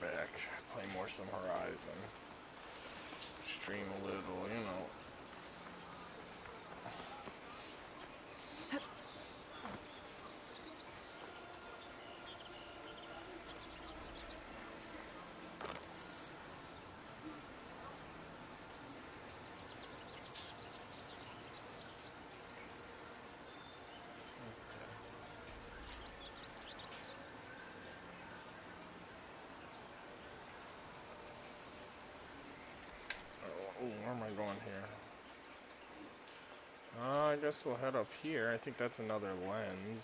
back. Play more some Horizon. Stream a little, you know. Oh, where am I going here? I guess we'll head up here. I think that's another lens.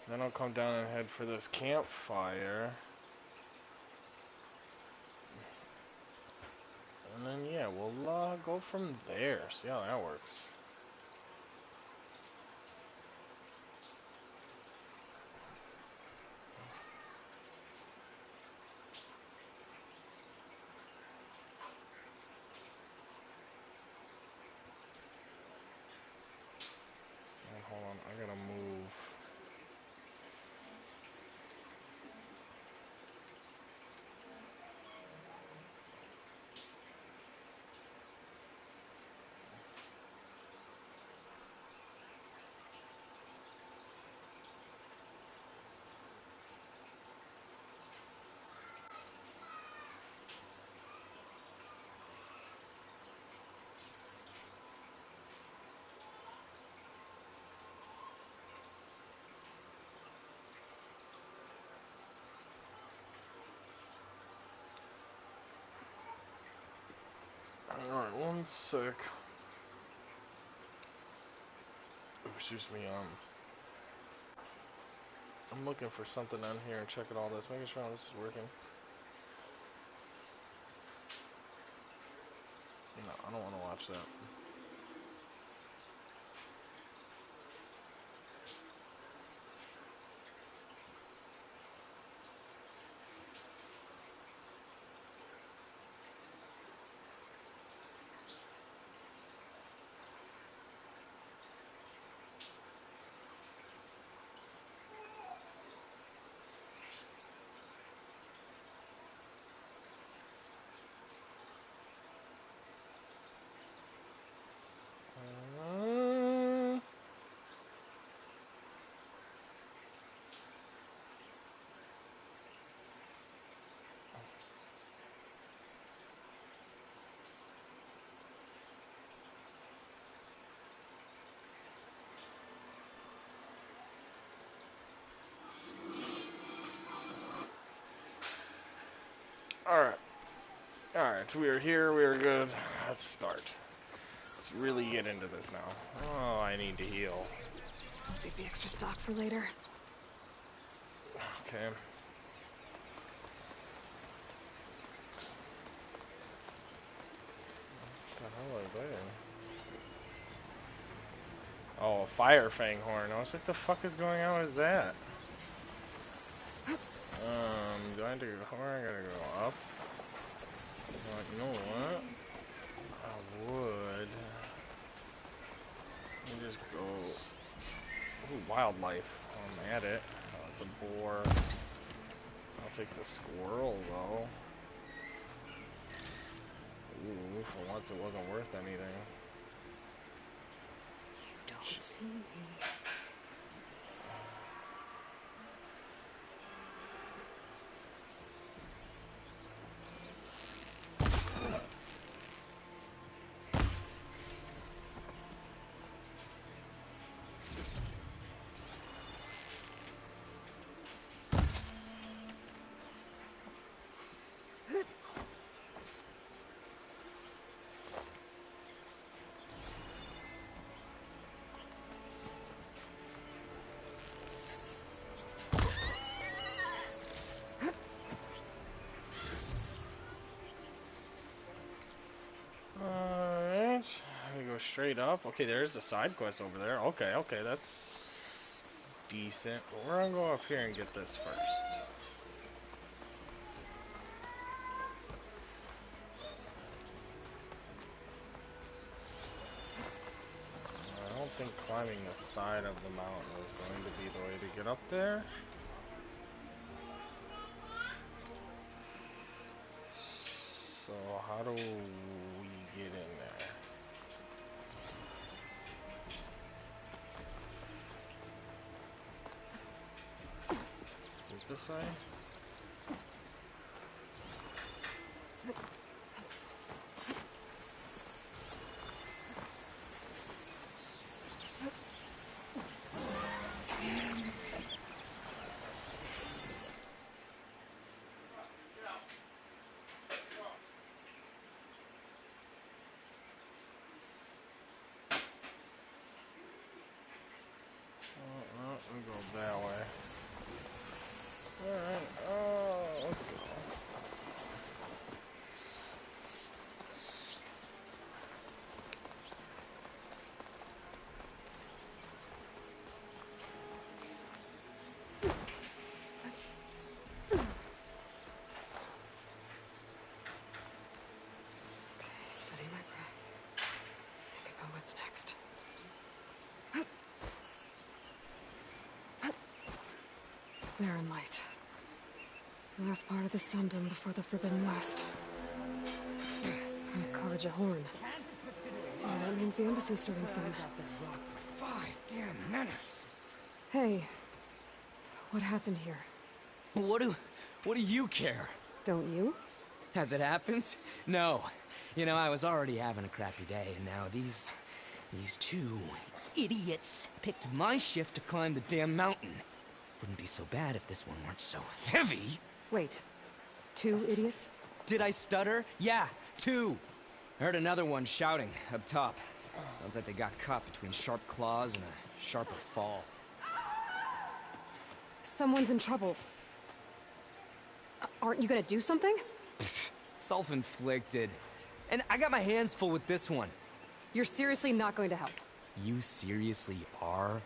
Then I'll come down and head for this campfire. And then, yeah, we'll go from there. See how that works. And hold on, I gotta move. Alright, 1 sec. Excuse me, I'm looking for something on here and checking all this, making sure all this is working. No, I don't want to watch that. Alright. Alright, we are here, we are good. Let's start. Let's really get into this now. Oh, I need to heal. I'll save the extra stock for later. Okay. What the hell are they? Oh, a fire fang horn. I was like, the fuck is going on with that? Do I have to go where? I gotta go up. Like, you know what? I would. Let me just go. Ooh, wildlife. I'm at it. Oh, it's a boar. I'll take the squirrel though. Ooh, for once it wasn't worth anything. You don't see me. Alright. We go straight up. Okay, there's a side quest over there. Okay, okay, that's decent. But we're gonna go up here and get this first. I don't think climbing the side of the mountain is going to be the way to get up there? So how do we get in there? Is it this way? We go that way. Alright, let's go. Steady my breath. Think about what's next. Barren light. The last part of the Sundom before the Forbidden West. Carja Horn. Oh, that means the embassy's starting soon. 5 damn minutes. Hey, what happened here? What do you care? Don't you? As it happens? No. You know, I was already having a crappy day, and now these two idiots picked my shift to climb the damn mountain. Wouldn't be so bad if this one weren't so heavy. Wait, 2 idiots? Did I stutter? Yeah, 2. I heard another one shouting up top. Sounds like they got caught between sharp claws and a sharper fall. Someone's in trouble. Aren't you gonna do something? Self-inflicted. And I got my hands full with this one. You're seriously not going to help? You seriously are?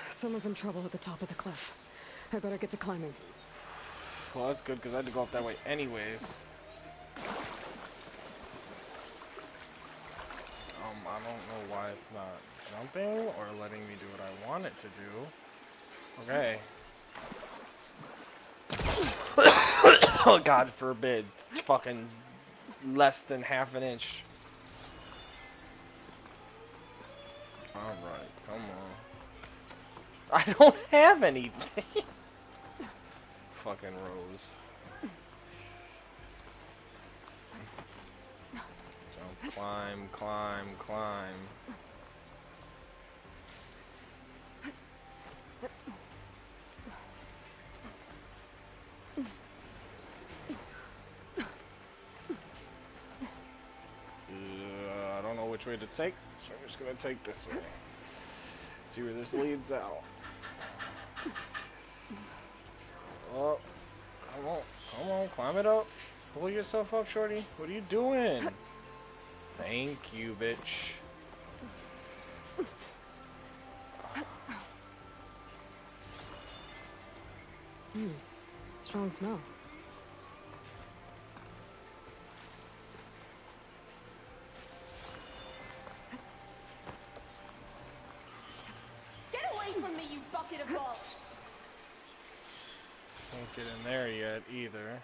Someone's in trouble at the top of the cliff. I better get to climbing. Well, that's good because I had to go up that way anyways. I don't know why it's not jumping or letting me do what I want it to do. Okay. Oh, God forbid. It's fucking less than half an inch. Alright, come on. I don't have anything. Fucking Rose. Jump, climb, climb, climb. I don't know which way to take, so I'm just gonna take this way. See where this leads out. Oh, come on, climb it up. Pull yourself up, shorty. What are you doing? Thank you, bitch. Strong smell. Get away from me, you bucket of balls! Can't get in there yet either.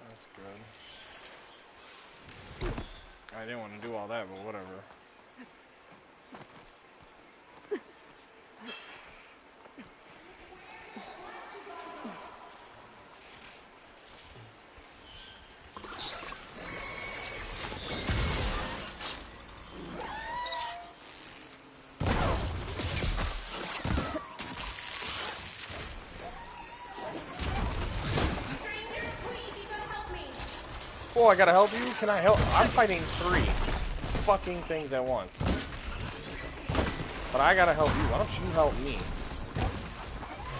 That's good. I didn't want to do all that, but whatever. Oh, I gotta help you? Can I help? I'm fighting 3 fucking things at once. But I gotta help you. Why don't you help me?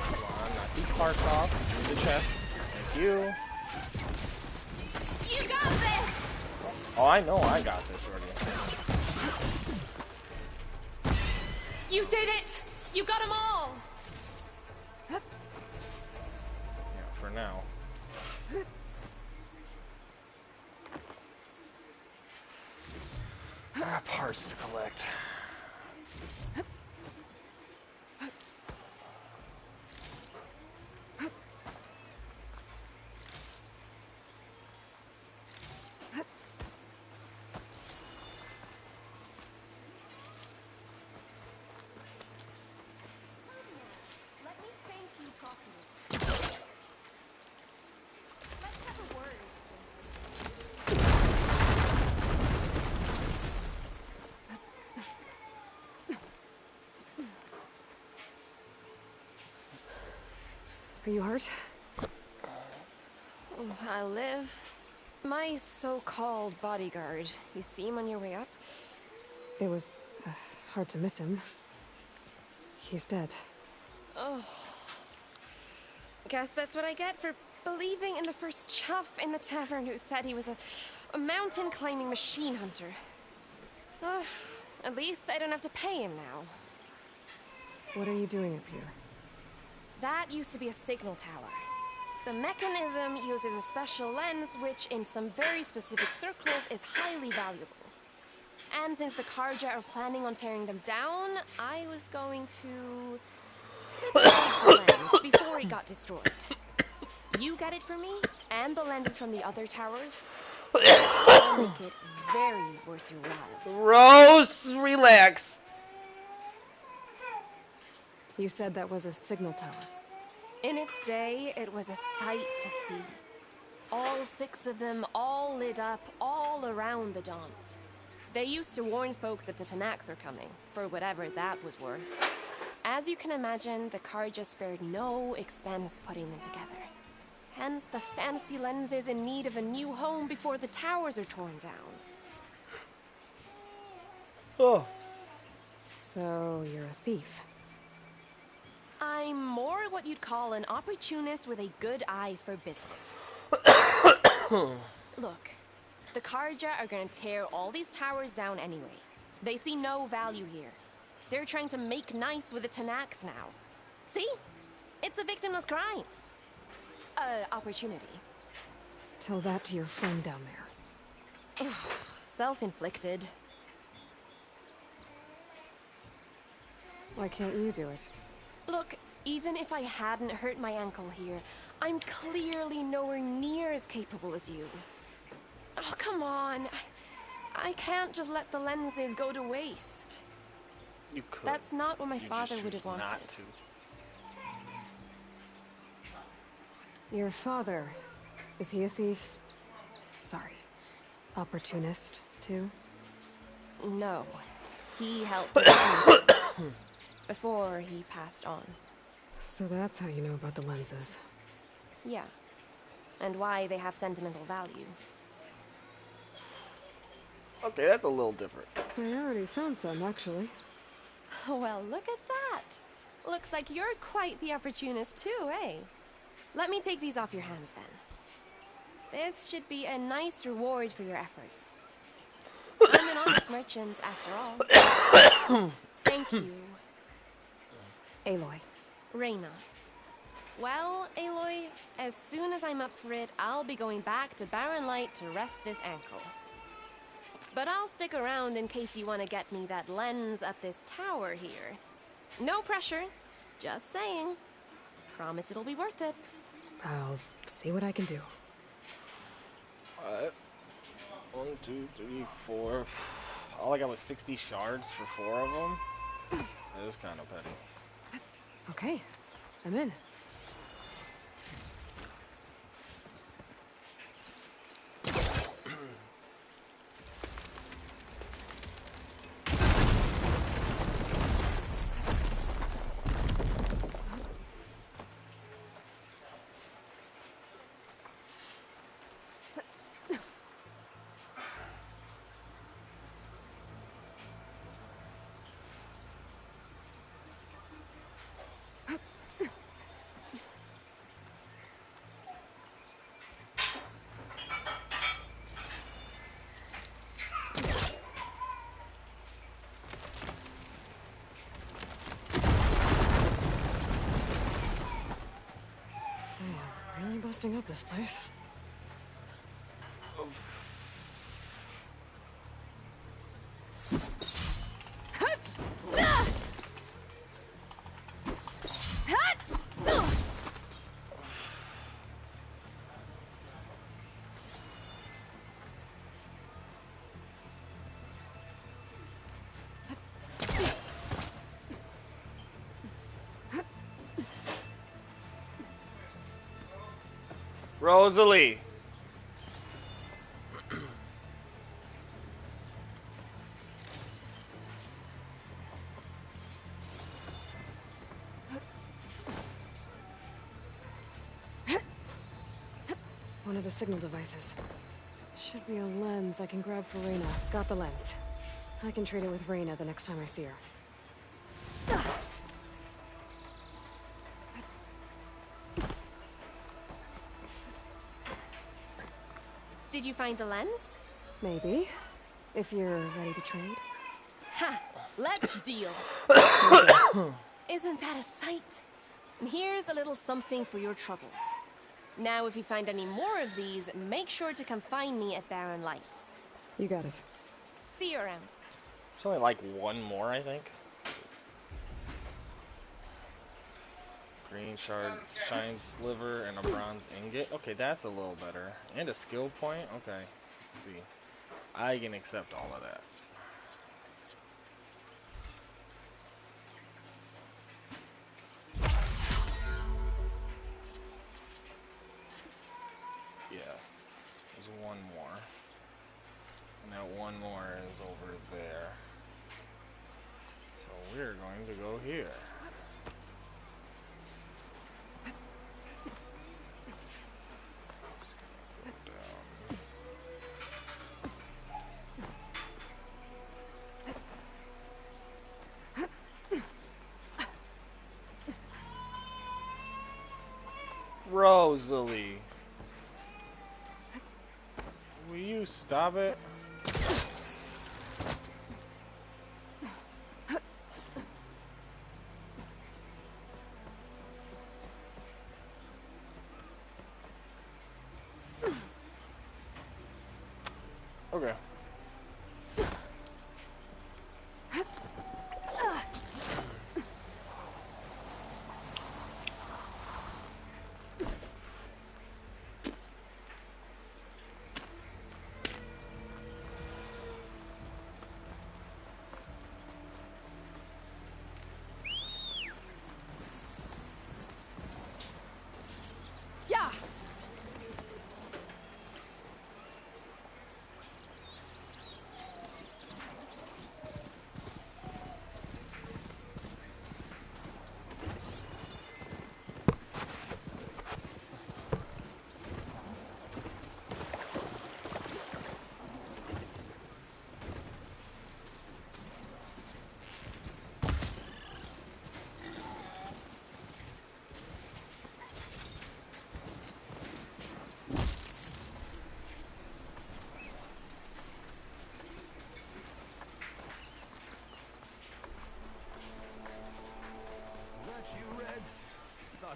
Come on, knock these parts off. Do the chest. Thank you. You got this! Oh, I know I got this already. You did it! You got them all! Yeah, for now. Parts to collect. Are you hurt? I live. My so-called bodyguard. You see him on your way up? It was hard to miss him. He's dead. Oh. Guess that's what I get for believing in the first chuff in the tavern who said he was a mountain-climbing machine hunter. Ugh. At least I don't have to pay him now. What are you doing up here? That used to be a signal tower. The mechanism uses a special lens which, in some very specific circles, is highly valuable. And since the Karja are planning on tearing them down, I was going to liquidate the lens before it got destroyed. You get it for me, and the lenses from the other towers. I'll make it very worth your while. Rose, relax. You said that was a signal tower. In its day, it was a sight to see. All 6 of them, all lit up, all around the Daunt. They used to warn folks that the Tanakhs are coming, for whatever that was worth. As you can imagine, the Karja spared no expense putting them together. Hence the fancy lenses in need of a new home before the towers are torn down. Oh. So, you're a thief. I'm more what you'd call an opportunist with a good eye for business. Look, the Karja are gonna tear all these towers down anyway. They see no value here. They're trying to make nice with the Tanakh now. See? It's a victimless crime. Opportunity. Tell that to your friend down there. Self-inflicted. Why can't you do it? Look, even if I hadn't hurt my ankle here, I'm clearly nowhere near as capable as you. Oh, come on. I can't just let the lenses go to waste. You could. That's not what my You father just would have choose wanted. not to. Your father, is he a thief? Sorry, opportunist, too? No. He helped design things before he passed on. So that's how you know about the lenses. Yeah. And why they have sentimental value. Okay, that's a little different. I already found some, actually. Well, look at that. Looks like you're quite the opportunist too, eh? Let me take these off your hands then. This should be a nice reward for your efforts. I'm an honest merchant after all. Thank you. Aloy. Reyna. Well, Aloy, as soon as I'm up for it, I'll be going back to Barren Light to rest this ankle. But I'll stick around in case you want to get me that lens up this tower here. No pressure. Just saying. Promise it'll be worth it. I'll see what I can do. Alright. 1, 2, 3, 4. All I got was 60 shards for 4 of them. It was kind of petty. Okay, I'm in. Really busting up this place. Rosalie. one of the signal devices. Should be a lens I can grab for Reyna. Got the lens. I can trade it with Reyna the next time I see her. Did you find the lens? Maybe. If you're ready to trade. Ha! Let's deal! Isn't that a sight? And here's a little something for your troubles. Now, if you find any more of these, make sure to come find me at Barren Light. You got it. See you around. There's only like one more, I think. Green shard, shine sliver, and a bronze ingot. Okay, that's a little better. And a skill point. Okay, let's see. I can accept all of that. Yeah, there's one more. And that one more is over there. So we're going to go here. Rosalie, will you stop it? Okay. Yeah!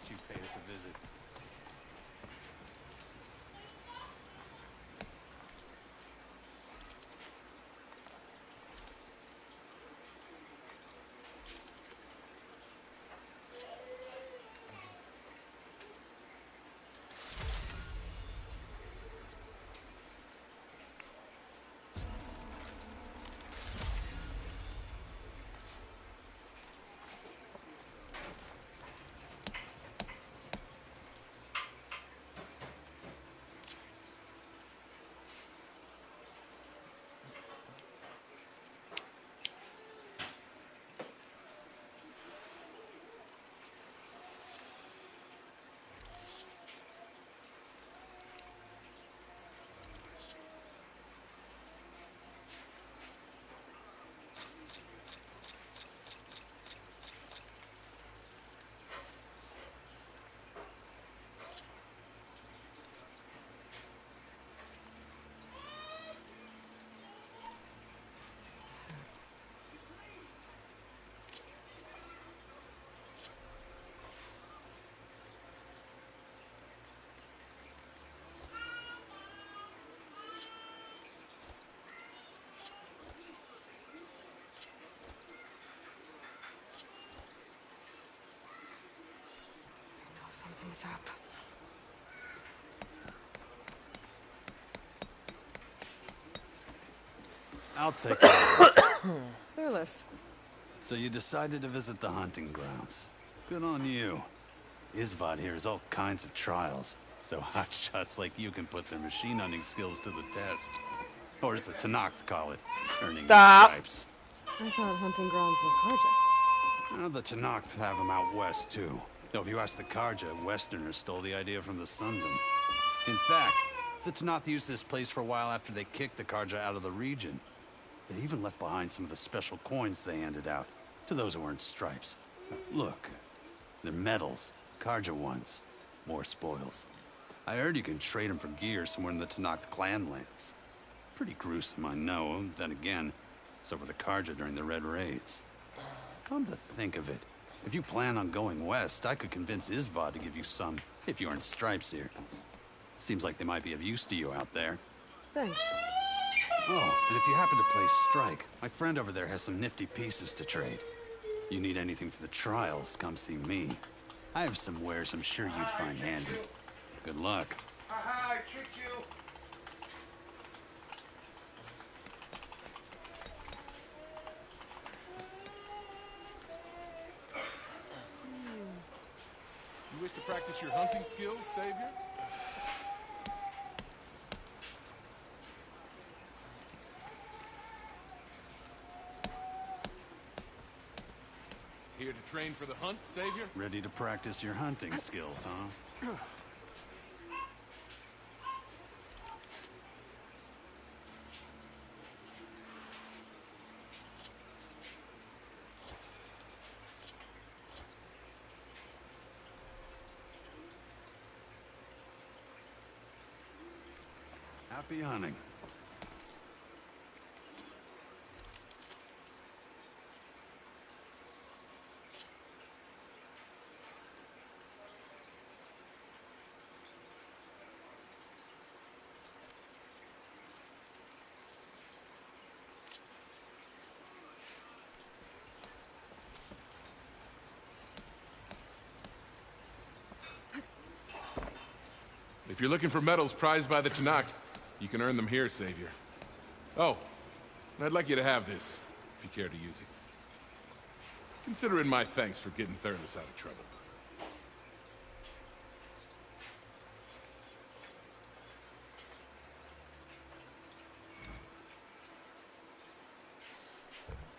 You paid us a visit. Something's up. I'll take it. Fearless. So you decided to visit the hunting grounds. Good on you. Isvad here has all kinds of trials, so hotshots like you can put their machine hunting skills to the test. Or as the Tenakth call it, earning Stop. stripes. I thought hunting grounds was Karja. Well, the Tenakth have them out west, too. Though if you ask the Karja, Westerners stole the idea from the Sundom. In fact, the Tanakh used this place for a while after they kicked the Karja out of the region. They even left behind some of the special coins they handed out to those who earned stripes. Look, they're medals, Karja ones. More spoils. I heard you can trade them for gear somewhere in the Tanakh clan lands. Pretty gruesome, I know. Then again, so were the Karja during the Red Raids. Come to think of it, if you plan on going west, I could convince Isvad to give you some, if you earned stripes here. Seems like they might be of use to you out there. Thanks. Oh, and if you happen to play Strike, my friend over there has some nifty pieces to trade. You need anything for the trials, come see me. I have some wares I'm sure you'd find handy. Good luck. Haha, I tricked you. You wish to practice your hunting skills, Savior? Here to train for the hunt, Savior? Ready to practice your hunting skills, huh? Happy hunting. If you're looking for medals prized by the Tanakh, you can earn them here, Savior. Oh, and I'd like you to have this, if you care to use it. Consider it my thanks for getting Thurles out of trouble.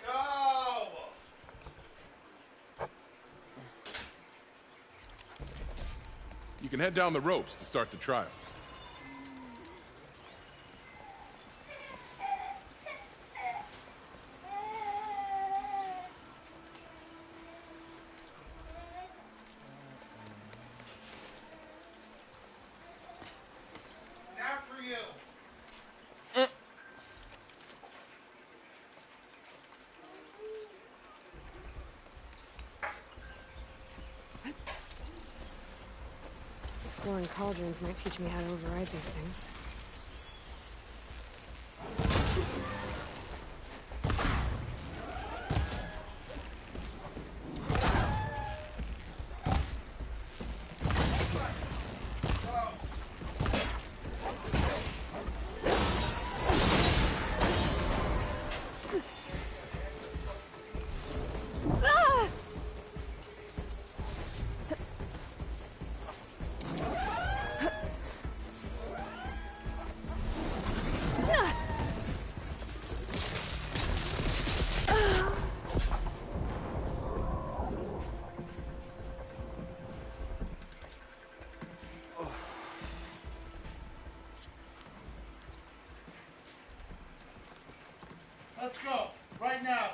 Go! You can head down the ropes to start the trial. Not for you. Exploring cauldrons might teach me how to override these things. Let's go. Right now.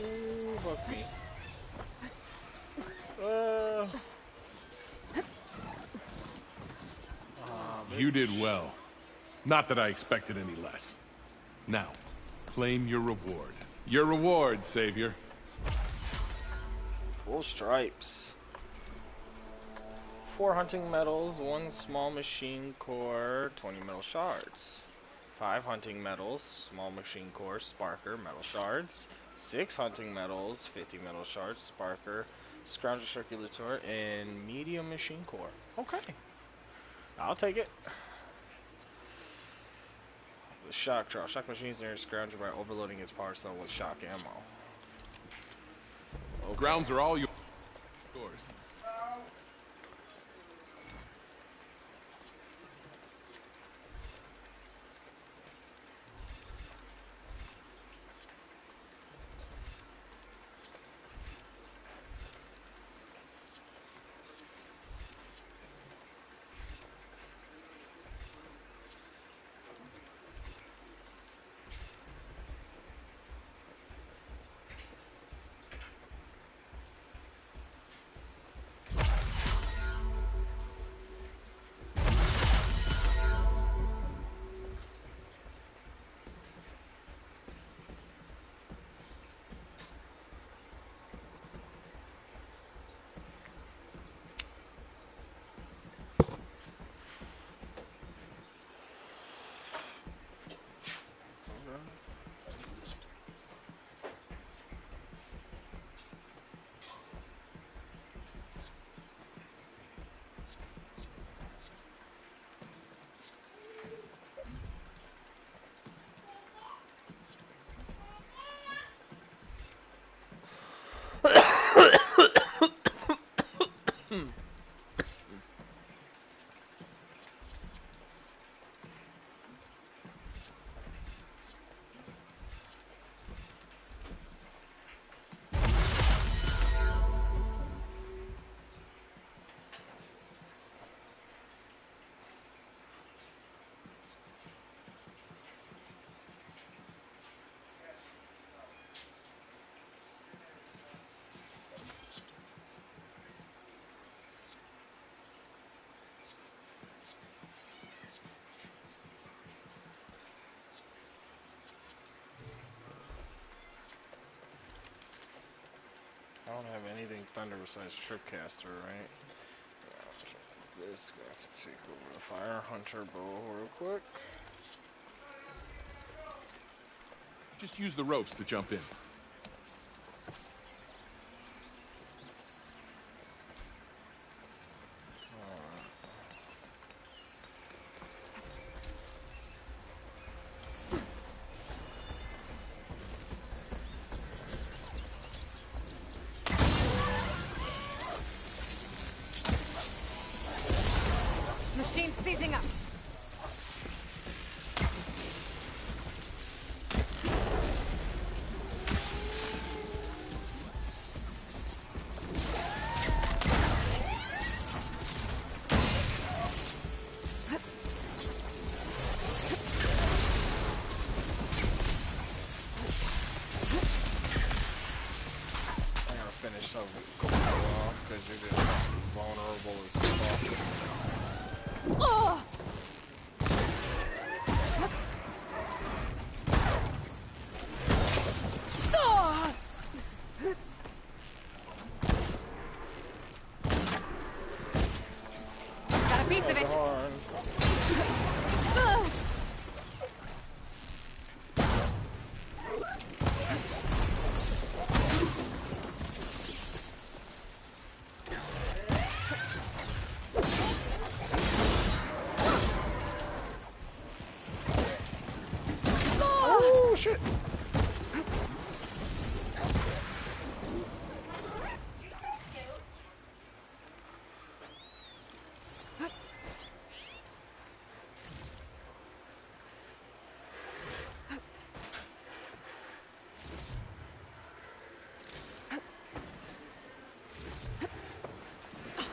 Ooh, fuck me. You did well. Not that I expected any less. Now, claim your reward. Your reward, Savior. Full stripes. 4 hunting medals, 1 small machine core, 20 metal shards. 5 hunting metals, small machine core, sparker, metal shards. 6 hunting metals, 50 metal shards, sparker, scrounger circulator, and medium machine core. Okay. I'll take it. The shock draw. Shock machines near scrounger by overloading its power cell with shock ammo. Okay. Grounds are all yours. I don't have anything thunder besides Tripcaster, right? This guy to take over the Fire Hunter bow real quick. Just use the ropes to jump in. Machine seizing up. I gotta finish some off because you're just vulnerable as fuck. Oh! Oh! Got a piece of it. Oh shit!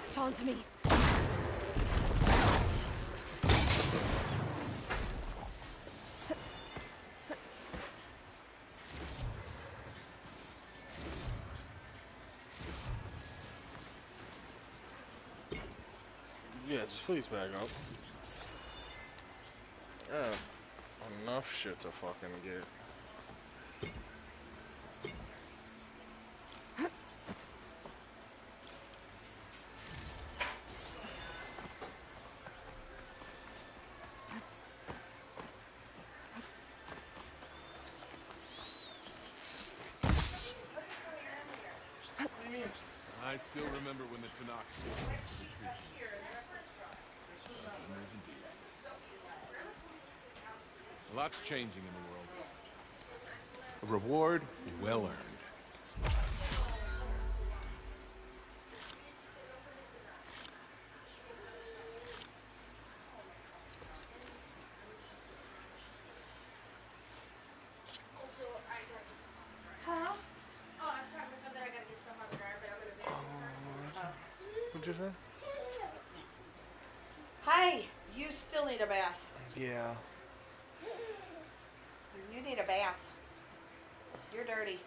It's on to me. Yeah, just please back up. Yeah, enough shit to fucking get. I still remember when the Tanakh memories indeed. A lot's changing in the world. A reward well earned. Huh? Oh, I'm sorry. I thought that I gotta get stuff on the driveway. I'm gonna be. What'd you say? Hi, you still need a bath. Yeah. You need a bath. You're dirty.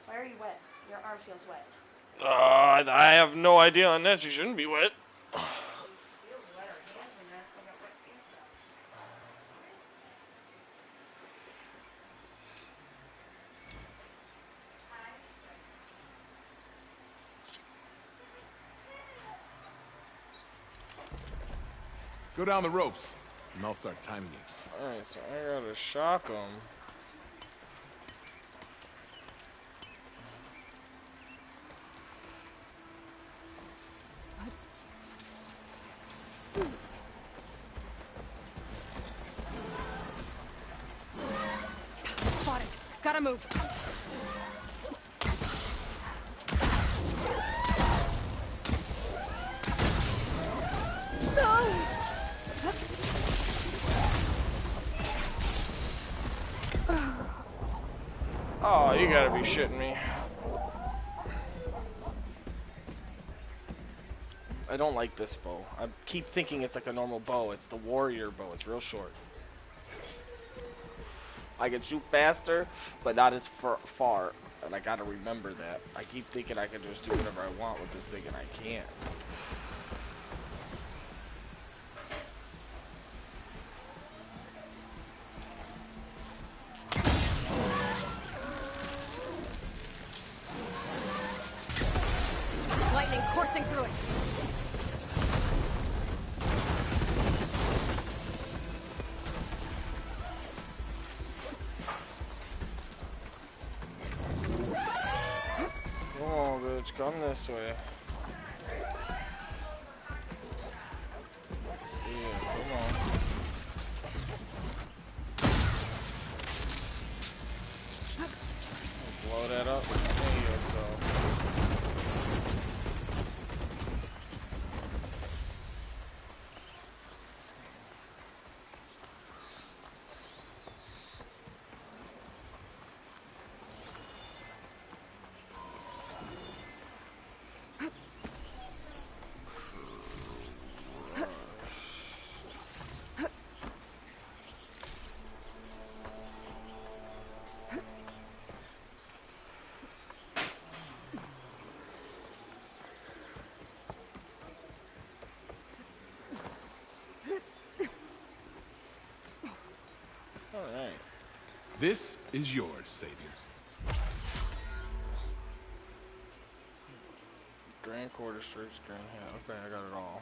Why are you wet? Your arm feels wet. I have no idea on that. She shouldn't be wet. She feels wet. Her hands and that. I got wet pants on. Go down the ropes, and I'll start timing you. Alright, so I gotta shock him. Spot it. Gotta move. Oh, you gotta be shitting me. I don't like this bow. I keep thinking it's like a normal bow. It's the warrior bow. It's real short. I can shoot faster, but not as far. And I gotta remember that. I keep thinking I can just do whatever I want with this thing, and I can't. Lightning coursing through it. Come on, bitch. Come this way. Yeah, come on. Blow that up. There you go, so. Alright. This is yours, Savior. Grand quarter strips, grand hat. Okay, I got it all.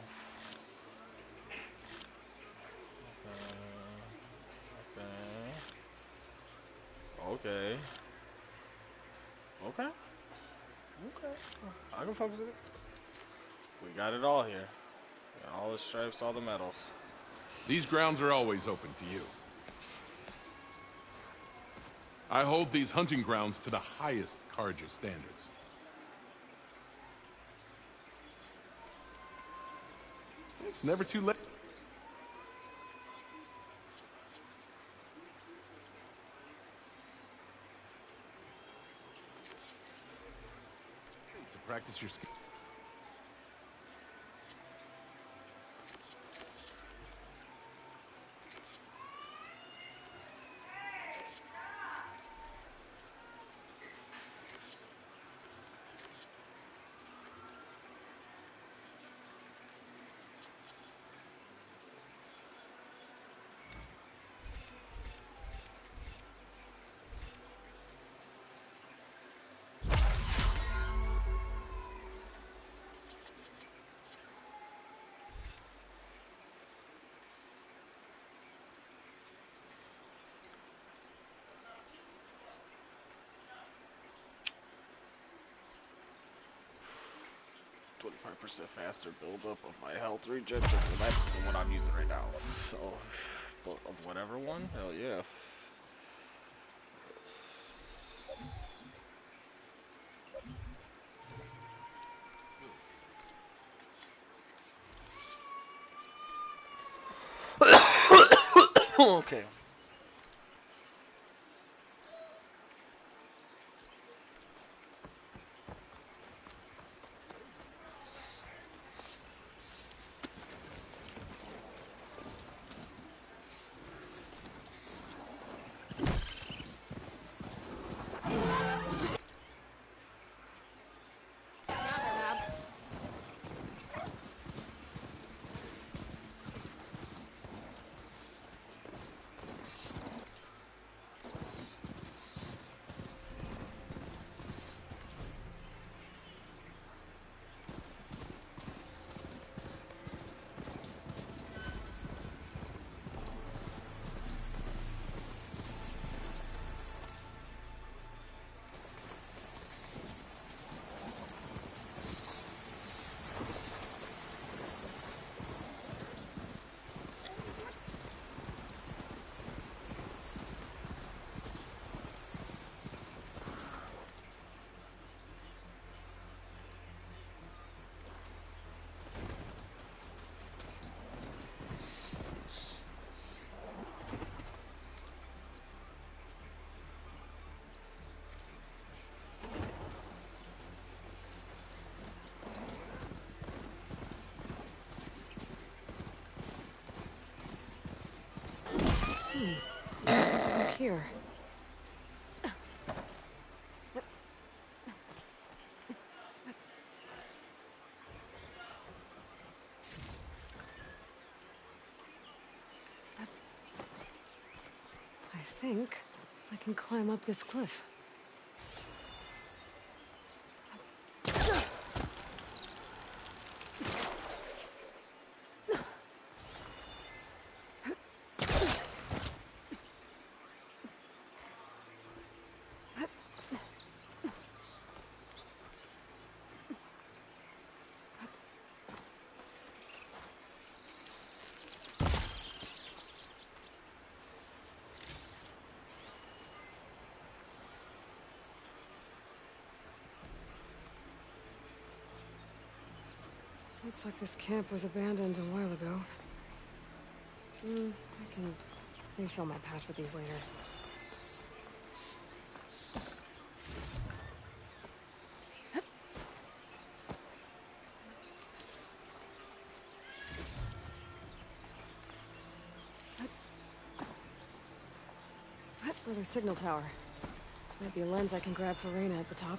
Okay. Okay. Okay. I can fuck with it. We got it all here. Got all the stripes, all the medals. These grounds are always open to you. I hold these hunting grounds to the highest Carja standards. It's never too late. To practice your skill. 25% faster buildup of my health regen. Well, that's the one I'm using right now. So, but of whatever one, hell yeah. Okay. What's back here? I think I can climb up this cliff. Looks like this camp was abandoned a while ago. I can refill my patch with these later. Another signal tower. Might be a lens I can grab for Reyna at the top.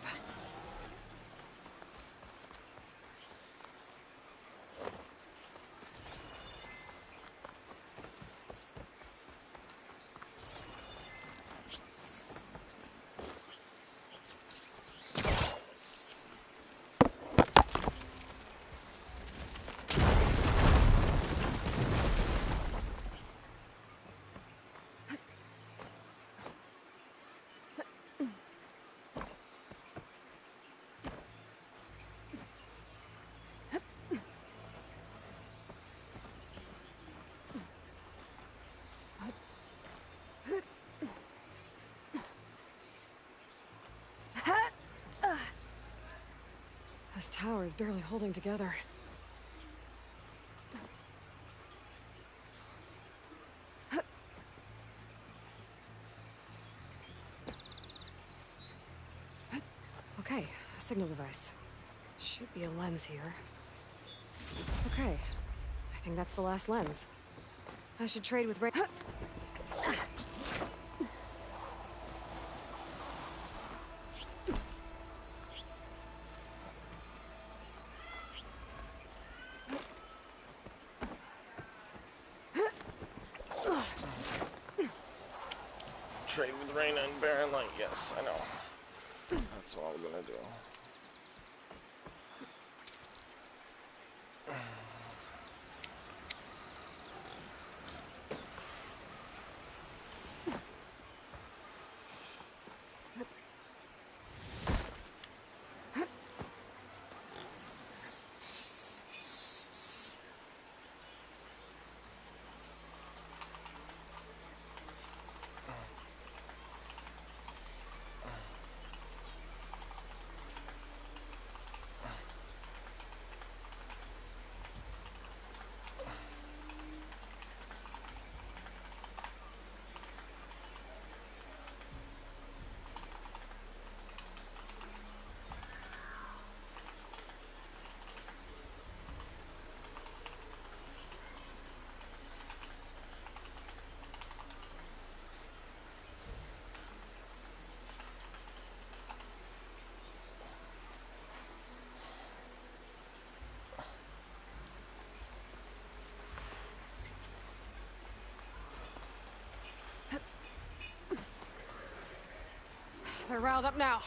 This tower is barely holding together. Okay, a signal device. Should be a lens here. Okay, I think that's the last lens. I should trade with Ray. Trade with Reyna and Baron Light. Yes, I know. That's what I'm gonna do. her riled up now.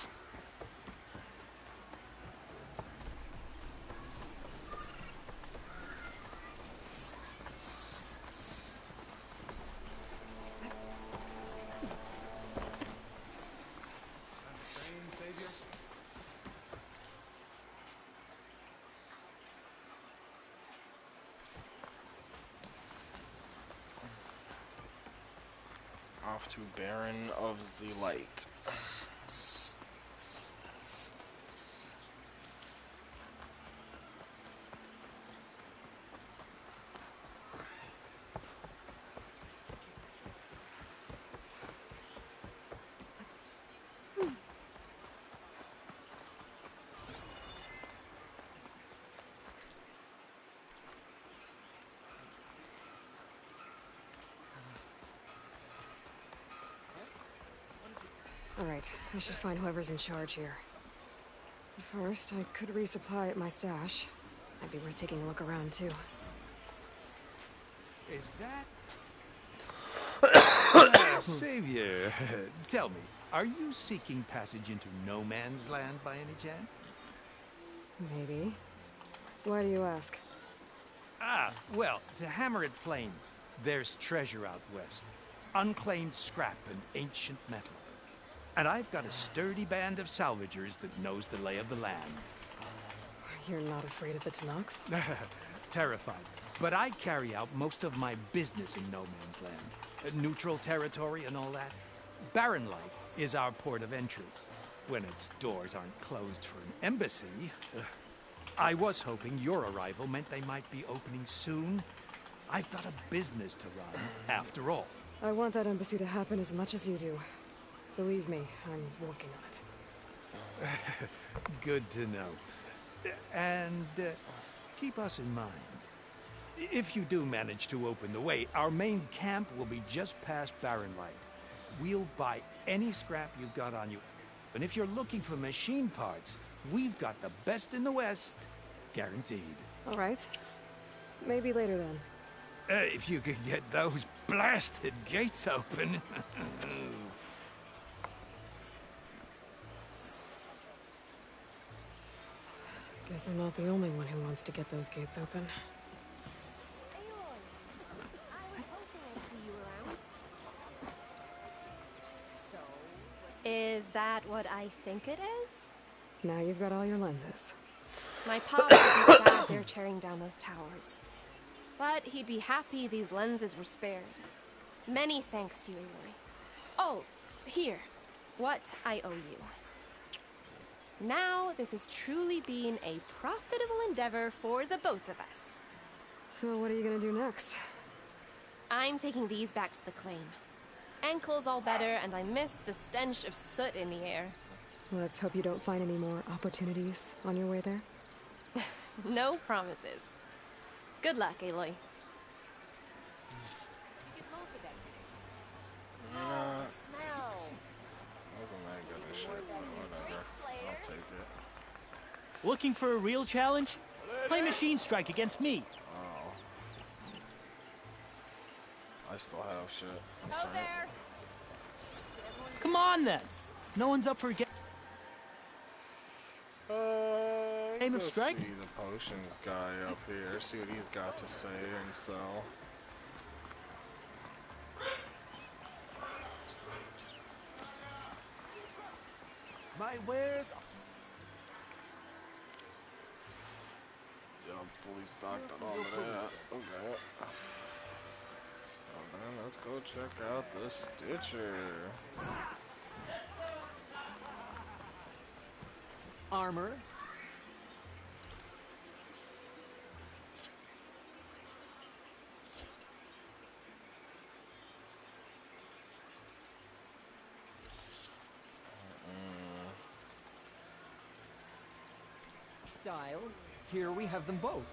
Off to Baron of the Light. Alright, I should find whoever's in charge here. But first, I could resupply at my stash. Might be worth taking a look around, too. Is that... Savior, tell me, are you seeking passage into no man's land by any chance? Maybe. Why do you ask? Ah, well, to hammer it plain, there's treasure out west. Unclaimed scrap and ancient metal. And I've got a sturdy band of salvagers that knows the lay of the land. You're not afraid of the Tanakh? Terrified. But I carry out most of my business in no man's land. Neutral territory and all that. Barren Light is our port of entry. When its doors aren't closed for an embassy. I was hoping your arrival meant they might be opening soon. I've got a business to run, after all. I want that embassy to happen as much as you do. Believe me, I'm working on it. Good to know. And keep us in mind. If you do manage to open the way, our main camp will be just past Barren Light. We'll buy any scrap you've got on you. And if you're looking for machine parts, we've got the best in the West. Guaranteed. All right. Maybe later then. If you could get those blasted gates open. Guess I'm not the only one who wants to get those gates open. Is that what I think it is? Now you've got all your lenses. My pops would be sad they're tearing down those towers. But he'd be happy these lenses were spared. Many thanks to you, Aloy. Oh, here. What I owe you. Now, this has truly been a profitable endeavor for the both of us. So what are you gonna do next? I'm taking these back to the claim. Ankle's all better, and I miss the stench of soot in the air. Let's hope you don't find any more opportunities on your way there. No promises. Good luck, Aloy. Wasn't that good as shit, but whatever. I'll take it. Looking for a real challenge? Play Machine Strike against me. Oh. I still have shit. Go there. Come on then. No one's up for a game. Game of Let's Strike? see the potions guy up here. See what he's got to say and sell. My wares. Yeah, I'm fully stocked on all of that. Okay. So then let's go check out the Stitcher. Armor. Style. Here we have them both.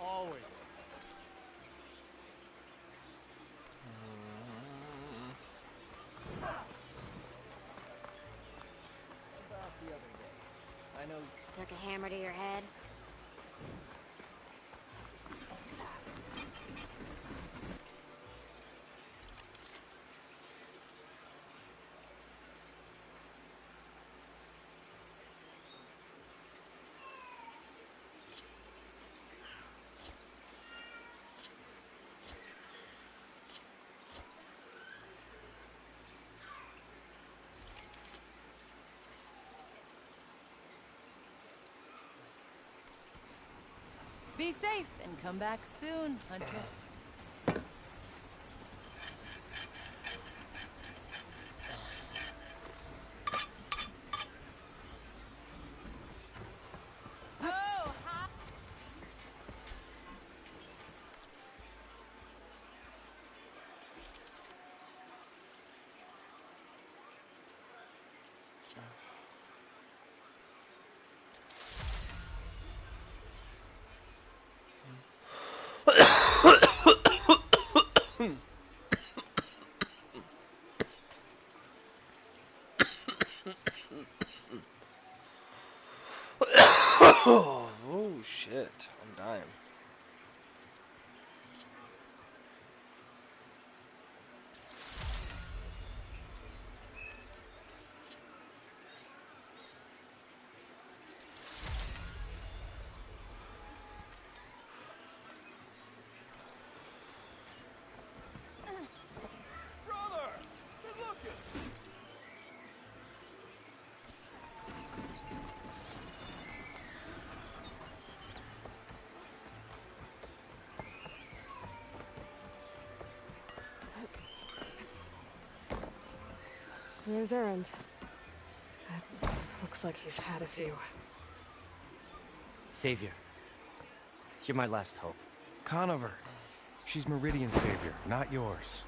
Always. About the other day. I know. Took a hammer to your head? Be safe and come back soon, Huntress. Oh, hi. Oh shit, I'm dying. Brother! Good looking! There's Errand. That looks like he's had a few. Savior, you're my last hope. Conover. She's Meridian's savior, not yours.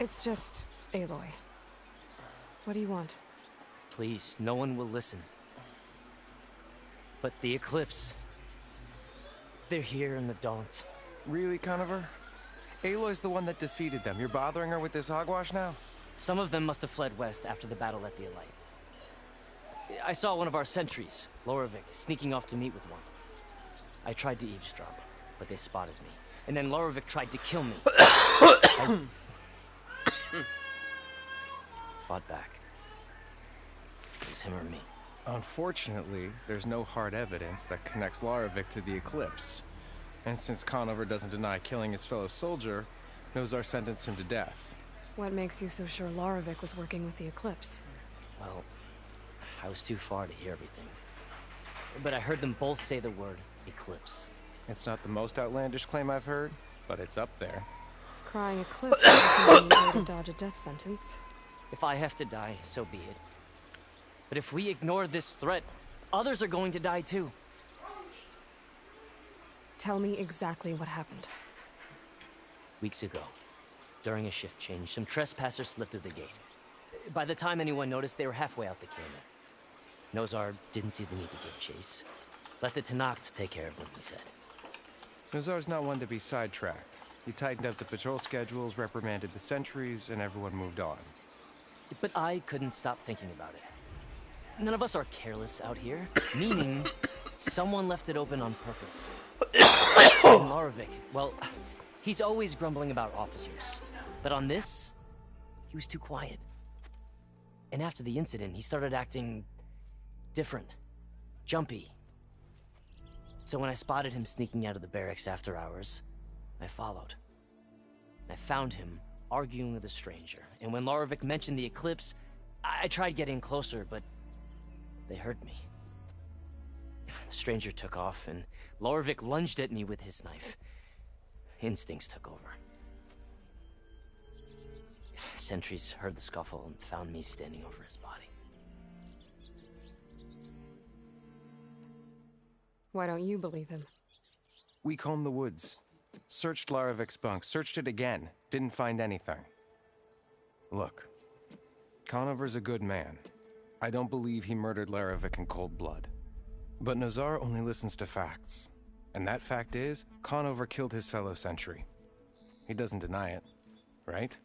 It's just Aloy. What do you want? Please, no one will listen. But the Eclipse... they're here in the Daunt. Really, Conover? Aloy's the one that defeated them. You're bothering her with this hogwash now? Some of them must have fled west after the battle at the Elite. I saw one of our sentries, Loravik, sneaking off to meet with one. I tried to eavesdrop, but they spotted me. And then Loravik tried to kill me. I fought back. It was him or me. Unfortunately, there's no hard evidence that connects Loravik to the Eclipse. And since Conover doesn't deny killing his fellow soldier, Nozar sentenced him to death. What makes you so sure Loravik was working with the Eclipse? Well, I was too far to hear everything. But I heard them both say the word Eclipse. It's not the most outlandish claim I've heard, but it's up there. Crying Eclipse is a convenient way to dodge a death sentence. If I have to die, so be it. But if we ignore this threat, others are going to die too. Tell me exactly what happened. Weeks ago, during a shift change, some trespassers slipped through the gate. By the time anyone noticed, they were halfway out the canyon. Nozar didn't see the need to give chase. Let the Tenakth take care of them, he said. Nozar's not one to be sidetracked. He tightened up the patrol schedules, reprimanded the sentries, and everyone moved on. But I couldn't stop thinking about it. None of us are careless out here, meaning someone left it open on purpose. And Loravik, well, he's always grumbling about officers. But on this, he was too quiet. And after the incident, he started acting different, jumpy. So when I spotted him sneaking out of the barracks after hours, I followed. I found him arguing with a stranger. And when Loravik mentioned the Eclipse, I tried getting closer, but they heard me. The stranger took off, and Loravik lunged at me with his knife. Instincts took over. Sentries heard the scuffle and found me standing over his body. Why don't you believe him? We combed the woods, searched Laravik's bunk, searched it again, didn't find anything. Look, Conover's a good man. I don't believe he murdered Laravik in cold blood. But Nozar only listens to facts. And that fact is, Conover killed his fellow sentry. He doesn't deny it, right?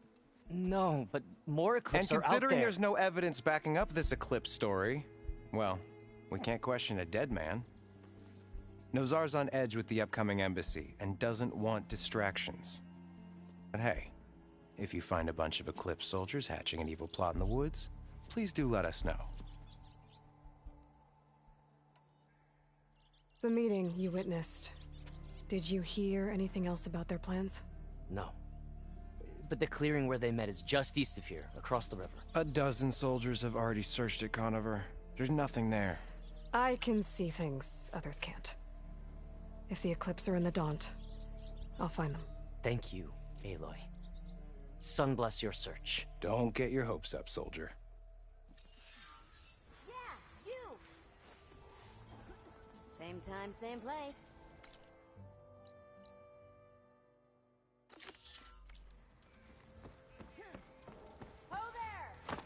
No, but more Eclipse And are out considering there. there's no evidence backing up this Eclipse story, well, we can't question a dead man. Nozar's on edge with the upcoming embassy and doesn't want distractions. But hey, if you find a bunch of Eclipse soldiers hatching an evil plot in the woods, please do let us know. The meeting you witnessed. Did you hear anything else about their plans? No. But the clearing where they met is just east of here, across the river. A dozen soldiers have already searched it, Conover. There's nothing there. I can see things others can't. If the Eclipse are in the Daunt, I'll find them. Thank you, Aloy. Sun bless your search. Don't get your hopes up, soldier. Yeah, you! Same time, same place. Ho there!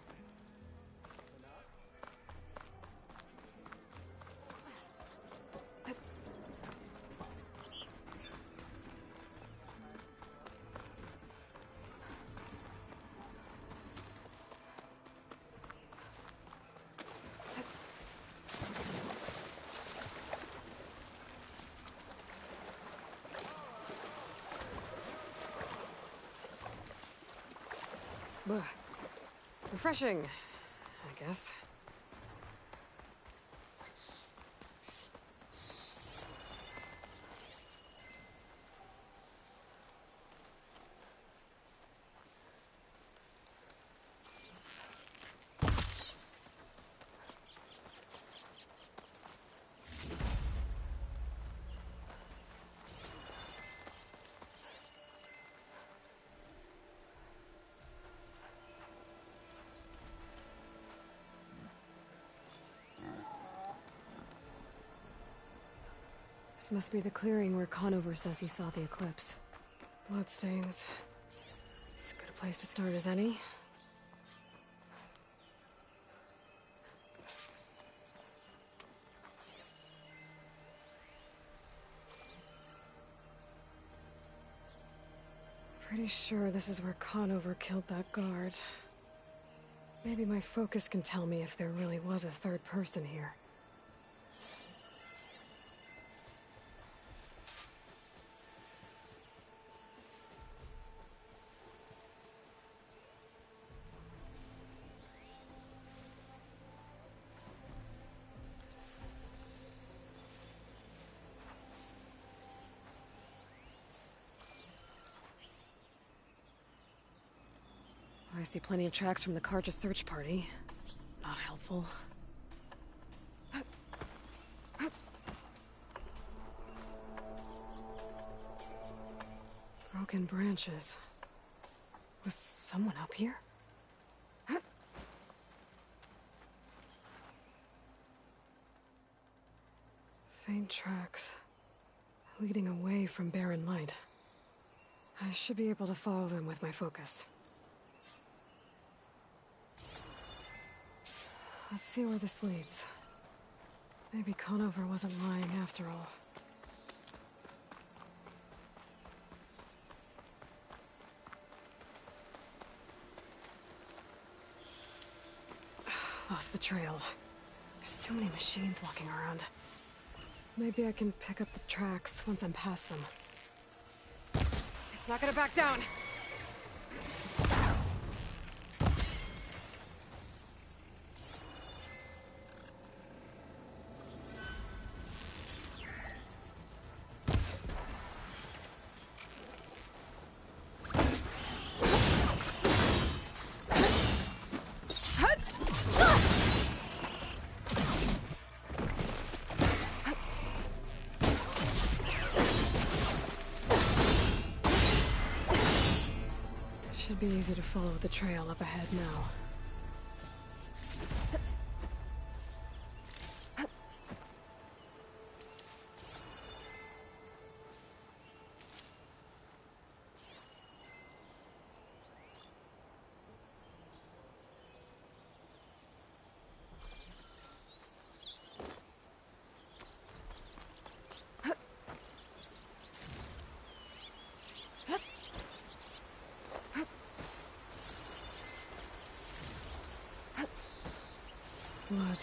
Ugh. Refreshing, I guess. This must be the clearing where Conover says he saw the eclipse. Bloodstains. It's as good a place to start as any. Pretty sure this is where Conover killed that guard. Maybe my focus can tell me if there really was a third person here. I see plenty of tracks from the Karja search party. Not helpful. Broken branches. Was someone up here? Faint tracks. Leading away from barren light. I should be able to follow them with my focus. Let's see where this leads. Maybe Conover wasn't lying after all. Lost the trail. There's too many machines walking around. Maybe I can pick up the tracks once I'm past them. It's not gonna back down! Should be easy to follow the trail up ahead now. Blood.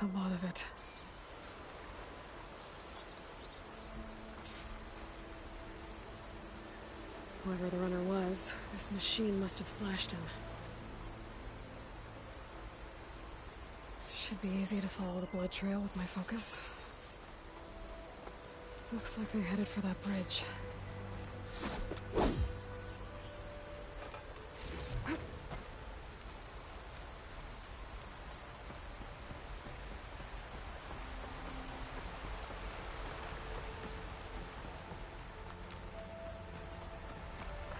A lot of it. Whoever the runner was, this machine must have slashed him. Should be easy to follow the blood trail with my focus. Looks like they headed for that bridge.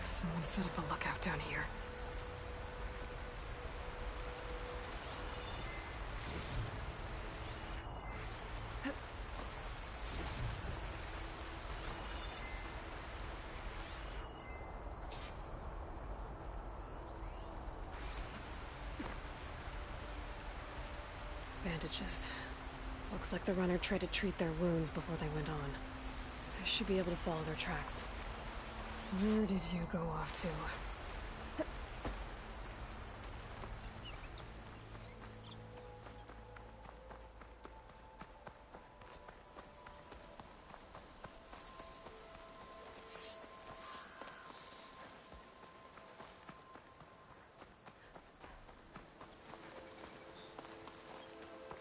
Someone set up a lookout down here. Bandages. Looks like the runner tried to treat their wounds before they went on. I should be able to follow their tracks. Where did you go off to?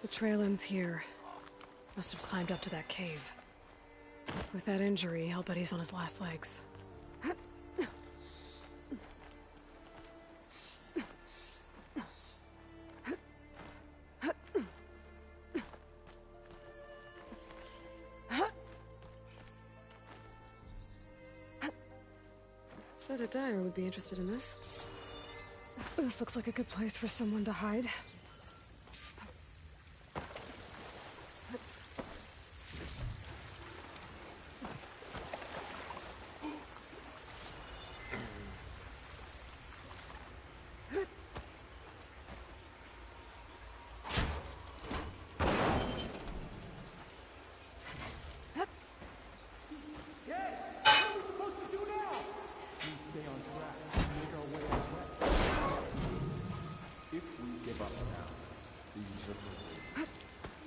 The trail ends here. Must have climbed up to that cave. With that injury, I'll bet he's on his last legs. Bet a dyer would be interested in this. This looks like a good place for someone to hide.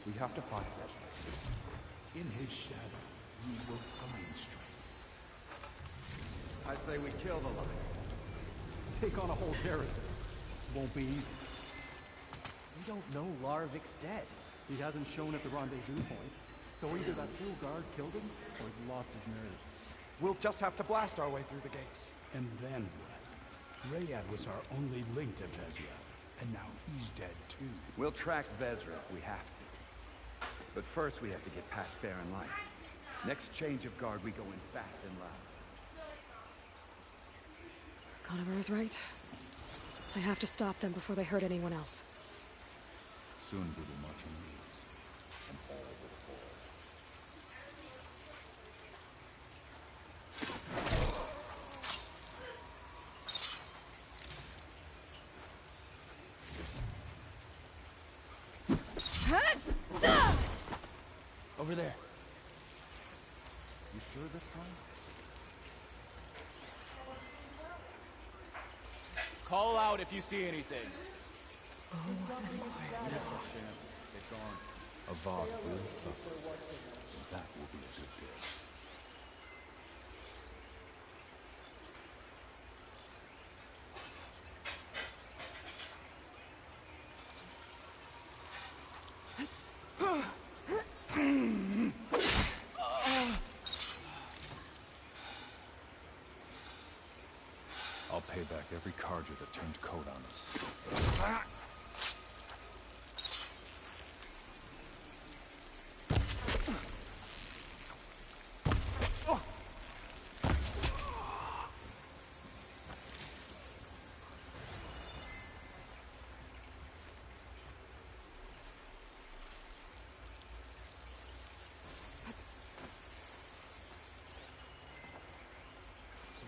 We have to find him. In his shadow, we will find strength. I say we kill the lion. Take on a whole garrison. Won't be easy. We don't know Larvik's dead. He hasn't shown at the rendezvous point. So either that full guard killed him, or he's lost his nerve. We'll just have to blast our way through the gates. And then what? Rayad was our only link to Vezra. And now he's dead too. We'll track Vezra if we have to. But first we have to get past Baron Light. Next change of guard, we go in fast and loud. Conover is right. I have to stop them before they hurt anyone else. Soon we will march in leads, and all will fall. Over there. You sure this time? Call out if you see anything. They're gone. Avad will suffer. That will be a good day. I'll pay back every Carja that turned coat on us.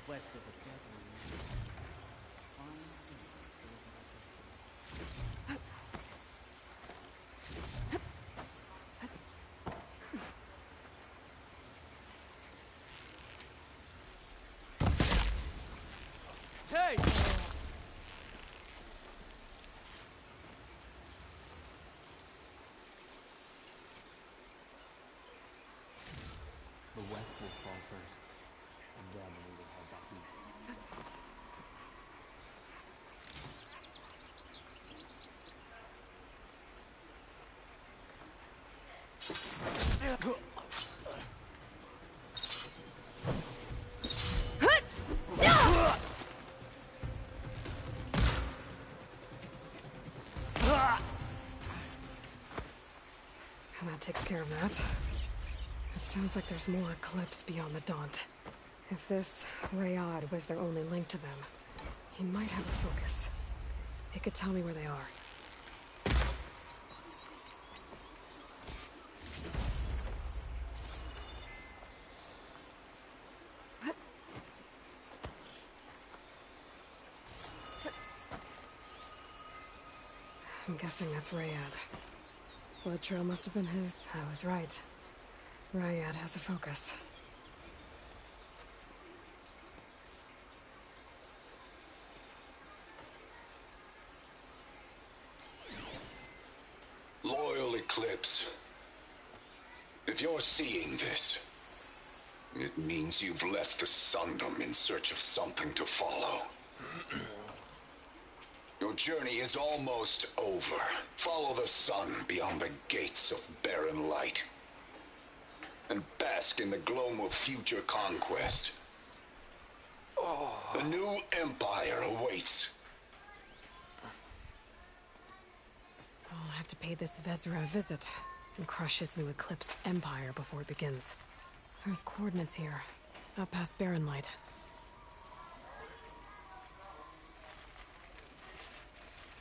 West of the Hey! down first, and then we will head back east. And that takes care of that. It sounds like there's more Eclipse beyond the Daunt. If this Rayad was their only link to them, he might have a focus. He could tell me where they are. I'm guessing that's Rayad. Blood trail must have been his. I was right. Rayad has a focus. Loyal Eclipse. If you're seeing this, it means you've left the Sundom in search of something to follow. Your journey is almost over. Follow the sun beyond the gates of barren light, and bask in the gloam of future conquest. The new empire awaits. I'll have to pay this Vezra a visit and crush his new Eclipse empire before it begins. There's coordinates here, up past Barren Light.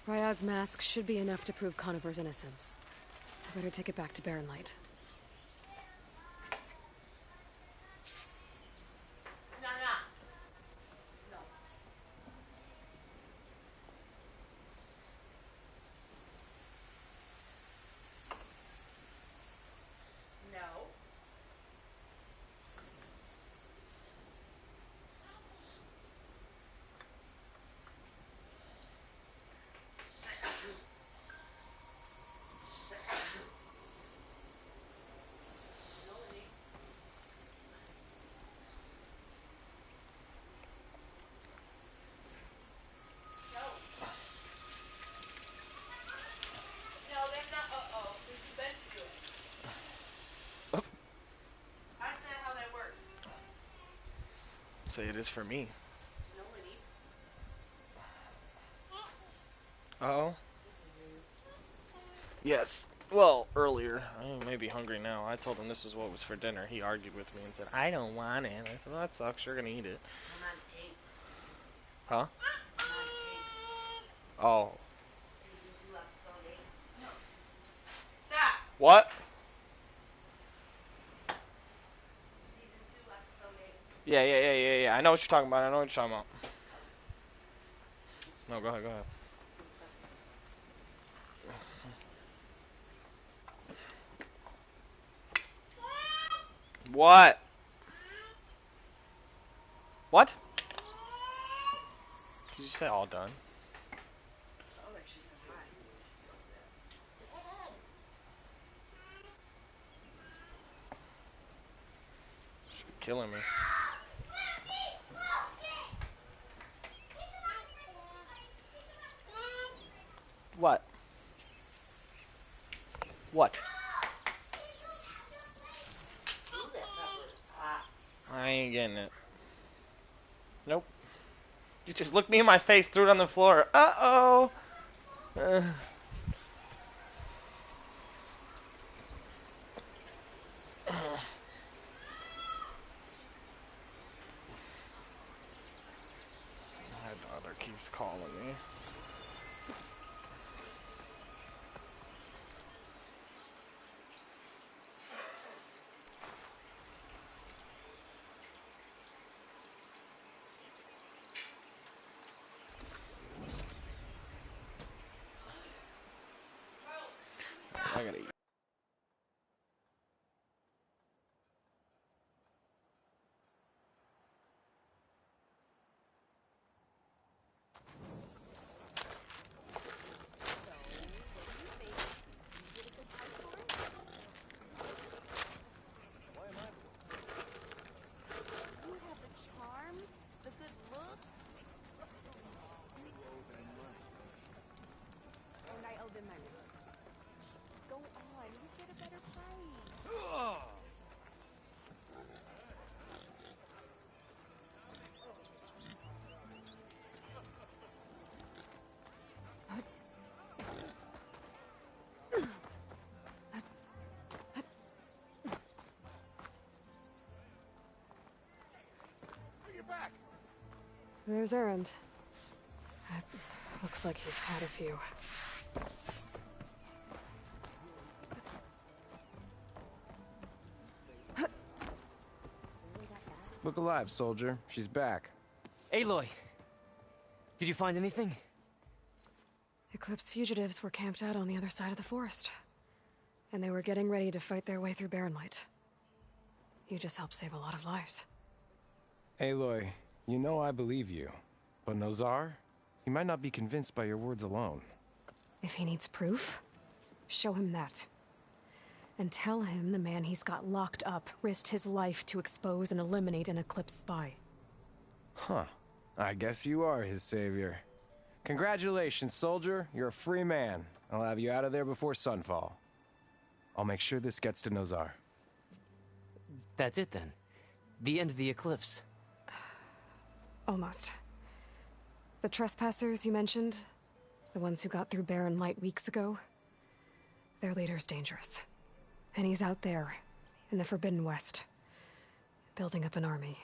Ryad's mask should be enough to prove Conover's innocence. I better take it back to Barren Light. Say it is for me. Uh-oh. Yes. Well, earlier. I may be hungry now. I told him this was what was for dinner. He argued with me and said, I don't want it. And I said, well, that sucks. You're going to eat it. Huh? Oh. Stop! What? Yeah. I know what you're talking about. No, go ahead. What? What? Did you say all done? She's killing me. What? What? I ain't getting it. Nope. You just looked me in my face, threw it on the floor. Uh-oh. I My daughter keeps calling me. I gotta eat. There's Errand. Looks like he's had a few. Look alive, soldier. She's back. Aloy! Did you find anything? Eclipse fugitives were camped out on the other side of the forest. And they were getting ready to fight their way through Barren Light. You just helped save a lot of lives. Aloy, you know I believe you. But Nozar? He might not be convinced by your words alone. If he needs proof, show him that. And tell him the man he's got locked up risked his life to expose and eliminate an Eclipse spy. Huh. I guess you are his savior. Congratulations, soldier. You're a free man. I'll have you out of there before sunfall. I'll make sure this gets to Nozar. That's it then. The end of the Eclipse. Almost. The trespassers you mentioned, the ones who got through Barren Light weeks ago, their leader's dangerous. And he's out there, in the Forbidden West, building up an army.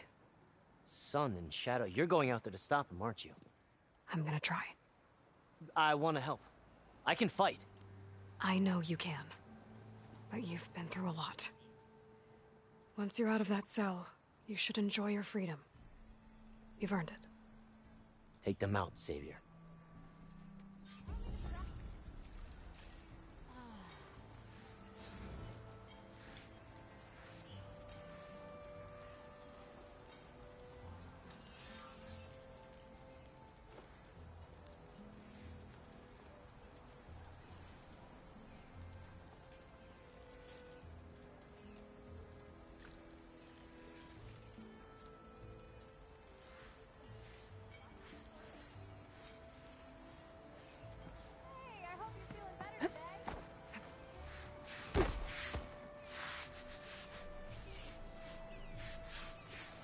Sun and Shadow, you're going out there to stop him, aren't you? I'm gonna try. I want to help. I can fight. I know you can. But you've been through a lot. Once you're out of that cell, you should enjoy your freedom. You've earned it. Take them out, Savior.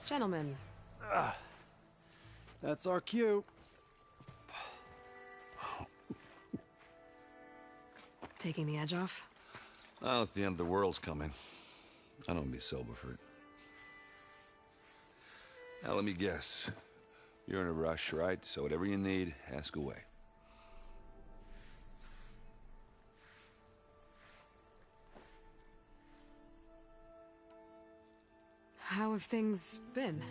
Gentlemen. That's our cue. Taking the edge off? Oh, if the end of the world's coming, I don't be sober for it. Now, let me guess. You're in a rush, right? So whatever you need, ask away. How have things been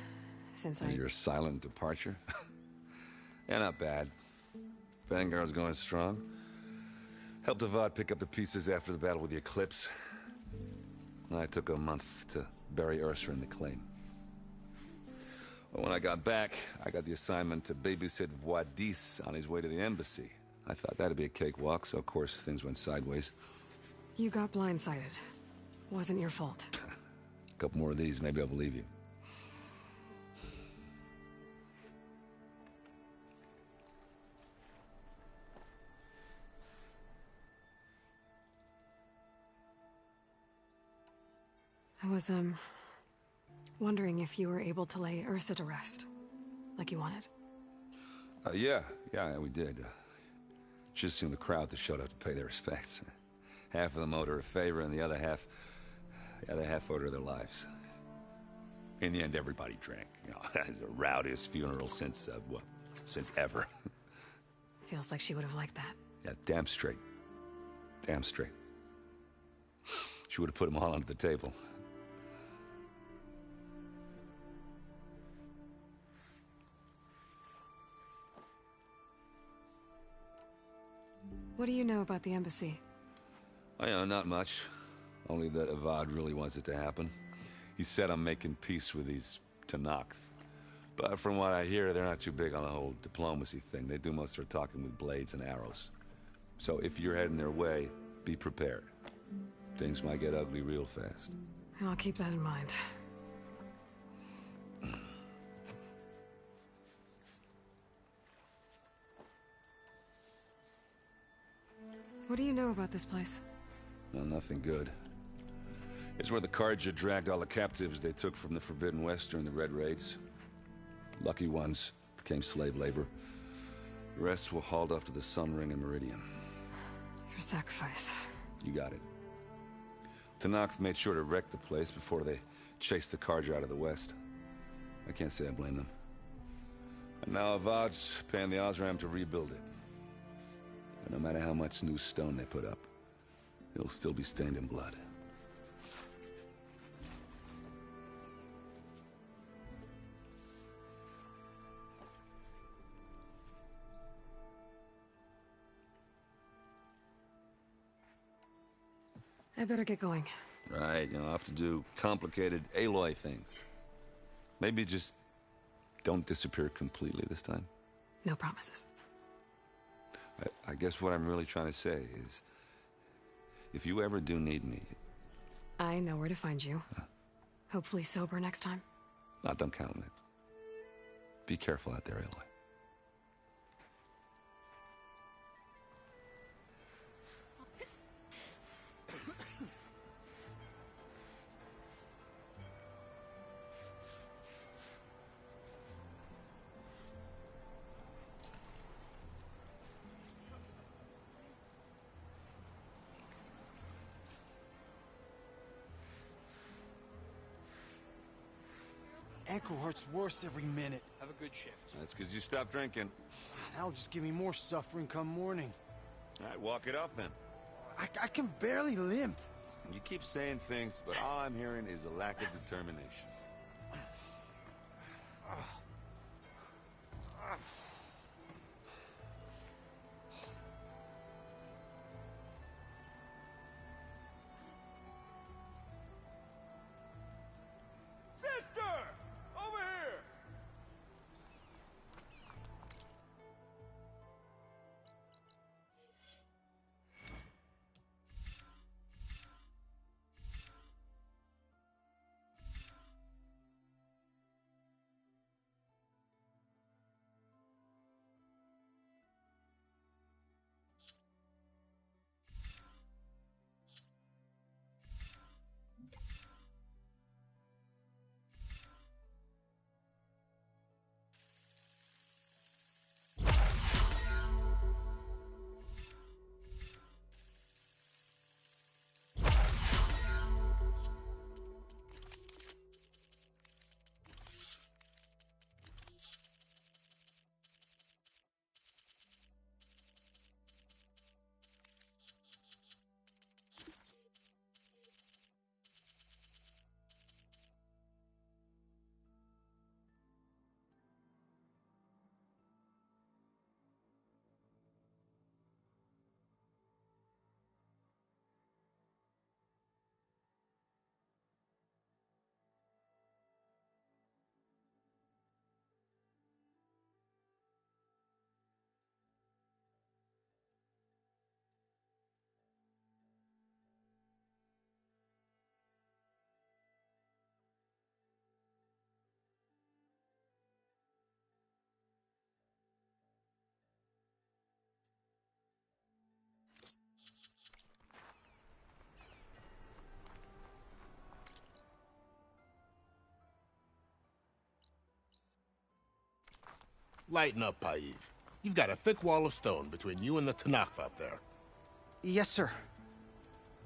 since Your silent departure? Yeah, not bad. Vanguard's going strong. Helped Avad pick up the pieces after the battle with the Eclipse. I took a month to bury Ursa in the claim. But when I got back, I got the assignment to babysit Voidis on his way to the embassy. I thought that'd be a cakewalk, so of course things went sideways. You got blindsided. Wasn't your fault. A couple more of these, maybe I'll believe you. I was, wondering if you were able to lay Ursa to rest, like you wanted. Yeah, we did. Should have seen the crowd that showed up to pay their respects. Half of them owed her a favor, and the other half owed her their lives. In the end, everybody drank. You know, it's the rowdiest funeral since ever. Feels like she would have liked that. Yeah, damn straight. Damn straight. She would have put them all under the table. What do you know about the embassy? Oh, yeah, not much. Only that Avad really wants it to happen. He said I'm making peace with these Tanakh. But from what I hear, they're not too big on the whole diplomacy thing. They do most of their talking with blades and arrows. So if you're heading their way, be prepared. Things might get ugly real fast. I'll keep that in mind. What do you know about this place? No, nothing good. It's where the Carja dragged all the captives they took from the Forbidden West during the Red Raids. Lucky ones became slave labor. The rest were hauled off to the Sun Ring and Meridian. Your sacrifice. You got it. Tanakh made sure to wreck the place before they chased the Carja out of the West. I can't say I blame them. And now Avad's paying the Osram to rebuild it. And no matter how much new stone they put up, it'll still be stained in blood. I better get going. Right, I'll have to do complicated Aloy things. Maybe just don't disappear completely this time. No promises. I guess what I'm really trying to say is, if you ever do need me... I know where to find you. Hopefully sober next time. Don't count on it. Be careful out there, Aloy. Ankle hurts worse every minute. Have a good shift. That's because you stopped drinking. That'll just give me more suffering come morning. All right, walk it off then. I can barely limp. You keep saying things, but all I'm hearing is a lack of determination. Sister! Over here! Lighten up, Paiv. You've got a thick wall of stone between you and the Tanakh out there. Yes, sir.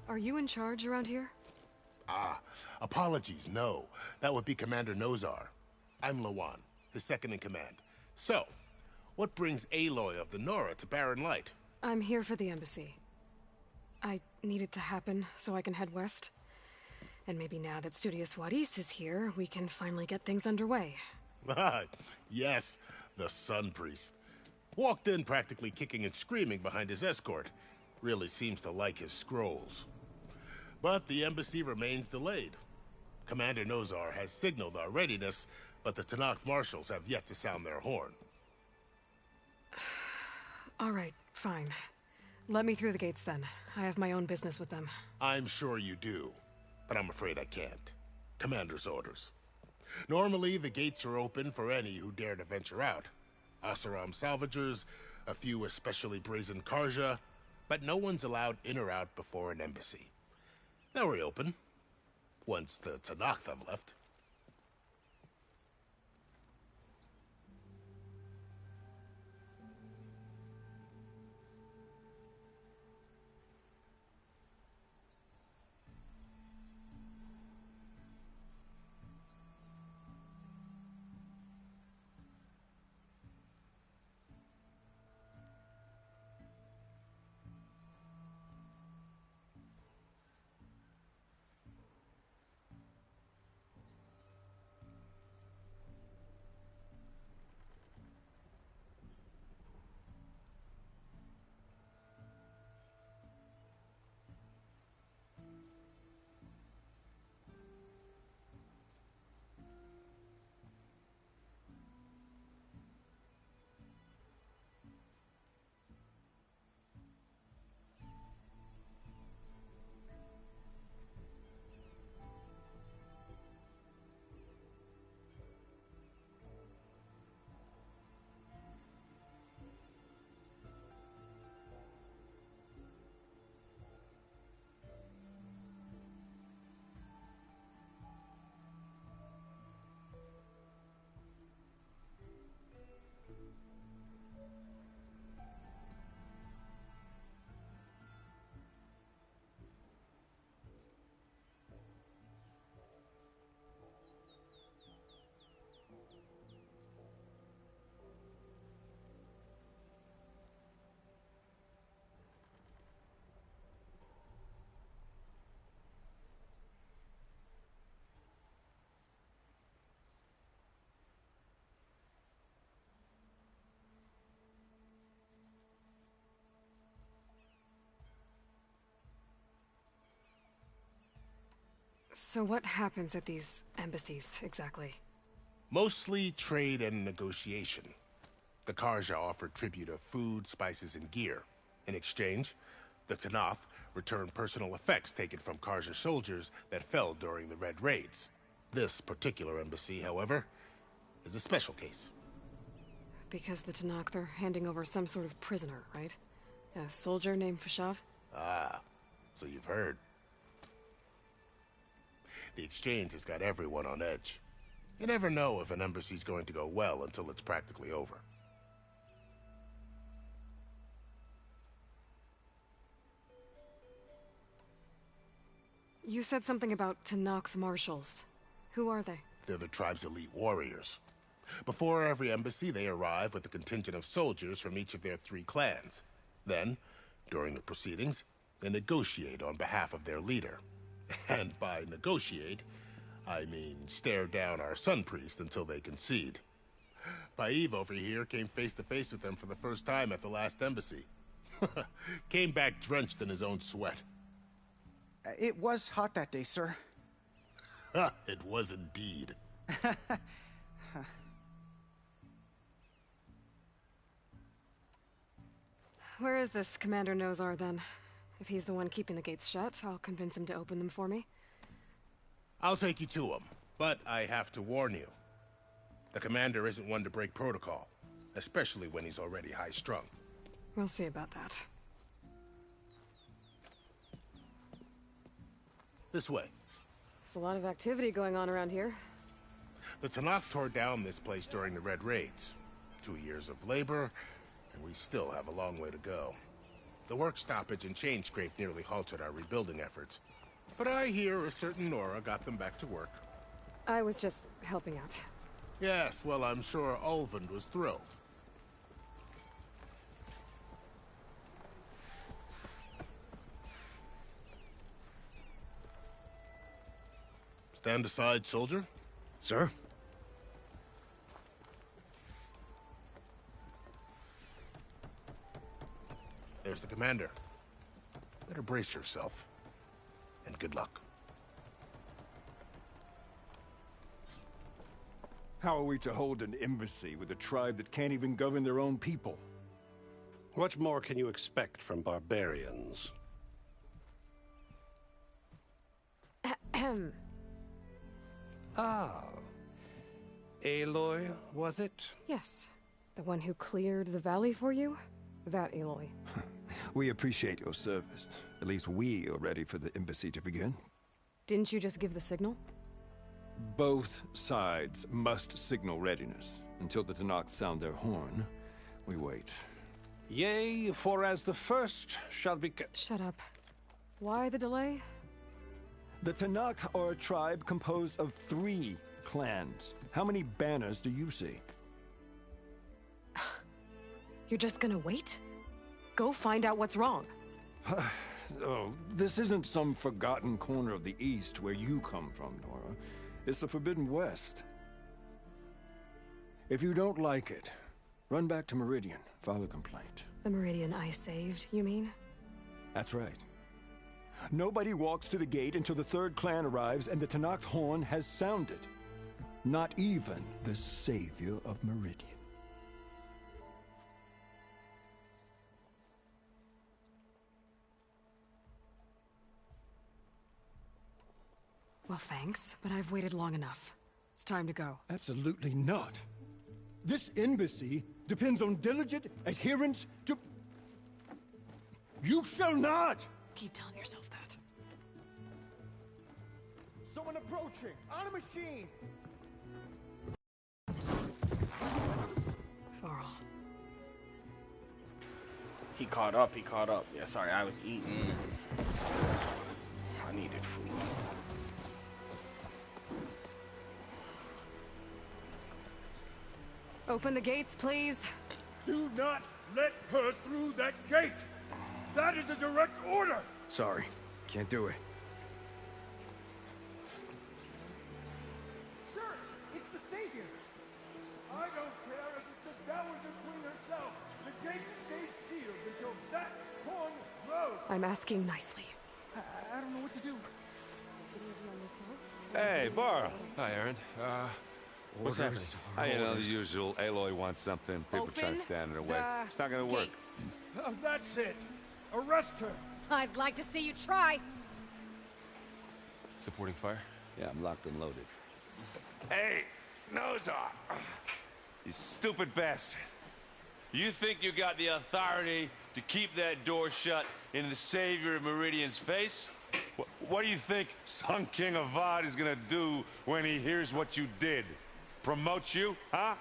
Are you in charge around here? Apologies, no. That would be Commander Nozar. I'm Lawan, his second in command. So, what brings Aloy of the Nora to Barren Light? I'm here for the embassy. I need it to happen so I can head west. And maybe now that Studious Wadis is here, we can finally get things underway. Yes, the Sun Priest. Walked in practically kicking and screaming behind his escort. Really seems to like his scrolls. But the embassy remains delayed. Commander Nozar has signaled our readiness, but the Tanakh marshals have yet to sound their horn. All right, fine. Let me through the gates then. I have my own business with them. I'm sure you do, but I'm afraid I can't. Commander's orders. Normally, the gates are open for any who dare to venture out. Oseram salvagers, a few especially brazen Karja, but no one's allowed in or out before an embassy. They'll reopen, once the Tanakh have left. So what happens at these embassies, exactly? Mostly trade and negotiation. The Karja offered tribute of food, spices, and gear. In exchange, the Tanath returned personal effects taken from Karja soldiers that fell during the Red Raids. This particular embassy, however, is a special case. Because the Tanakh, they're handing over some sort of prisoner, right? A soldier named Fashav? Ah, so you've heard. The exchange has got everyone on edge. You never know if an embassy's going to go well until it's practically over. You said something about Tanakh marshals. Who are they? They're the tribe's elite warriors. Before every embassy, they arrive with a contingent of soldiers from each of their 3 clans. Then, during the proceedings, they negotiate on behalf of their leader. And by negotiate, I mean stare down our sun priest until they concede. Paiv over here came face to face with them for the first time at the last embassy. Came back drenched in his own sweat. It was hot that day, sir. It was indeed. Where is this Commander Nozar, then? If he's the one keeping the gates shut, I'll convince him to open them for me. I'll take you to him, but I have to warn you. The commander isn't one to break protocol, especially when he's already high-strung. We'll see about that. This way. There's a lot of activity going on around here. The Tanakh tore down this place during the Red Raids. 2 years of labor, and we still have a long way to go. The work stoppage and chain scrape nearly halted our rebuilding efforts. But I hear a certain Nora got them back to work. I was just helping out. Yes, well, I'm sure Ulvund was thrilled. Stand aside, soldier. Sir? There's the commander. Better brace yourself. And good luck. How are we to hold an embassy with a tribe that can't even govern their own people? What more can you expect from barbarians? Ahem. Ah. Aloy, was it? Yes. The one who cleared the valley for you? That Aloy. We appreciate your service. At least we are ready for the embassy to begin. Didn't you just give the signal? Both sides must signal readiness. Until the Tanakh sound their horn, we wait. Yea, for as the first shall be... Shut up. Why the delay? The Tanakh are a tribe composed of 3 clans. How many banners do you see? You're just gonna wait? Go find out what's wrong. Oh, this isn't some forgotten corner of the East where you come from, Nora. It's the Forbidden West. If you don't like it, run back to Meridian, file a complaint. The Meridian I saved, you mean? That's right. Nobody walks to the gate until the 3rd clan arrives and the Tanakh's horn has sounded. Not even the savior of Meridian. Well, thanks, but I've waited long enough. It's time to go. Absolutely not. This embassy depends on diligent adherence to... You shall not! Keep telling yourself that. Someone approaching! On a machine! Farl. He caught up, he caught up. Yeah, sorry, I was eating. I needed food. Open the gates, please. Do not let her through that gate! That is a direct order! Sorry, can't do it. Sir, it's the Savior! I don't care if it's the Dowager Queen herself! The gate stays sealed until that horn blows! I'm asking nicely. I don't know what to do. Hey, Var. Hi, Aaron. What's happening? You know, the usual. Aloy wants something. People trying to stand in her way. It's not gonna work. That's it. Arrest her. I'd like to see you try. Supporting fire? Yeah, I'm locked and loaded. Hey, Nozar! You stupid bastard. You think you got the authority to keep that door shut in the savior of Meridian's face? What do you think Sun King Avad is gonna do when he hears what you did? Promote you, huh?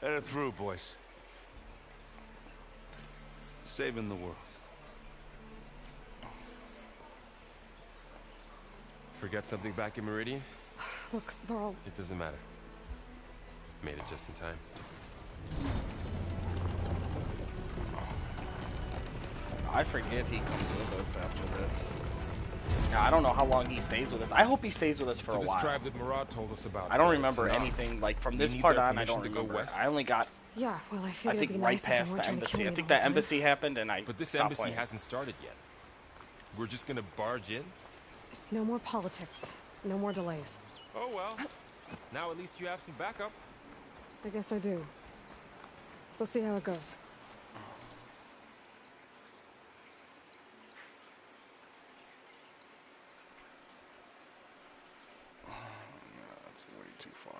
Let her through, boys. Saving the world. Forget something back in Meridian? Look, Varl. It doesn't matter. Made it just in time. I forget he comes with us after this. Now, I don't know how long he stays with us. I hope he stays with us for a this while. tribe that Murad told us about. I don't remember anything like from this part on. I don't remember. West. I only got. Yeah, well, I I figured think it'd be right nice if they past weren't the trying to kill embassy. me I think the whole that time. embassy happened, and I. But this stopped embassy playing. hasn't started yet. We're just gonna barge in. There's no more politics. No more delays. Oh well. Now at least you have some backup. I guess I do. We'll see how it goes. That's way too far.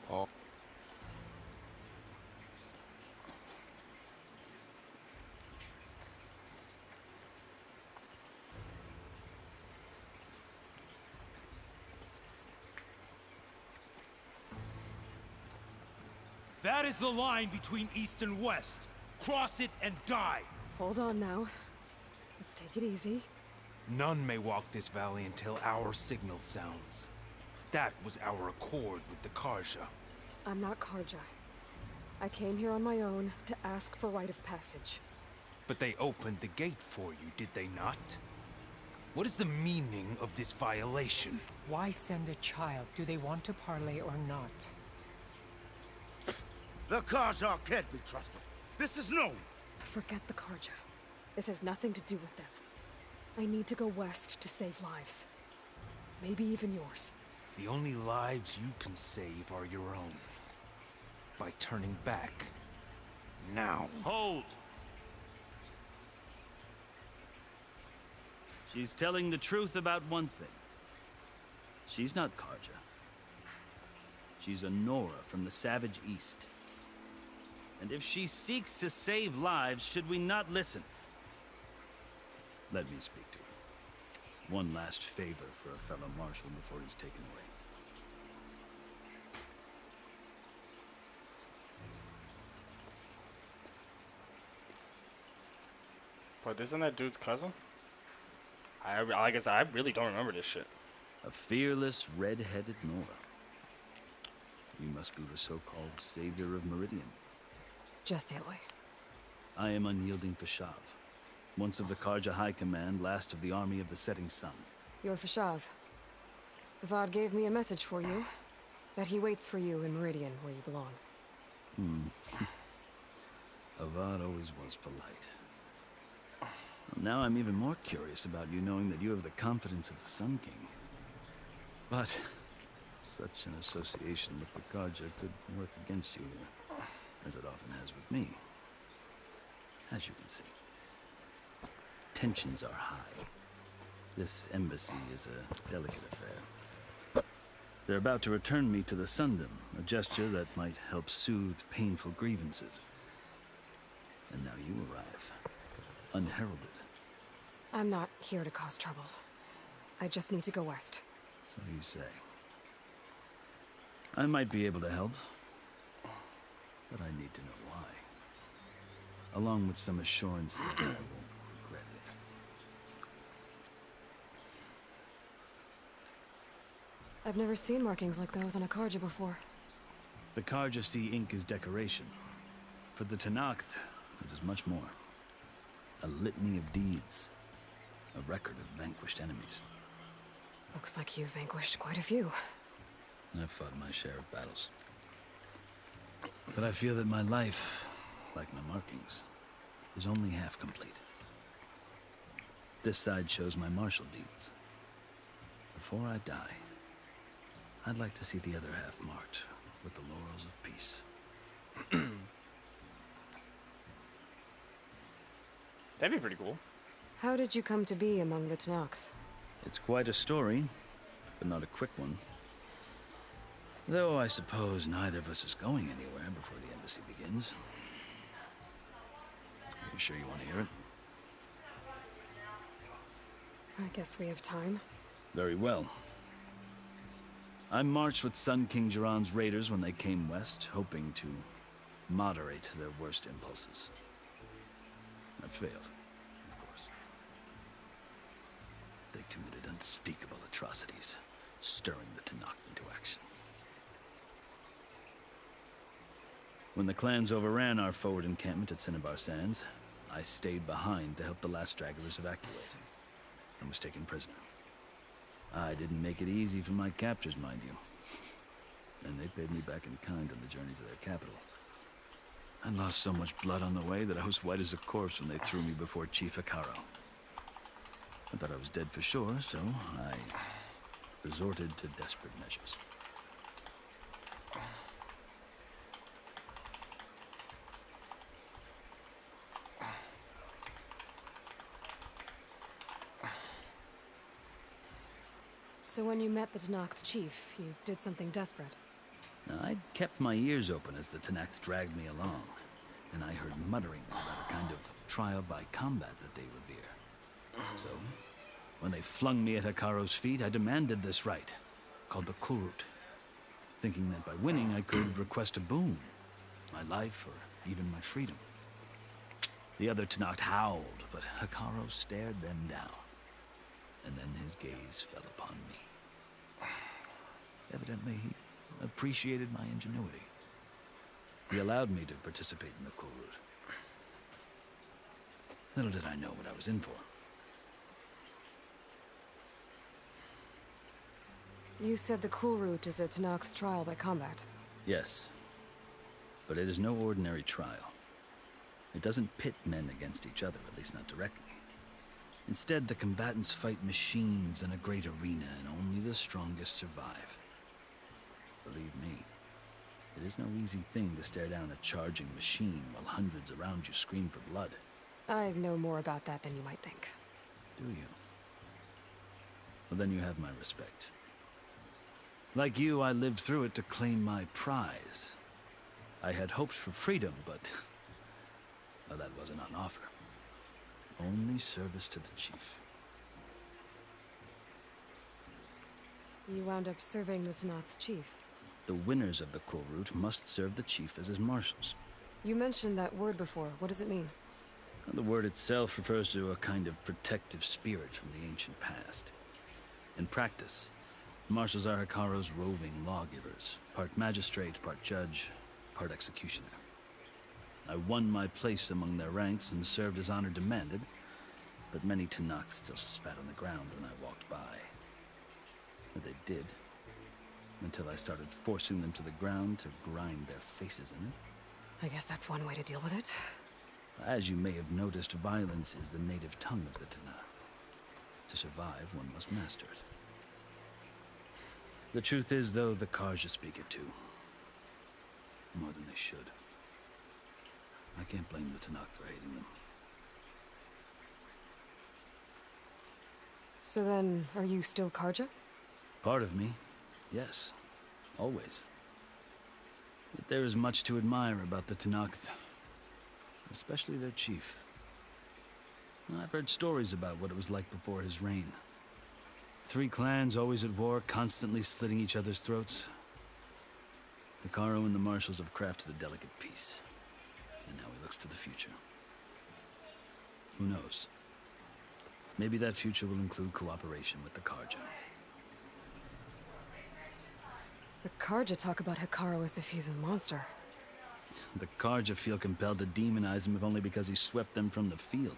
Oh. That is the line between East and West. Cross it and die. Hold on now. Let's take it easy. None may walk this valley until our signal sounds. That was our accord with the Karja. I'm not Karja. I came here on my own to ask for rite of passage. But they opened the gate for you, did they not? What is the meaning of this violation? Why send a child? Do they want to parley or not? The Karja can't be trusted. This is known. Forget the Karja. This has nothing to do with them. I need to go west to save lives. Maybe even yours. The only lives you can save are your own. By turning back. Now. Hold! She's telling the truth about one thing. She's not Karja. She's a Nora from the Savage East. And if she seeks to save lives, should we not listen? Let me speak to her. One last favor for a fellow marshal before he's taken away. But isn't that dude's cousin? Like I said, I really don't remember this shit. A fearless, red-headed Nora. You must be the so-called savior of Meridian. Just Aloy. I am unyielding Fashav. Once of the Karja High Command, last of the army of the setting sun. You're Fashav. Avad gave me a message for you. That he waits for you in Meridian, where you belong. Avad always was polite. Now I'm even more curious about you knowing that you have the confidence of the Sun King. But such an association with the Karja could work against you here, as it often has with me. As you can see. Tensions are high. This embassy is a delicate affair. They're about to return me to the Sundom, a gesture that might help soothe painful grievances. And now you arrive, unheralded. I'm not here to cause trouble. I just need to go west. So you say. I might be able to help, but I need to know why. Along with some assurance that I won't regret it. I've never seen markings like those on a Karja before. The Karja see ink as decoration. For the Tenakth, it is much more. A litany of deeds. A record of vanquished enemies. Looks like you've vanquished quite a few. I've fought my share of battles. But I feel that my life, like my markings, is only half complete. This side shows my martial deeds. Before I die, I'd like to see the other half marked with the laurels of peace. That'd be pretty cool. How did you come to be among the Tenakth? It's quite a story, but not a quick one. Though I suppose neither of us is going anywhere before the embassy begins. Are you sure you want to hear it? I guess we have time. Very well. I marched with Sun King Jiran's raiders when they came west, hoping to moderate their worst impulses. I failed, of course. They committed unspeakable atrocities, stirring the Tenakth into action. When the clans overran our forward encampment at Cinnabar Sands, I stayed behind to help the last stragglers evacuate, and was taken prisoner. I didn't make it easy for my captors, mind you. And they paid me back in kind on the journey to their capital. I lost so much blood on the way that I was white as a corpse when they threw me before Chief Hikaro. I thought I was dead for sure, so I resorted to desperate measures. So when you met the Tenakth chief, you did something desperate. Now, I'd kept my ears open as the Tenakth dragged me along, and I heard mutterings about a kind of trial by combat that they revere. So, when they flung me at Hikaro's feet, I demanded this right, called the Kurut, thinking that by winning I could request a boon, my life or even my freedom. The other Tenakth howled, but Hikaro stared them down, and then his gaze fell upon me. Evidently, he appreciated my ingenuity. He allowed me to participate in the Kurut. Little did I know what I was in for. You said the Kurut is a Tenakth trial by combat. Yes, but it is no ordinary trial. It doesn't pit men against each other, at least not directly. Instead, the combatants fight machines in a great arena, and only the strongest survive. Believe me, it is no easy thing to stare down a charging machine while hundreds around you scream for blood. I know more about that than you might think. Do you? Well, then you have my respect. Like you, I lived through it to claim my prize. I had hoped for freedom, but well, that wasn't on offer. Only service to the chief. You wound up serving the Tenakth chief. The winners of the Kurut must serve the chief as his marshals. You mentioned that word before. What does it mean? The word itself refers to a kind of protective spirit from the ancient past. In practice, marshals are Hikaro's roving lawgivers, part magistrate, part judge, part executioner. I won my place among their ranks and served as honor demanded, but many Tenakth still spat on the ground when I walked by. Or they did, until I started forcing them to the ground to grind their faces in it. I guess that's one way to deal with it. As you may have noticed, violence is the native tongue of the Tenakth. To survive, one must master it. The truth is, though, the Karja speak it too. More than they should. I can't blame the Tenakth for hating them. So then, are you still Karja? Part of me, yes. Always. Yet there is much to admire about the Tenakth. Especially their chief. I've heard stories about what it was like before his reign. 3 clans always at war, constantly slitting each other's throats. Hikaro and the marshals have crafted a delicate peace. And now he looks to the future. Who knows? Maybe that future will include cooperation with the Karja. The Karja talk about Hikaro as if he's a monster. The Karja feel compelled to demonize him if only because he swept them from the field.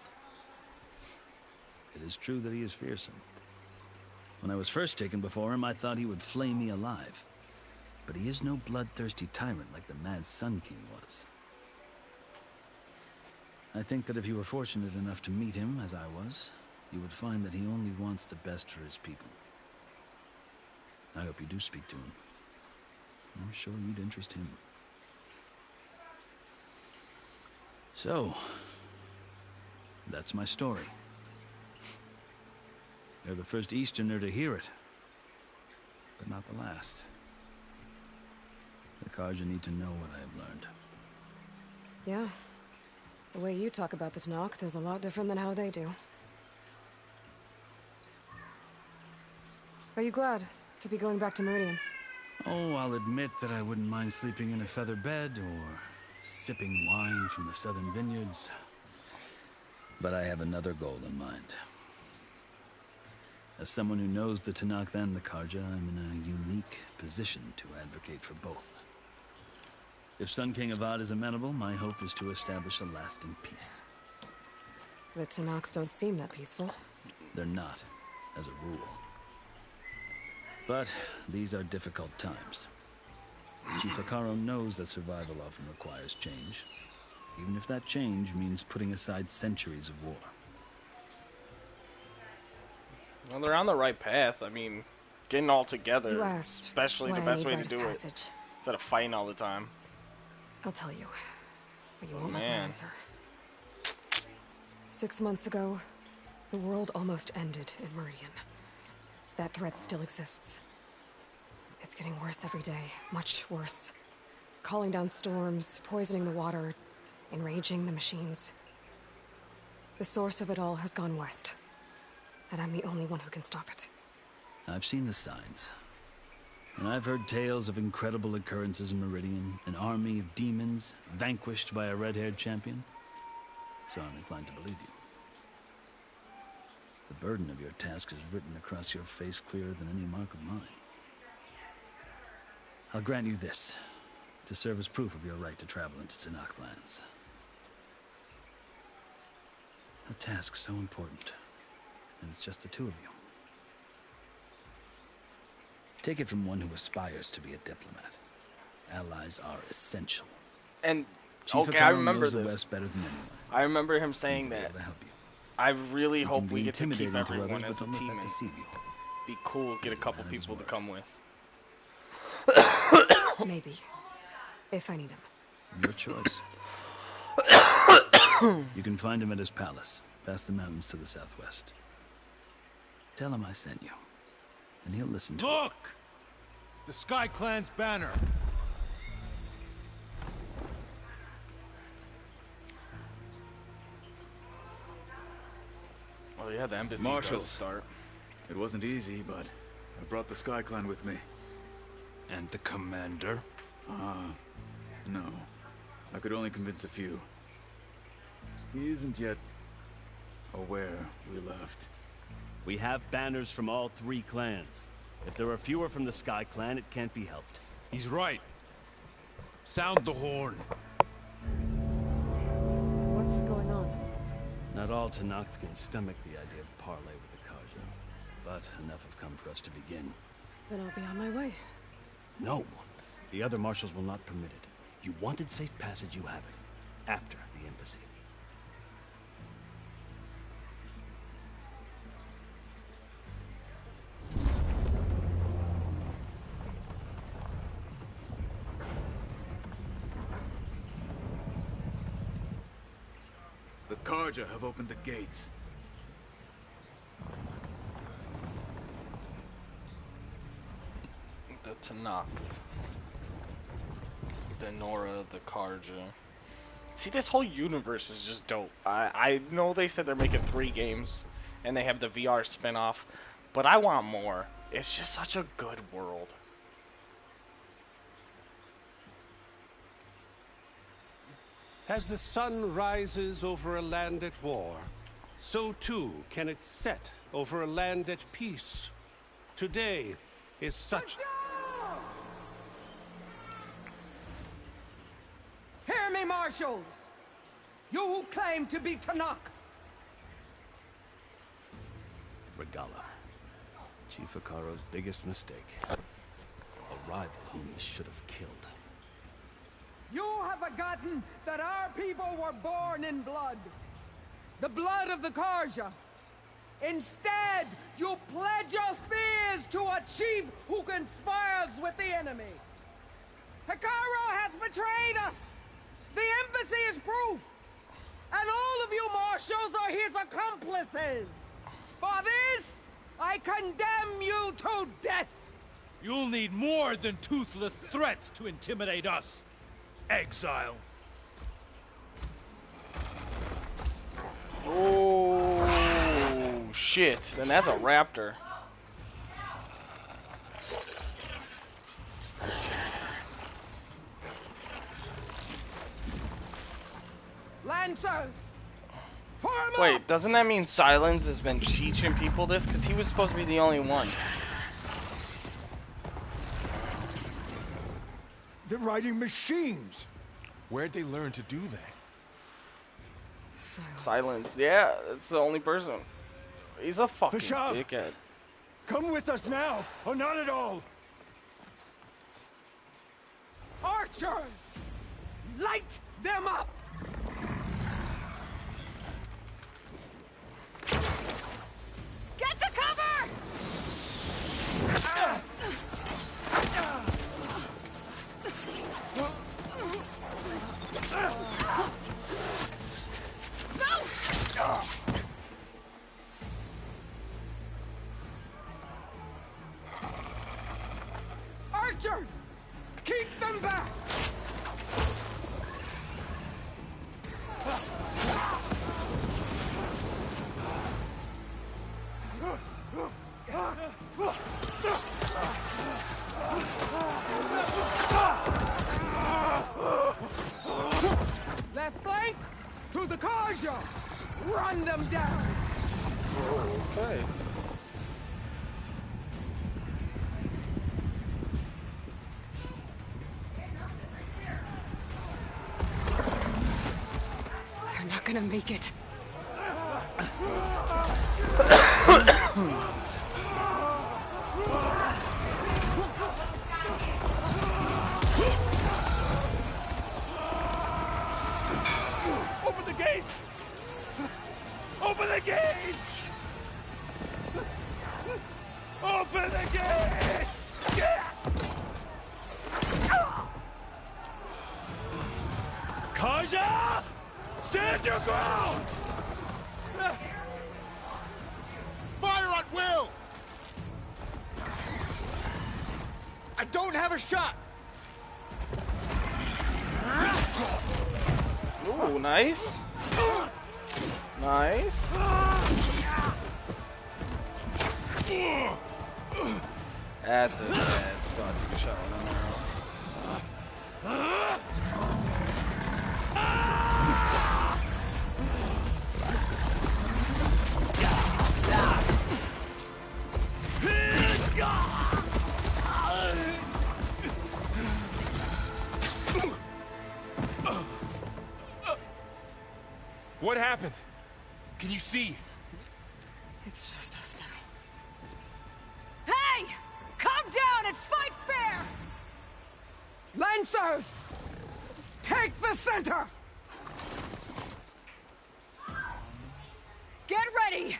It is true that he is fearsome. When I was first taken before him, I thought he would flay me alive. But he is no bloodthirsty tyrant like the Mad Sun King was. I think that if you were fortunate enough to meet him, as I was, you would find that he only wants the best for his people. I hope you do speak to him. I'm sure you'd interest him. So, that's my story. You're the first Easterner to hear it, but not the last. The Carja need to know what I have learned. Yeah. The way you talk about the Tanakh is a lot different than how they do. Are you glad to be going back to Meridian? Oh, I'll admit that I wouldn't mind sleeping in a feather bed or sipping wine from the southern vineyards. But I have another goal in mind. As someone who knows the Tanakh and the Carja, I'm in a unique position to advocate for both. If Sun King Avad is amenable, my hope is to establish a lasting peace. The Tanakh don't seem that peaceful. They're not, as a rule. But these are difficult times. Chief Akaro knows that survival often requires change, even if that change means putting aside centuries of war. Well, they're on the right path. I mean, getting all together, You asked especially the why I best need way to rite do of it, passage. instead of fighting all the time. I'll tell you, but you Oh, won't like my man. answer. 6 months ago, the world almost ended in Meridian. That threat still exists. It's getting worse every day, much worse. Calling down storms, poisoning the water, enraging the machines. The source of it all has gone west, and I'm the only one who can stop it. I've seen the signs. And I've heard tales of incredible occurrences in Meridian, an army of demons vanquished by a red-haired champion. So I'm inclined to believe you. The burden of your task is written across your face clearer than any mark of mine. I'll grant you this, to serve as proof of your right to travel into Tanakh lands. A task so important, and it's just the two of you. Take it from one who aspires to be a diplomat. Allies are essential. And Chief okay, I Akaro remember knows the this. West better than anyone. I remember him saying that. I really It hope can we be get to keep intimidating to everyone others, as but a don't let that teammate. deceive you. Be cool, get a couple people to come with. Maybe. If I need him. Your choice. You can find him at his palace, past the mountains to the southwest. Tell him I sent you, and he'll listen to Look! The Sky Clan's banner. Well, yeah, the embassy Marshals. does start. It wasn't easy, but I brought the Sky Clan with me. And the commander? No. I could only convince a few. He isn't yet aware we left. We have banners from all three clans. If there are fewer from the Sky Clan, it can't be helped. He's right. Sound the horn. What's going on? Not all Tanakh can stomach the idea of parley with the Carja, but enough have come for us to begin. Then I'll be on my way. No, the other marshals will not permit it. You wanted safe passage, you have it. After the embassy. The Carja have opened the gates. The Tanakh. The Nora, the Carja. See, this whole universe is just dope. I know they said they're making 3 games, and they have the VR spin-off, but I want more. It's just such a good world. As the sun rises over a land at war, so too can it set over a land at peace. Today is such... Hear me, marshals! You who claim to be Tanakh! Regala. Chief Hikaru's biggest mistake. A rival whom he should have killed. You have forgotten that our people were born in blood. The blood of the Karja. Instead, you pledge your spears to a chief who conspires with the enemy. Hikaru has betrayed us! The embassy is proof! And all of you marshals are his accomplices! For this, I condemn you to death! You'll need more than toothless threats to intimidate us, exile. Oh, shit. Then that's a raptor. Lancers! Wait, doesn't that mean Silence has been teaching people this? Because he was supposed to be the only one. They're riding machines. Where'd they learn to do that? Silence. Yeah, it's the only person. He's a fucking Vashav, dickhead. Come with us now, or not at all. Archers! Light them up! Get to cover! Archers! Keep them back! Left flank to the Karja! Run them down! Okay. They're not gonna make it. Open the gates! Open the gates! Open the gates! Karja! Stand your ground! Fire at will! I don't have a shot. Ooh, nice. Nice. That's a bad spot to be shot with an arrow. What happened? Can you see? It's just us now. Hey! Calm down and fight fair! Lancers! Take the center! Get ready!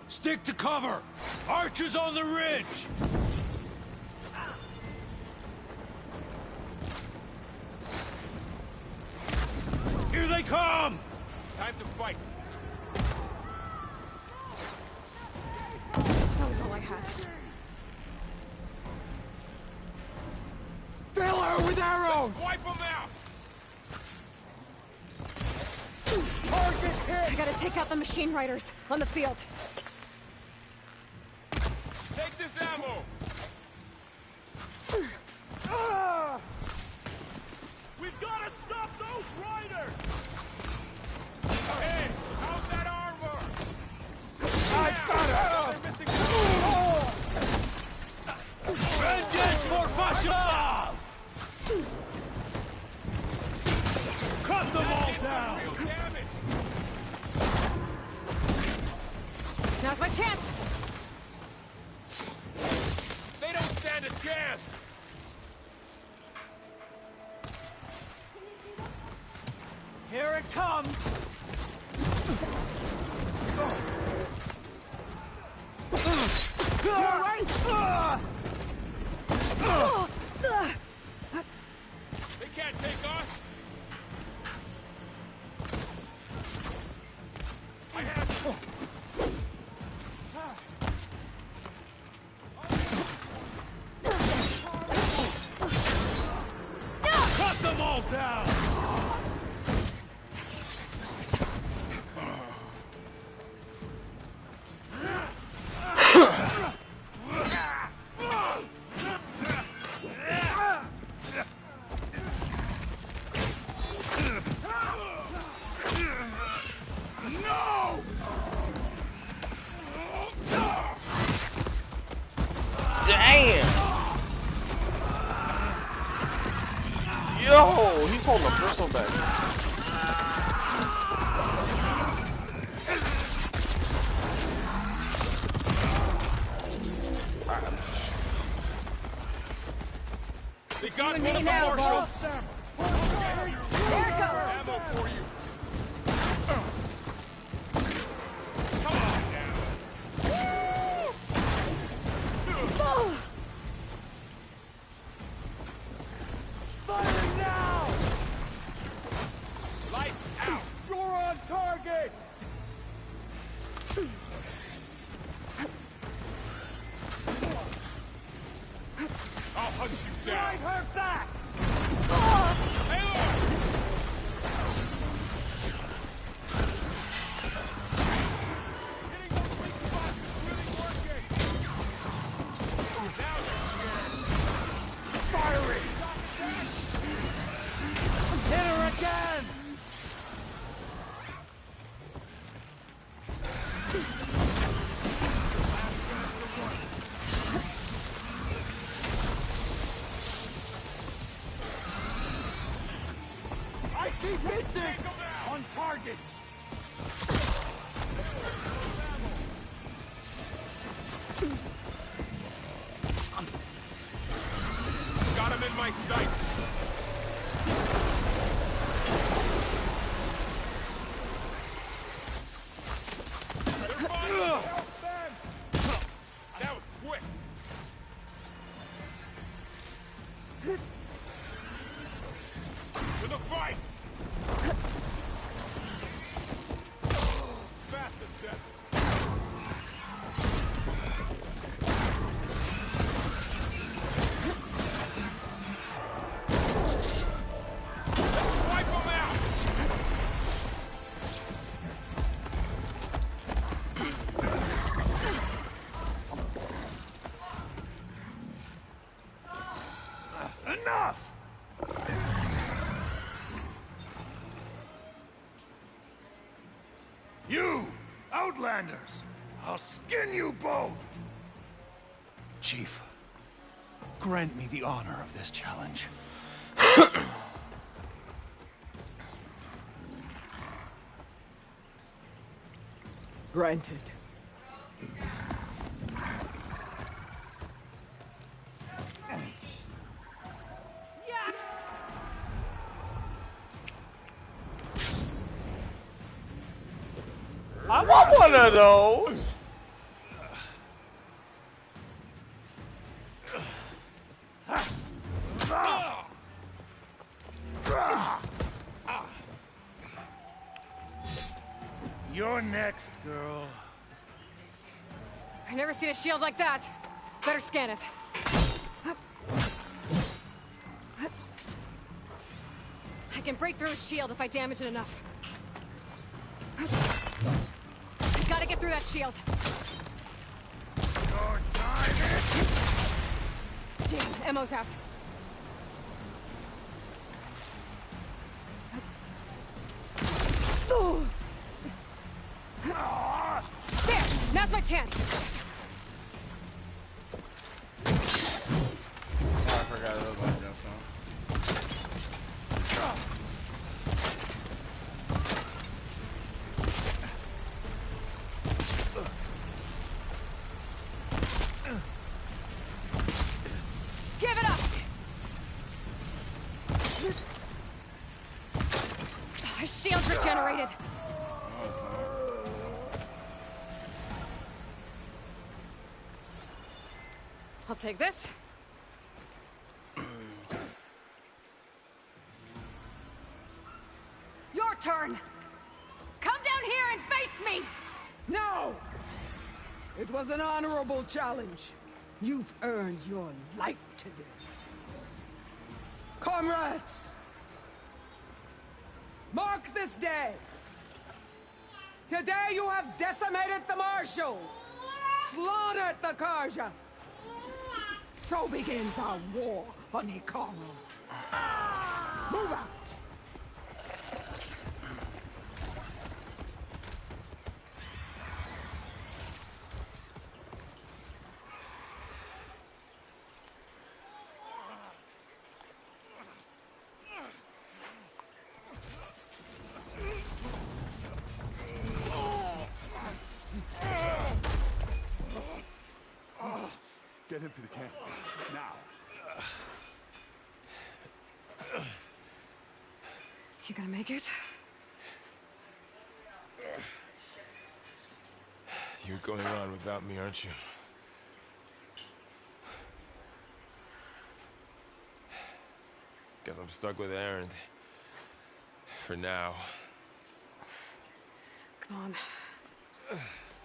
Stick to cover! Archers on the ridge! Here they come! Time to fight. That was all I had. Fill her with arrows! Wipe them out! Target hit! I gotta take out the machine riders on the field. Take this ammo! We've got to stop those riders! Hey, how's that armor? I got it! Vengeance for Vashav! chance! They don't stand a chance! Here it comes! They can't take us! I have you! Cut them all down! Damn! Yo, he's holding a bristle back. They got You one and of me the now, marshals! There it goes! Ammo for you! Come on now! Fire now! Lights out! You're on target! I'll hunt you down! Drive her back! Taylor! Firing! Hit her again! I keep missing! On target! Got him in my sight! They're fighting! That was quick! To the fight! Fast and death! Wipe them out! Enough! You, Outlanders! I'll skin you both! Chief, grant me the honor of this challenge. Granted. I want one of those. You're next, girl. I've never seen a shield like that. Better scan it. I can break through a shield if I damage it enough. I gotta get through that shield. Damn, ammo's out. There! Now's my chance! Oh, I forgot it was like that song. His shield's regenerated. I'll take this. Your turn. Come down here and face me. No! It was an honorable challenge. You've earned your life today. Comrades! Mark this day! Today you have decimated the Marshals! Slaughtered the Karja! So begins our war on Ikaru. Move out! Get him to the camp. Now. You gonna make it? You're going on without me, aren't you? Guess I'm stuck with Aaron. For now. Come on.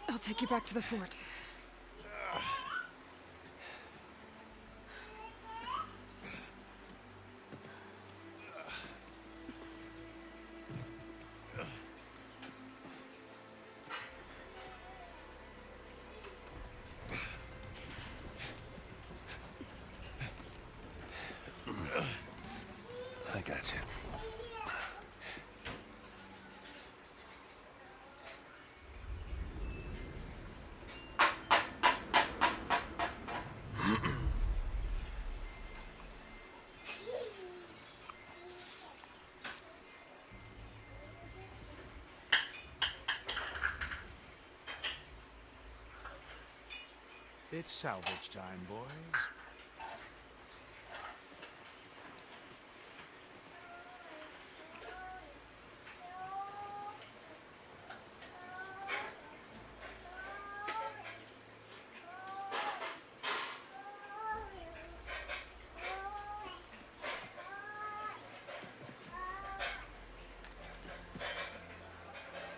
I'll take you back to the fort. I got you. It's salvage time, boys.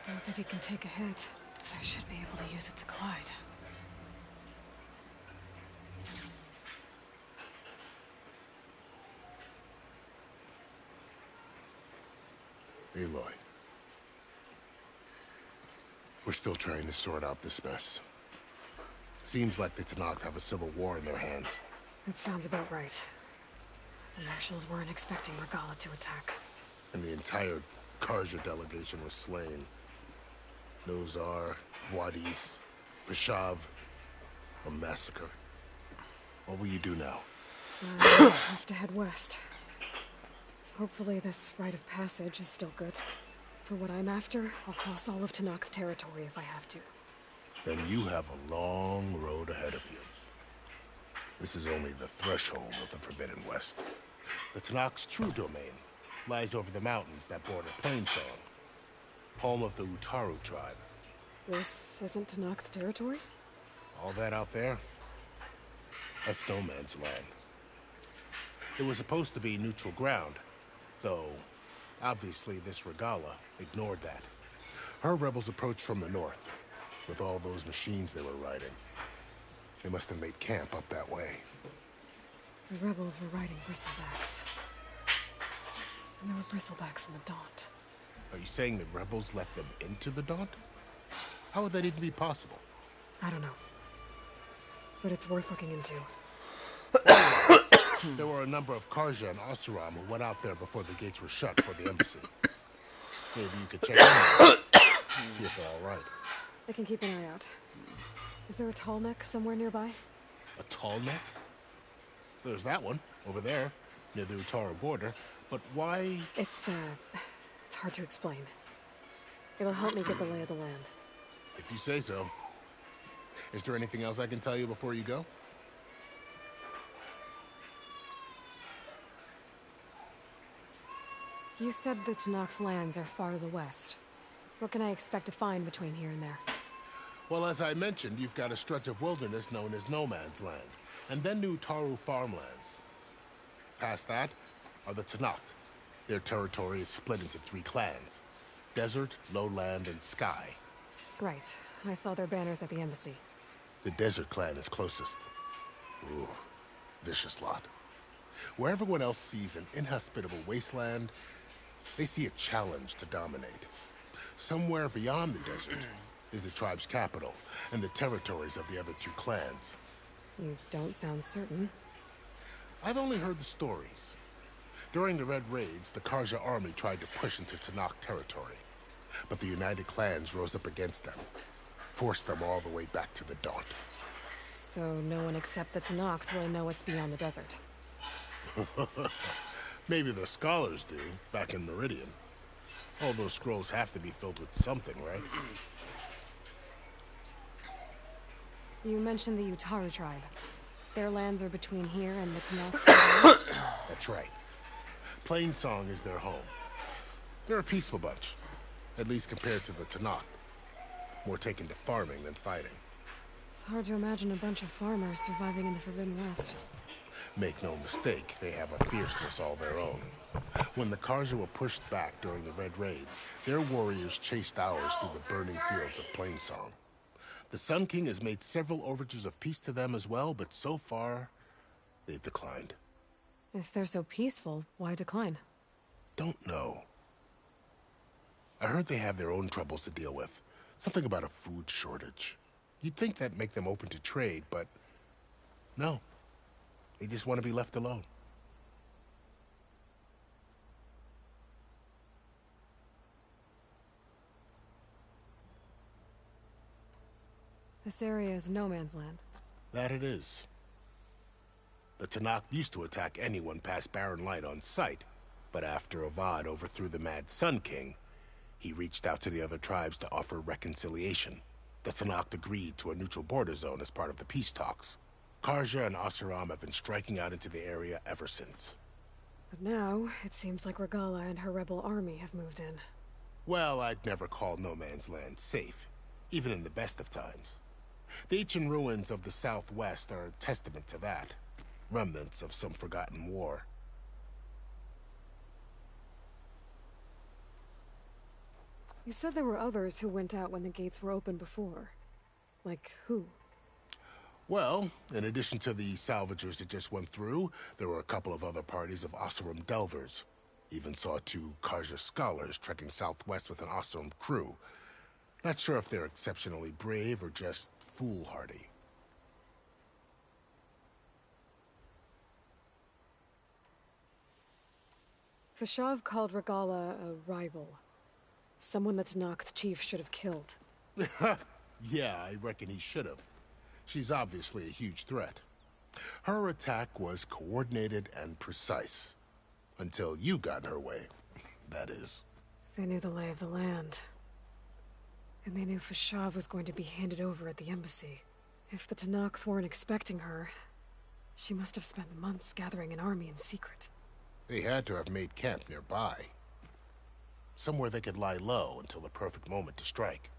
Don't think it can take a hit. I should be able to use it to glide. Aloy. We're still trying to sort out this mess. Seems like the Tenakth have a civil war in their hands. That sounds about right. The Marshals weren't expecting Regala to attack. And the entire Karja delegation was slain. Nozar, Wadis, Vashav, a massacre. What will you do now? I have to head west. Hopefully this rite of passage is still good. For what I'm after, I'll cross all of Tenakth territory if I have to. Then you have a long road ahead of you. This is only the threshold of the Forbidden West. The Tenakth's true domain lies over the mountains that border Plainsong, home of the Utaru tribe. This isn't Tenakth territory? All that out there? That's no man's land. It was supposed to be neutral ground, though obviously this Regala ignored that. Her rebels approached from the north, with all those machines they were riding. They must have made camp up that way. The rebels were riding bristlebacks. And there were bristlebacks in the Daunt. Are you saying the rebels let them into the Daunt? How would that even be possible? I don't know. But it's worth looking into. There were a number of Karja and Oseram who went out there before the gates were shut for the embassy. Maybe you could check them out. See if they're all right. I can keep an eye out. Is there a tall neck somewhere nearby? A tall neck? There's that one, over there, near the Utaru border. But why? It's hard to explain. It'll help me get the lay of the land. If you say so. Is there anything else I can tell you before you go? You said the Tanakh lands are far to the west. What can I expect to find between here and there? Well, as I mentioned, you've got a stretch of wilderness known as No Man's Land, and then New Taru farmlands. Past that are the Tanakh. Their territory is split into 3 clans: Desert, Lowland, and Sky. Right. I saw their banners at the embassy. The Desert clan is closest. Ooh, vicious lot. Where everyone else sees an inhospitable wasteland, they see a challenge to dominate. Somewhere beyond the desert is the tribe's capital and the territories of the other 2 clans. You don't sound certain. I've only heard the stories. During the Red Raids, the Karja army tried to push into Tanakh territory, but the United Clans rose up against them, forced them all the way back to the Daunt. So no one except the Tanakh really know what's beyond the desert. Maybe the scholars do, back in Meridian. All those scrolls have to be filled with something, right? You mentioned the Utaru tribe. Their lands are between here and the Tanakh. That's right. Plainsong is their home. They're a peaceful bunch, at least compared to the Tanakh. More taken to farming than fighting. It's hard to imagine a bunch of farmers surviving in the Forbidden West. Make no mistake, they have a fierceness all their own. When the Karja were pushed back during the Red Raids, their warriors chased ours through the burning fields of Plainsong. The Sun King has made several overtures of peace to them as well, but so far, they've declined. If they're so peaceful, why decline? Don't know. I heard they have their own troubles to deal with. Something about a food shortage. You'd think that'd make them open to trade, but no. They just want to be left alone. This area is no man's land. That it is. The Tanakh used to attack anyone past Barren Light on sight, but after Avad overthrew the Mad Sun King, he reached out to the other tribes to offer reconciliation. The Tanakh agreed to a neutral border zone as part of the peace talks. Karja and Asuram have been striking out into the area ever since. But now, it seems like Regala and her rebel army have moved in. Well, I'd never call No Man's Land safe, even in the best of times. The ancient ruins of the Southwest are a testament to that. Remnants of some forgotten war. You said there were others who went out when the gates were open before. Like who? Well, in addition to the salvagers that just went through, there were a couple of other parties of Oseram delvers. Even saw 2 Karja scholars trekking southwest with an Oseram crew. Not sure if they're exceptionally brave or just foolhardy. Fashav called Regala a rival. Someone the Tanakh chief should have killed. Yeah, I reckon he should have. She's obviously a huge threat. Her attack was coordinated and precise. Until you got in her way, that is. They knew the lay of the land. And they knew Fashav was going to be handed over at the embassy. If the Tanakh weren't expecting her, she must have spent months gathering an army in secret. They had to have made camp nearby. Somewhere they could lie low until the perfect moment to strike.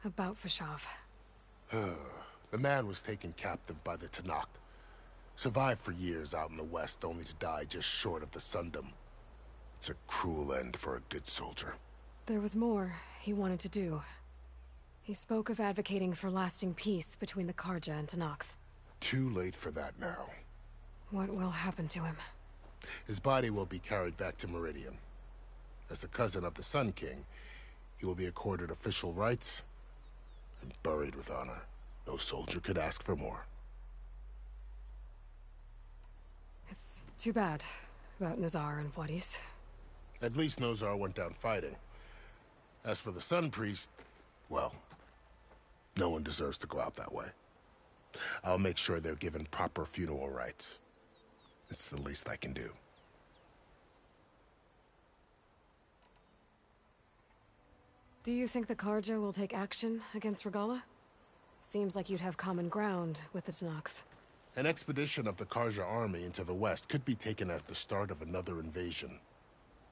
About Vashav. The man was taken captive by the Tanakh. Survived for years out in the west, only to die just short of the Sundom. It's a cruel end for a good soldier. There was more he wanted to do. He spoke of advocating for lasting peace between the Karja and Tanakh. Too late for that now. What will happen to him? His body will be carried back to Meridian. As a cousin of the Sun King, he will be accorded official rights and buried with honor. No soldier could ask for more. It's too bad about Nazar and Vladis. At least Nozar went down fighting. As for the Sun Priest, well, no one deserves to go out that way. I'll make sure they're given proper funeral rites. It's the least I can do. Do you think the Karja will take action against Regala? Seems like you'd have common ground with the Tanakh. An expedition of the Karja army into the west could be taken as the start of another invasion.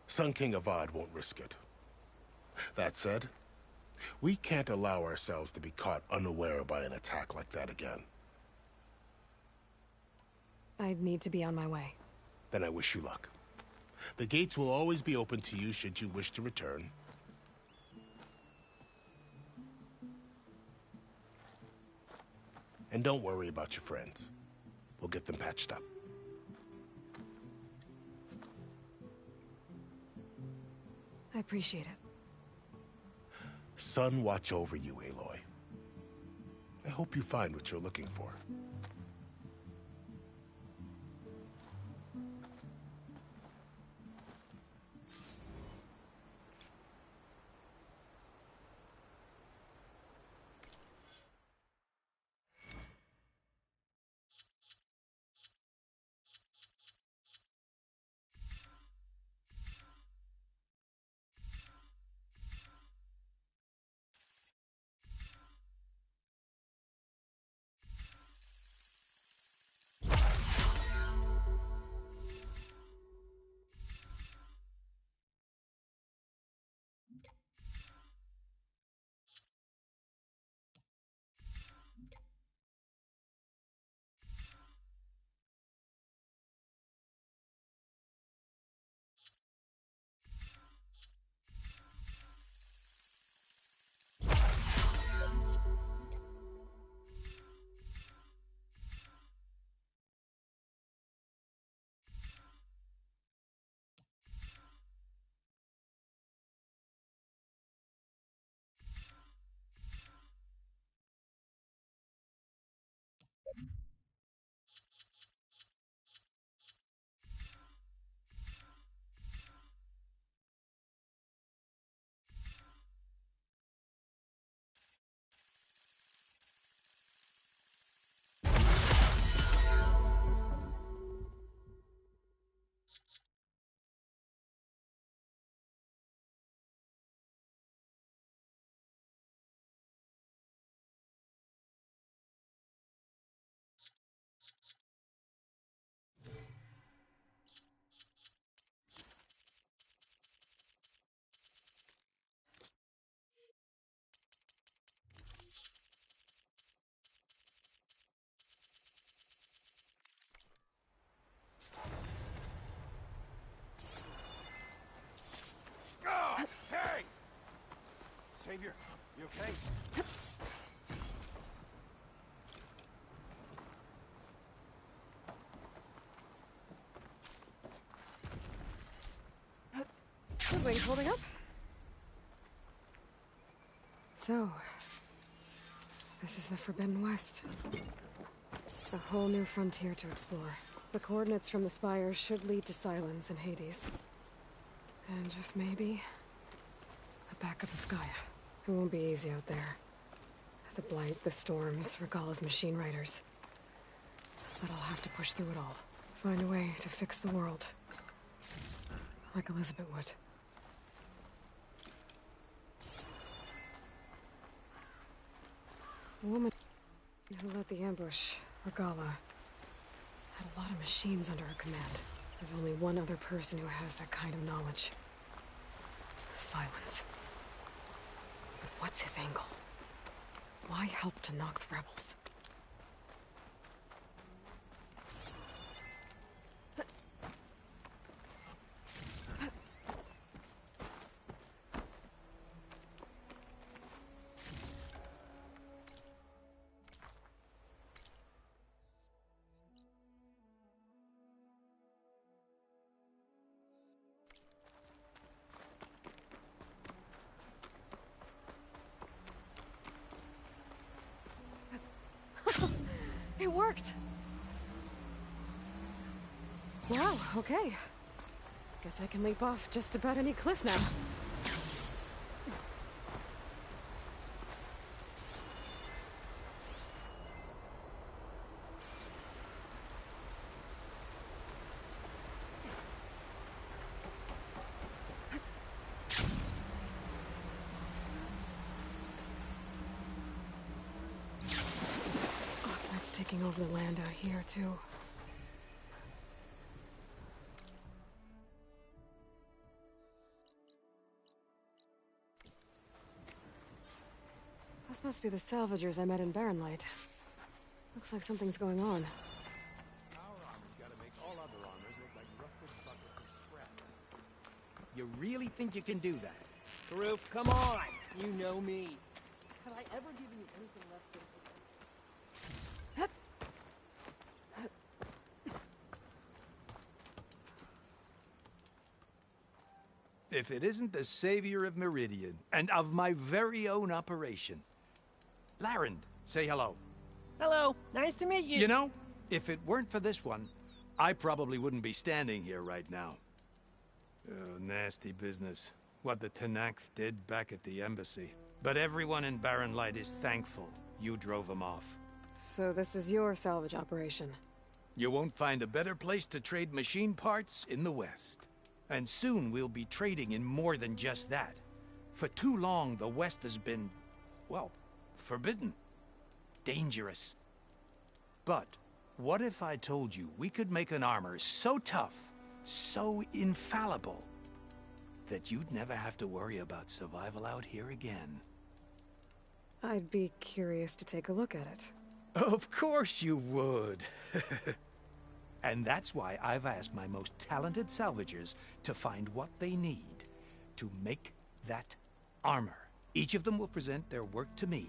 Sun King Avad won't risk it. That said, we can't allow ourselves to be caught unaware by an attack like that again. I'd need to be on my way. Then I wish you luck. The gates will always be open to you should you wish to return. And don't worry about your friends. We'll get them patched up. I appreciate it. Sun watch over you, Aloy. I hope you find what you're looking for. Hey! Savior, you okay? Good wings holding up. So, this is the Forbidden West. A whole new frontier to explore. The coordinates from the spires should lead to Silence and Hades. And just maybe, a backup of Gaia. It won't be easy out there. The Blight, the Storms, Regala's machine riders. But I'll have to push through it all. Find a way to fix the world. Like Elizabeth would. The woman who led the ambush, Regala, had a lot of machines under her command. There's only one other person who has that kind of knowledge. Silence. But what's his angle? Why help to knock the rebels? It worked! Wow, okay. Guess I can leap off just about any cliff now. Oh, that's taking over the land out here, too. Those must be the salvagers I met in Barren Light. Looks like something's going on. Our armor's gotta make all other armors look like rusted buckets of scrap. You really think you can do that? Karoof, come on! You know me. Have I ever given you anything less than... If it isn't the savior of Meridian, and of my very own operation. Larend, say hello. Hello, nice to meet you. You know, if it weren't for this one, I probably wouldn't be standing here right now. Oh, nasty business. What the Tenakth did back at the embassy. But everyone in Barren Light is thankful you drove them off. So this is your salvage operation? You won't find a better place to trade machine parts in the West. And soon we'll be trading in more than just that. For too long, the West has been, well, forbidden. Dangerous. But what if I told you we could make an armor so tough, so infallible, that you'd never have to worry about survival out here again? I'd be curious to take a look at it. Of course you would. And that's why I've asked my most talented salvagers to find what they need to make that armor. Each of them will present their work to me.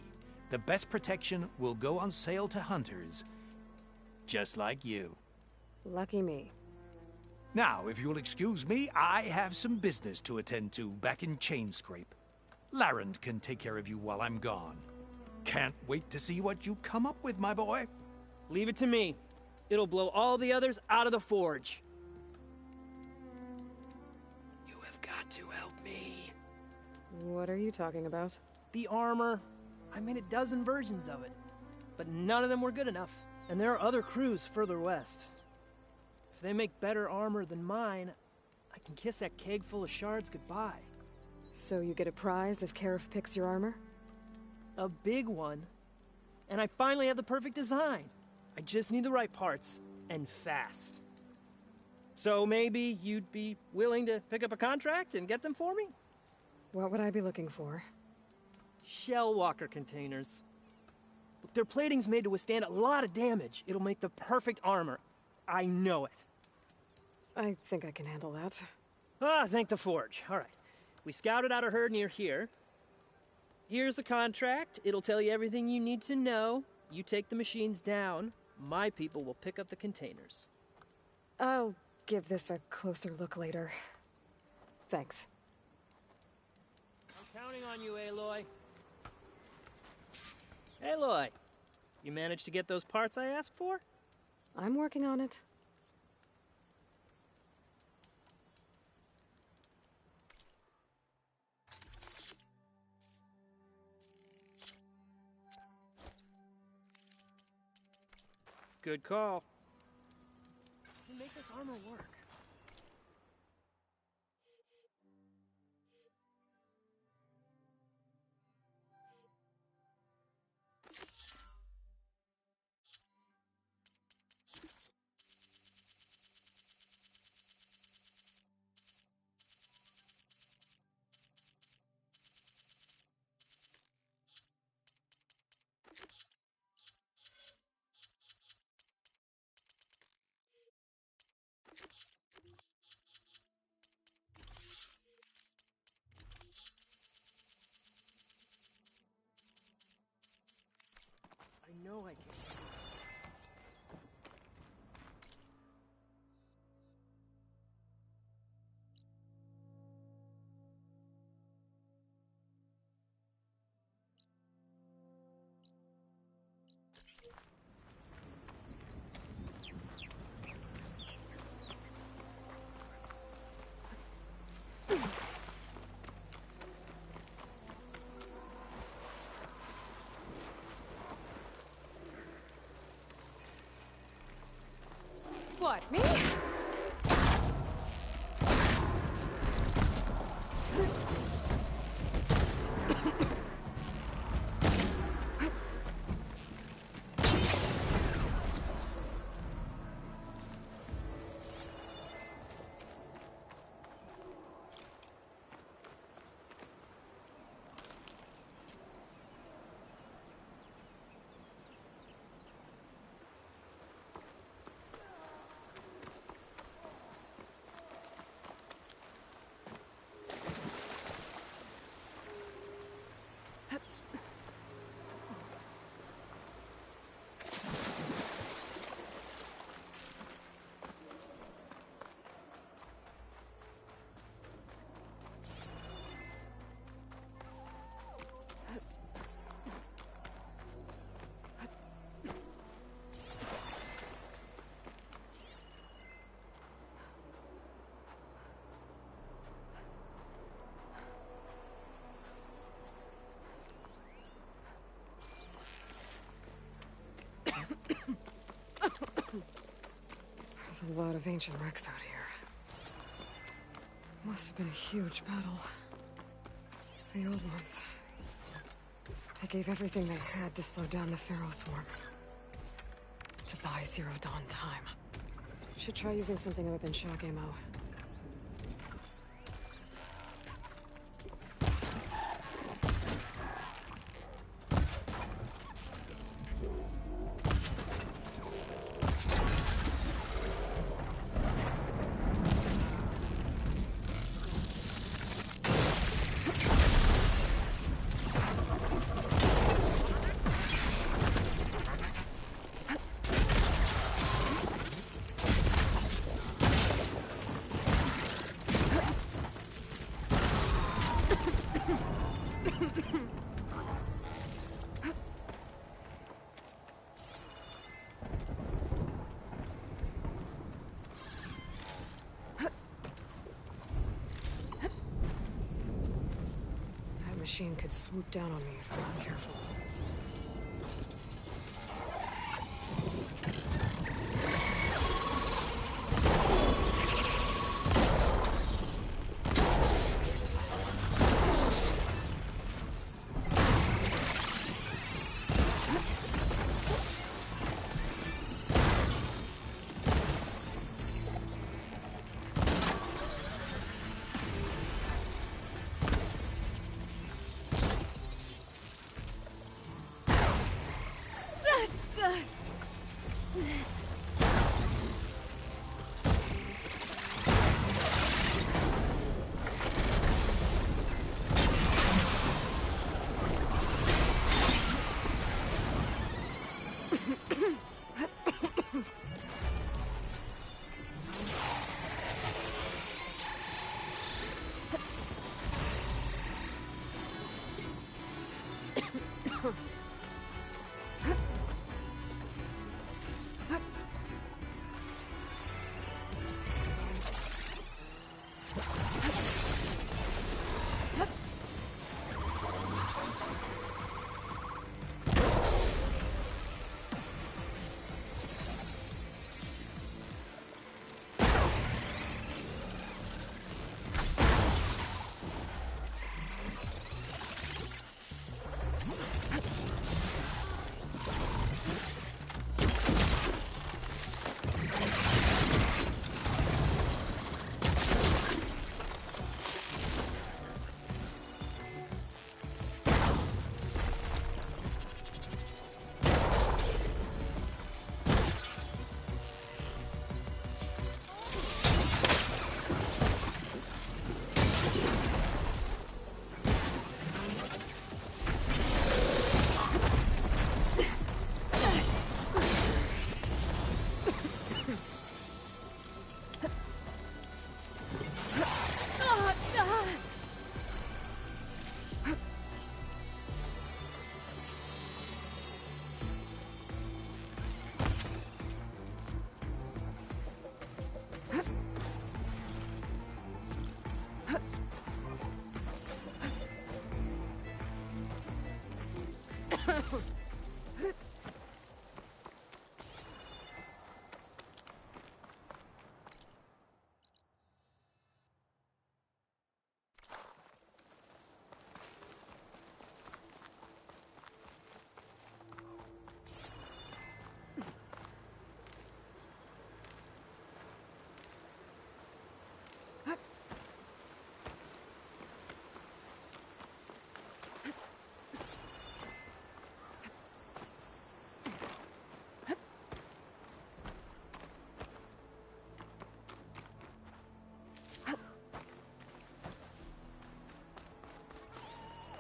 The best protection will go on sale to hunters, just like you. Lucky me. Now, if you'll excuse me, I have some business to attend to back in Chainscrape. Larend can take care of you while I'm gone. Can't wait to see what you come up with, my boy. Leave it to me. It'll blow all the others out of the forge. You have got to help me. What are you talking about? The armor. I made a dozen versions of it, but none of them were good enough. And there are other crews further west. If they make better armor than mine, I can kiss that keg full of shards goodbye. So you get a prize if Karif picks your armor? A big one. And I finally have the perfect design. I just need the right parts, and fast. So maybe you'd be willing to pick up a contract and get them for me? What would I be looking for? Shell walker containers. Look, their plating's made to withstand a lot of damage. It'll make the perfect armor. I know it. I think I can handle that. Ah, thank the forge. All right. We scouted out a herd near here. Here's the contract. It'll tell you everything you need to know. You take the machines down. My people will pick up the containers. I'll give this a closer look later. Thanks. I'm counting on you, Aloy. Aloy, you managed to get those parts I asked for? I'm working on it. Good call. You make this armor work. know I can. What, me? There's a lot of ancient wrecks out here. Must have been a huge battle. The old ones. They gave everything they had to slow down the Pharaoh swarm. To buy Zero Dawn time. Should try using something other than shock ammo. Machine could swoop down on me if I'm not careful.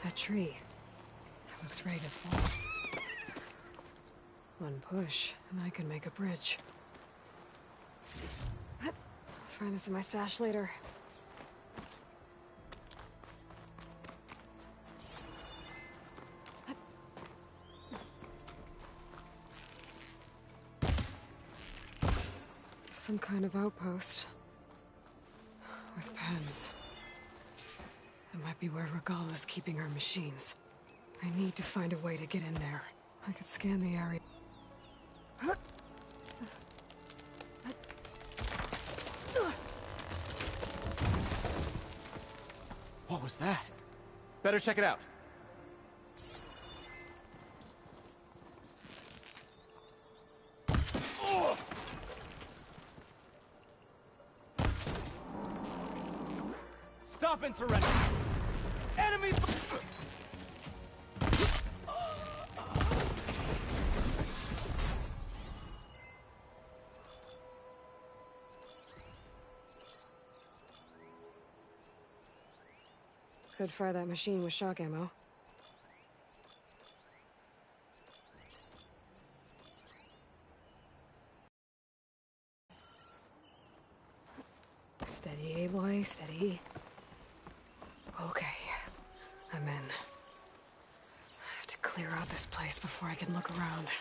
That tree. That looks ready to fall. One push, and I can make a bridge. I'll find this in my stash later. Some kind of outpost. With pens. That might be where Regala's keeping her machines. I need to find a way to get in there. I could scan the area. What was that? Better check it out. Stop and surrender! Enemies! Could fire that machine with shock ammo. Steady, boy, steady. Okay, I'm in. I have to clear out this place before I can look around.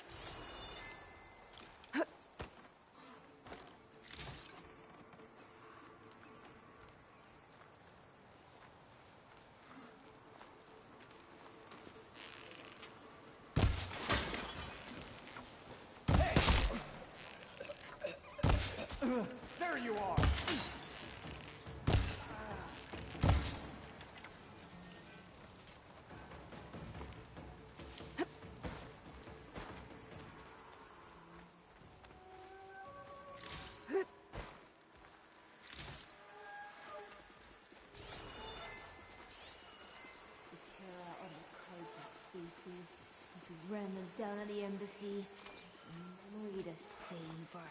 There you are! Ran them down at the embassy. Memory to savor.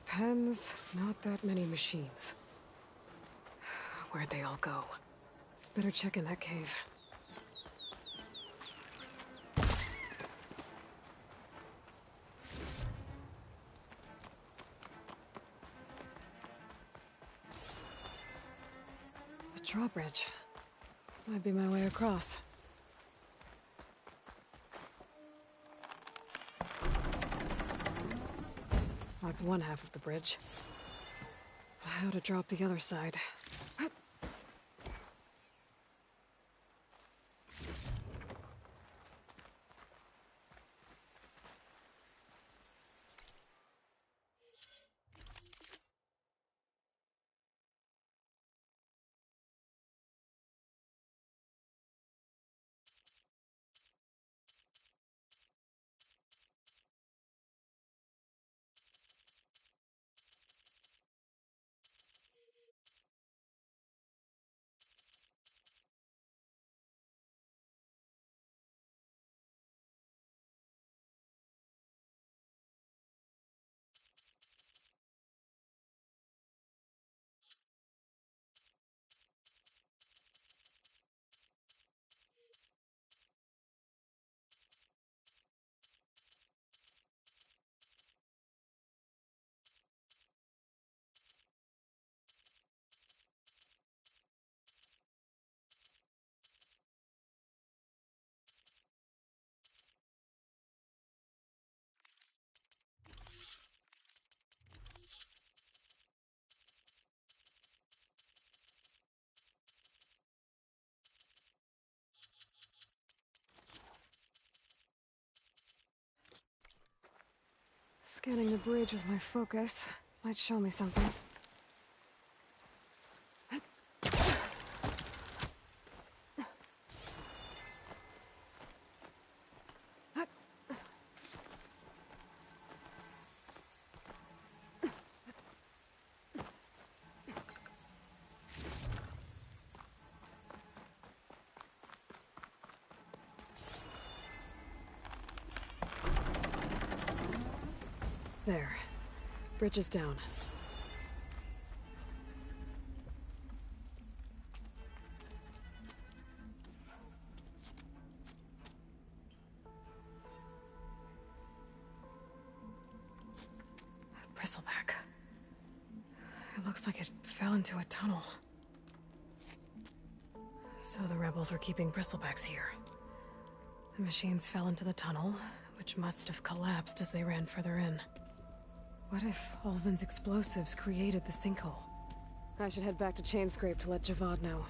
Pens, not that many machines. Where'd they all go? Better check in that cave. The drawbridge. Might be my way across. That's one half of the bridge. How to drop the other side? Scanning the bridge with my focus might show me something. There. Bridge is down. Bristleback. It looks like it fell into a tunnel. So the rebels were keeping bristlebacks here. The machines fell into the tunnel, which must have collapsed as they ran further in. What if Ulvin's explosives created the sinkhole? I should head back to Chainscrape to let Javad know.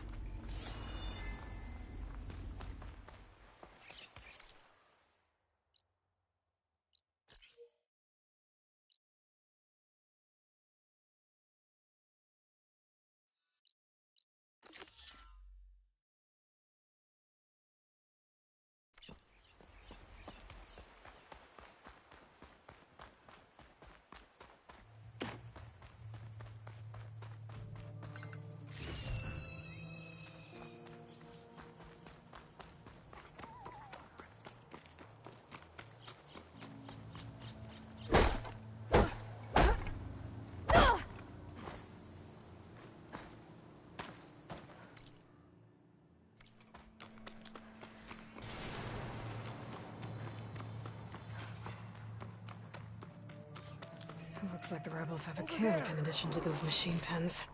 Looks like the rebels have a camp in addition to those machine pens.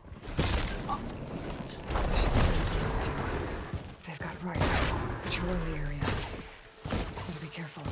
I should send them out too. They've got riders patrolling the area. We'll be careful.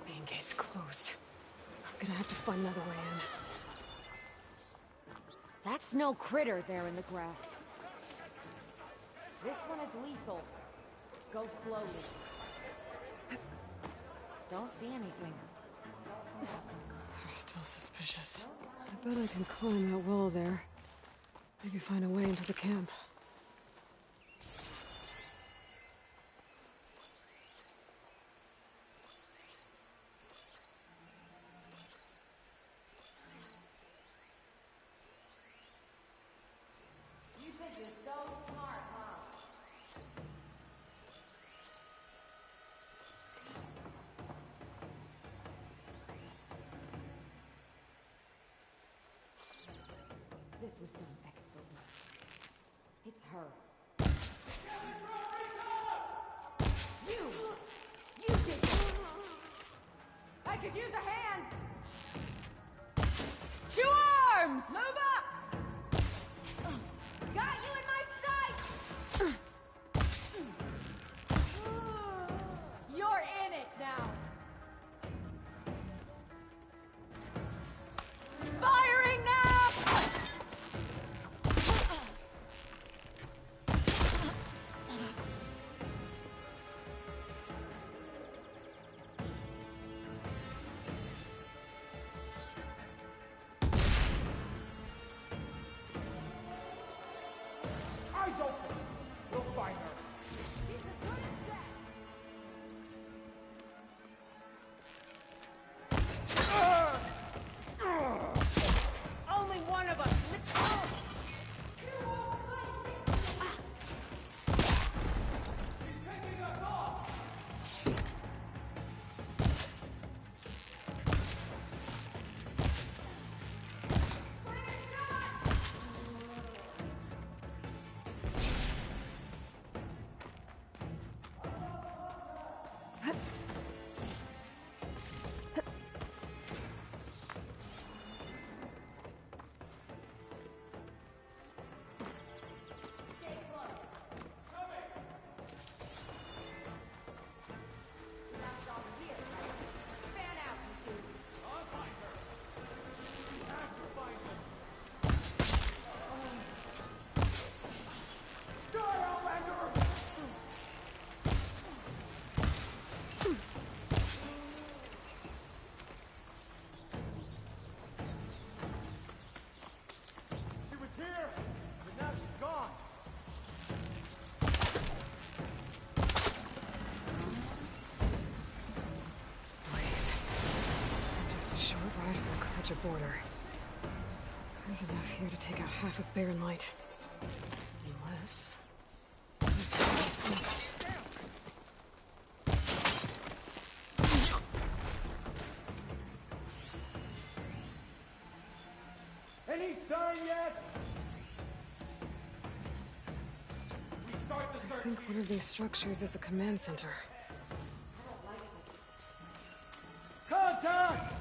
Main gate's closed. I'm gonna have to find another way in. That's no critter there in the grass. This one is lethal. Go slowly. Don't see anything. They're still suspicious. I bet I can climb that wall there. Maybe find a way into the camp. You think you're so smart, huh? This was done expertly. It's her. You did it! I could use a hand! Two arms! Move up! Got you in my sight! You're in it now! Firing now! border. There's enough here to take out half of Barren Light. Unless... First. Any sign yet? I think one of these structures is a command center. Contact!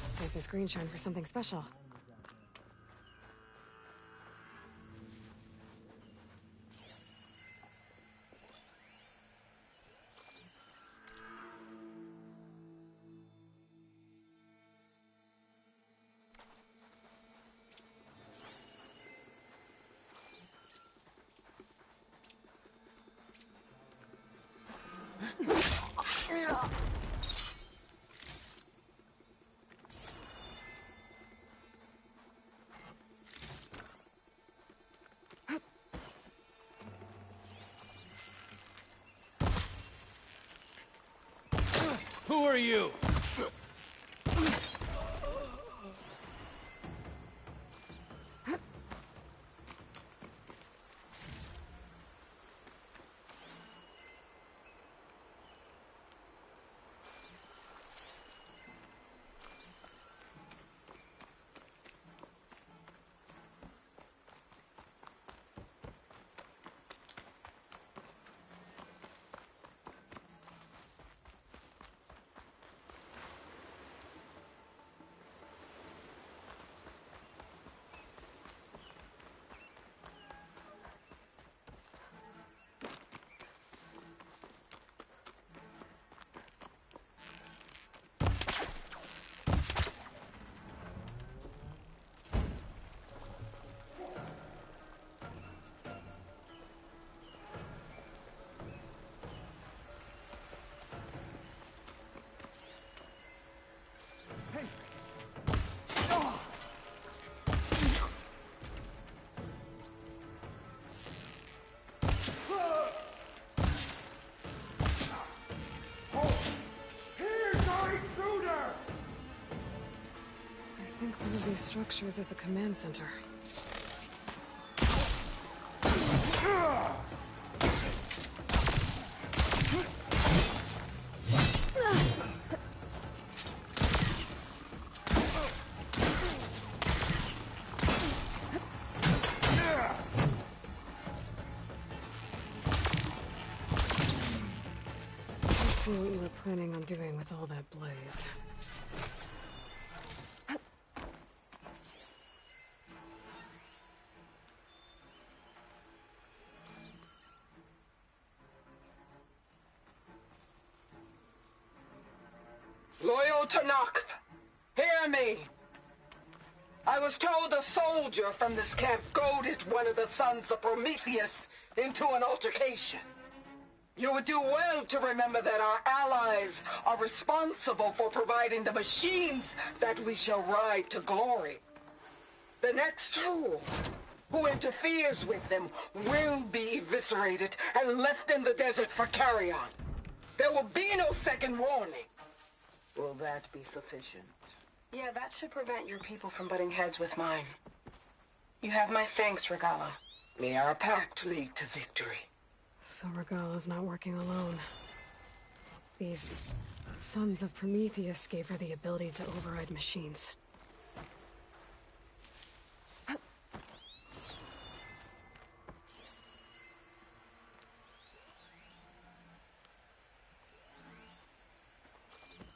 Save this green shine for something special. Who are you? I think one of these structures is a command center. Let's see what you were planning on doing with all that blaze. Loyal to Noct, hear me. I was told a soldier from this camp goaded one of the sons of Prometheus into an altercation. You would do well to remember that our allies are responsible for providing the machines that we shall ride to glory. The next fool who interferes with them will be eviscerated and left in the desert for carrion. There will be no second warning. Will that be sufficient? Yeah, that should prevent your people from butting heads with mine. You have my thanks, Regala. May our pact lead to victory. So Regala's not working alone. These sons of Prometheus gave her the ability to override machines.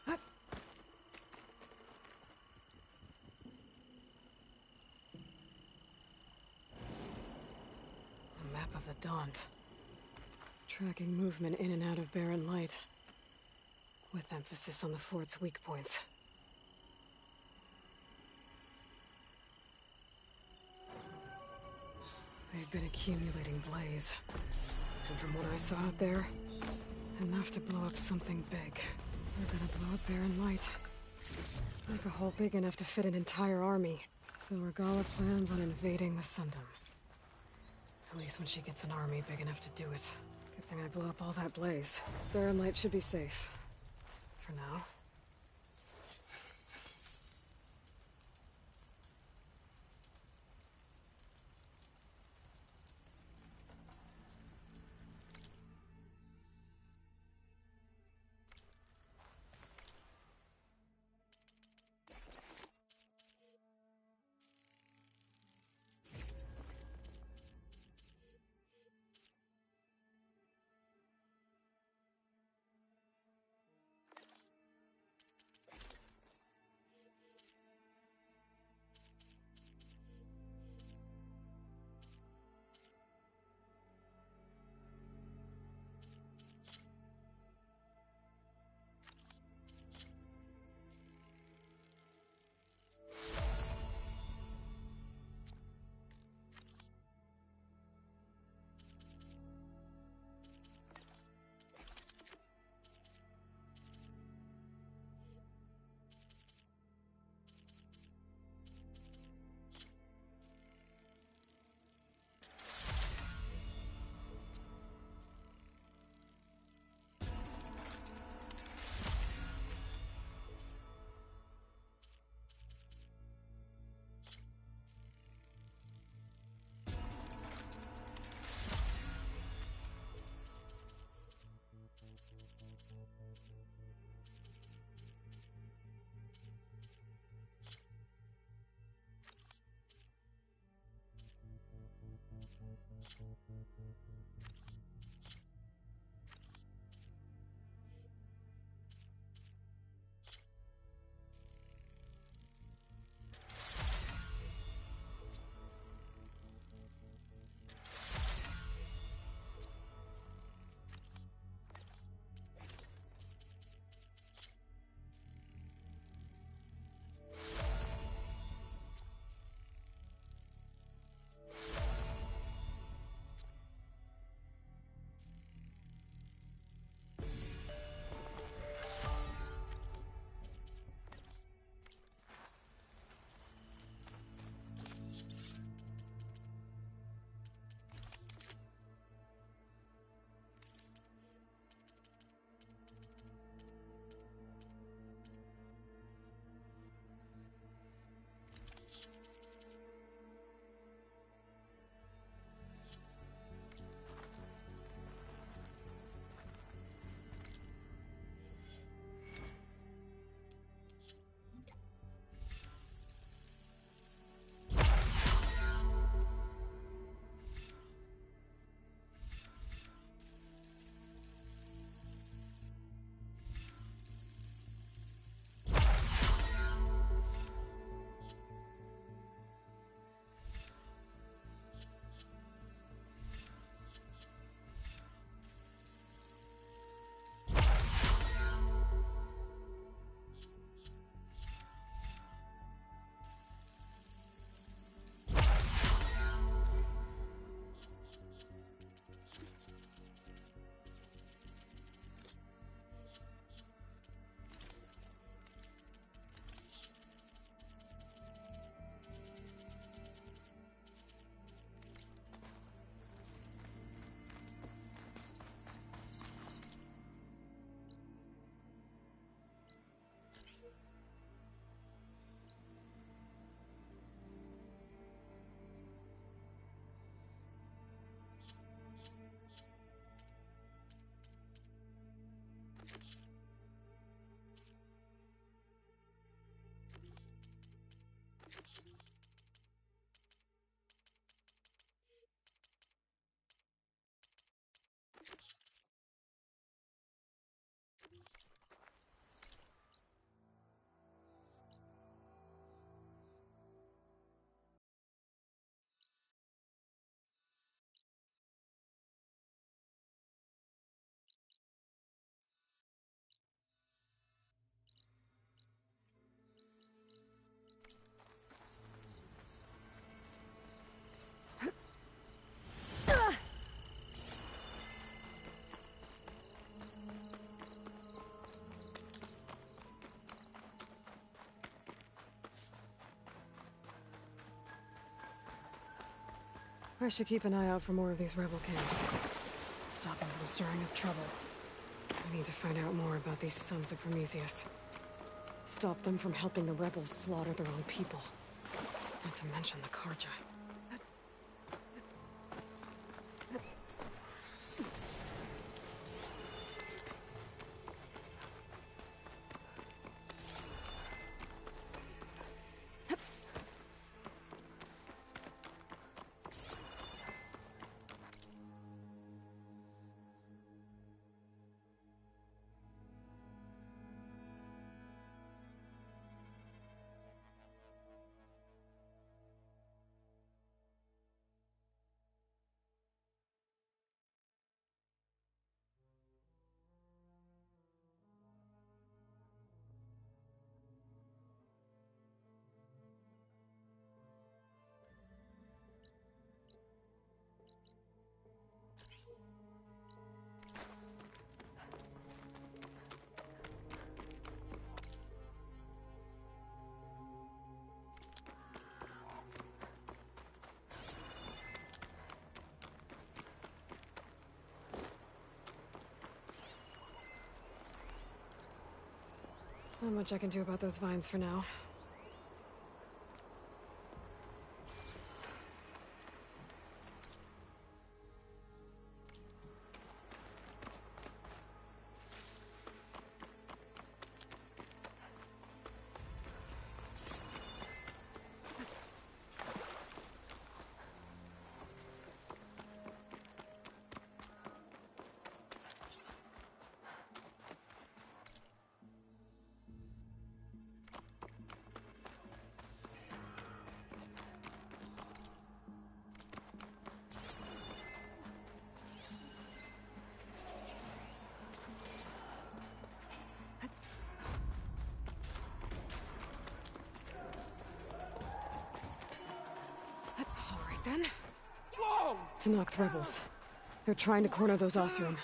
A map of the Daunt. Tracking movement in and out of barren light, with emphasis on the fort's weak points. They've been accumulating blaze. And from what I saw out there, enough to blow up something big. They're gonna blow up barren light. Make a hole big enough to fit an entire army. So Regala plans on invading the Sundom. At least when she gets an army big enough to do it. Good thing I blew up all that blaze. Barren light should be safe. For now. I should keep an eye out for more of these rebel camps. Stop them from stirring up trouble. I need to find out more about these sons of Prometheus. Stop them from helping the rebels slaughter their own people. Not to mention the Karja. Not much I can do about those vines for now. Then? To knock the rebels. They're trying to corner those Osram.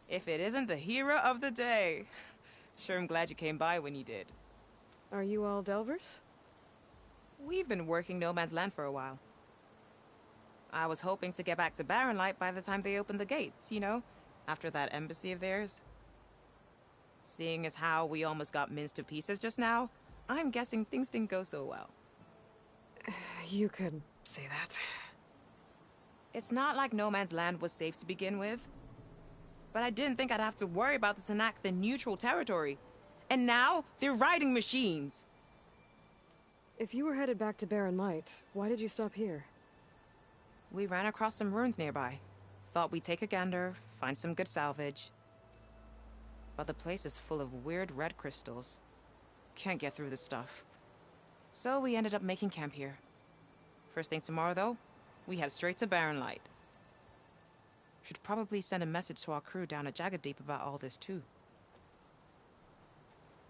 If it isn't the hero of the day. Sure, I'm glad you came by when you did. Are you all Delvers? We've been working No Man's Land for a while. I was hoping to get back to Barren Light by the time they opened the gates, you know? After that embassy of theirs. Seeing as how we almost got minced to pieces just now, I'm guessing things didn't go so well. You could say that. It's not like No Man's Land was safe to begin with. But I didn't think I'd have to worry about the Sanak, the neutral territory. And now, they're riding machines. If you were headed back to Barren Light, why did you stop here? We ran across some ruins nearby. Thought we'd take a gander, find some good salvage. But the place is full of weird red crystals. Can't get through the stuff. So we ended up making camp here. First thing tomorrow, though, we head straight to Barren Light. Should probably send a message to our crew down at Jagged Deep about all this, too.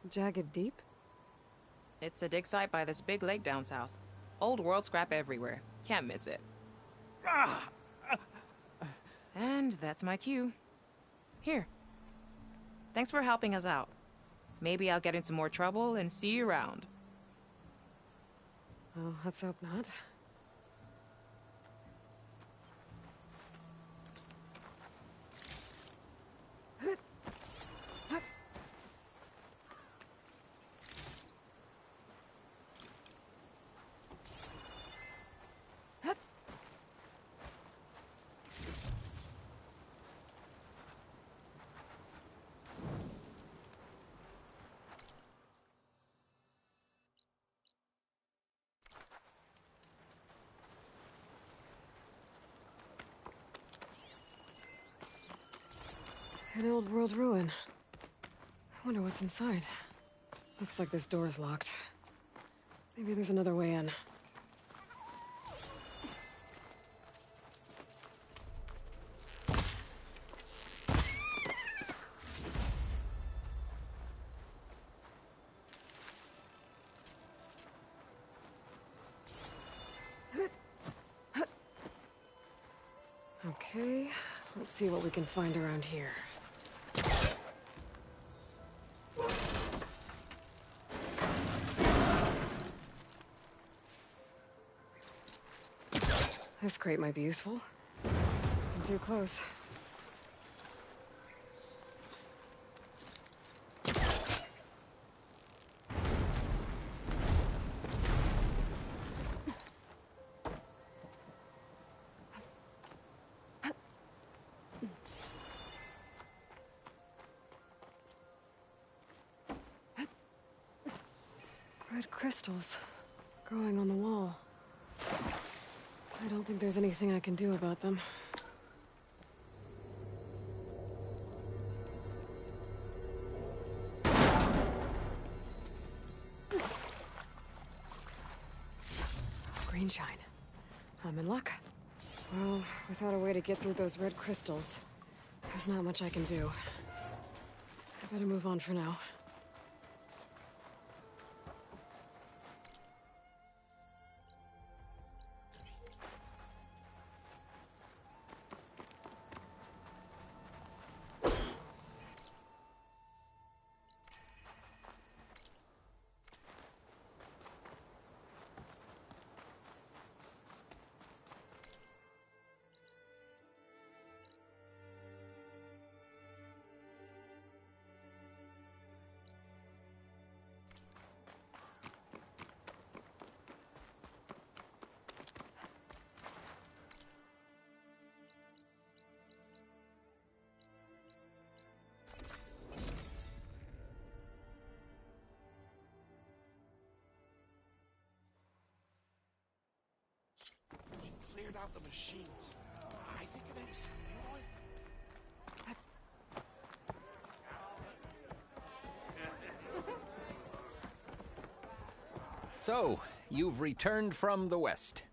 Jagged Deep? It's a dig site by this big lake down south. Old world scrap everywhere. Can't miss it. And that's my cue. Here. Thanks for helping us out. Maybe I'll get into more trouble and see you around. Well, let's hope not. An old world ruin. I wonder what's inside. Looks like this door's locked. Maybe there's another way in. Okay, let's see what we can find around here. This crate might be useful. I'm too close. Red crystals growing on the wall. I don't think there's anything I can do about them. Green shine. I'm in luck. Well, without a way to get through those red crystals, there's not much I can do. I better move on for now. Cleared out the machines. I think it is. So, you've returned from the west.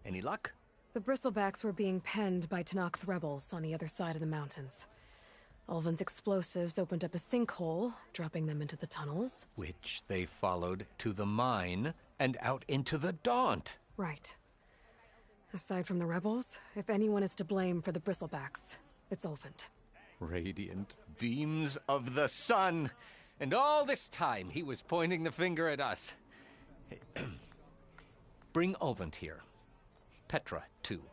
Any luck? The bristlebacks were being penned by Tanakh rebels on the other side of the mountains. Ulvin's explosives opened up a sinkhole, dropping them into the tunnels. Which they followed to the mine and out into the Daunt. Right. Aside from the rebels, if anyone is to blame for the bristlebacks, it's Ulvin. Radiant beams of the sun. And all this time he was pointing the finger at us. Bring Ulvin here. Petra, too.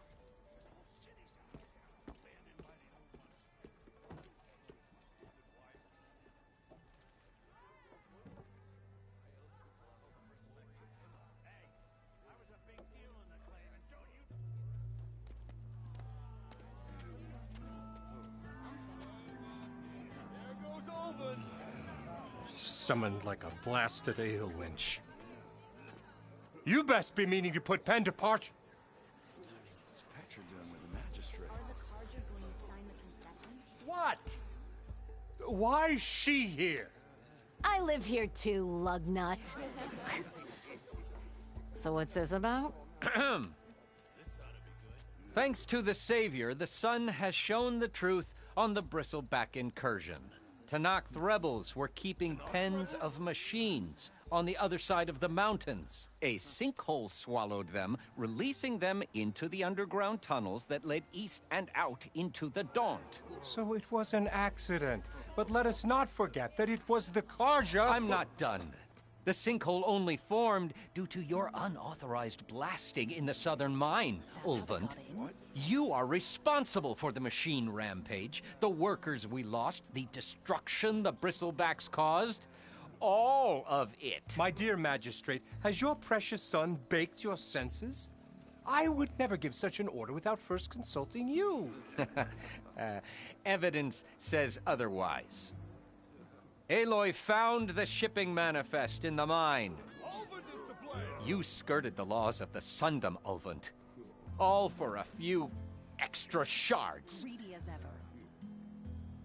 Summoned like a blasted ale winch. You best be meaning to put pen to parch. What's Petra doing with the magistrate? What? Why's she here? I live here too, lugnut. So what's this about? Thanks to the Savior, the sun has shown the truth on the bristleback incursion. Tanakh rebels were keeping pens of machines on the other side of the mountains. A sinkhole swallowed them, releasing them into the underground tunnels that led east and out into the Daunt. So it was an accident. But let us not forget that it was the Karja... I'm not done. The sinkhole only formed due to your unauthorized blasting in the southern mine, Ulvin. You are responsible for the machine rampage, the workers we lost, the destruction the bristlebacks caused. All of it. My dear magistrate, has your precious son baked your senses? I would never give such an order without first consulting you. Evidence says otherwise. Aloy found the shipping manifest in the mine. You skirted the laws of the Sundom, Ulvin. All for a few extra shards. Greedy as ever.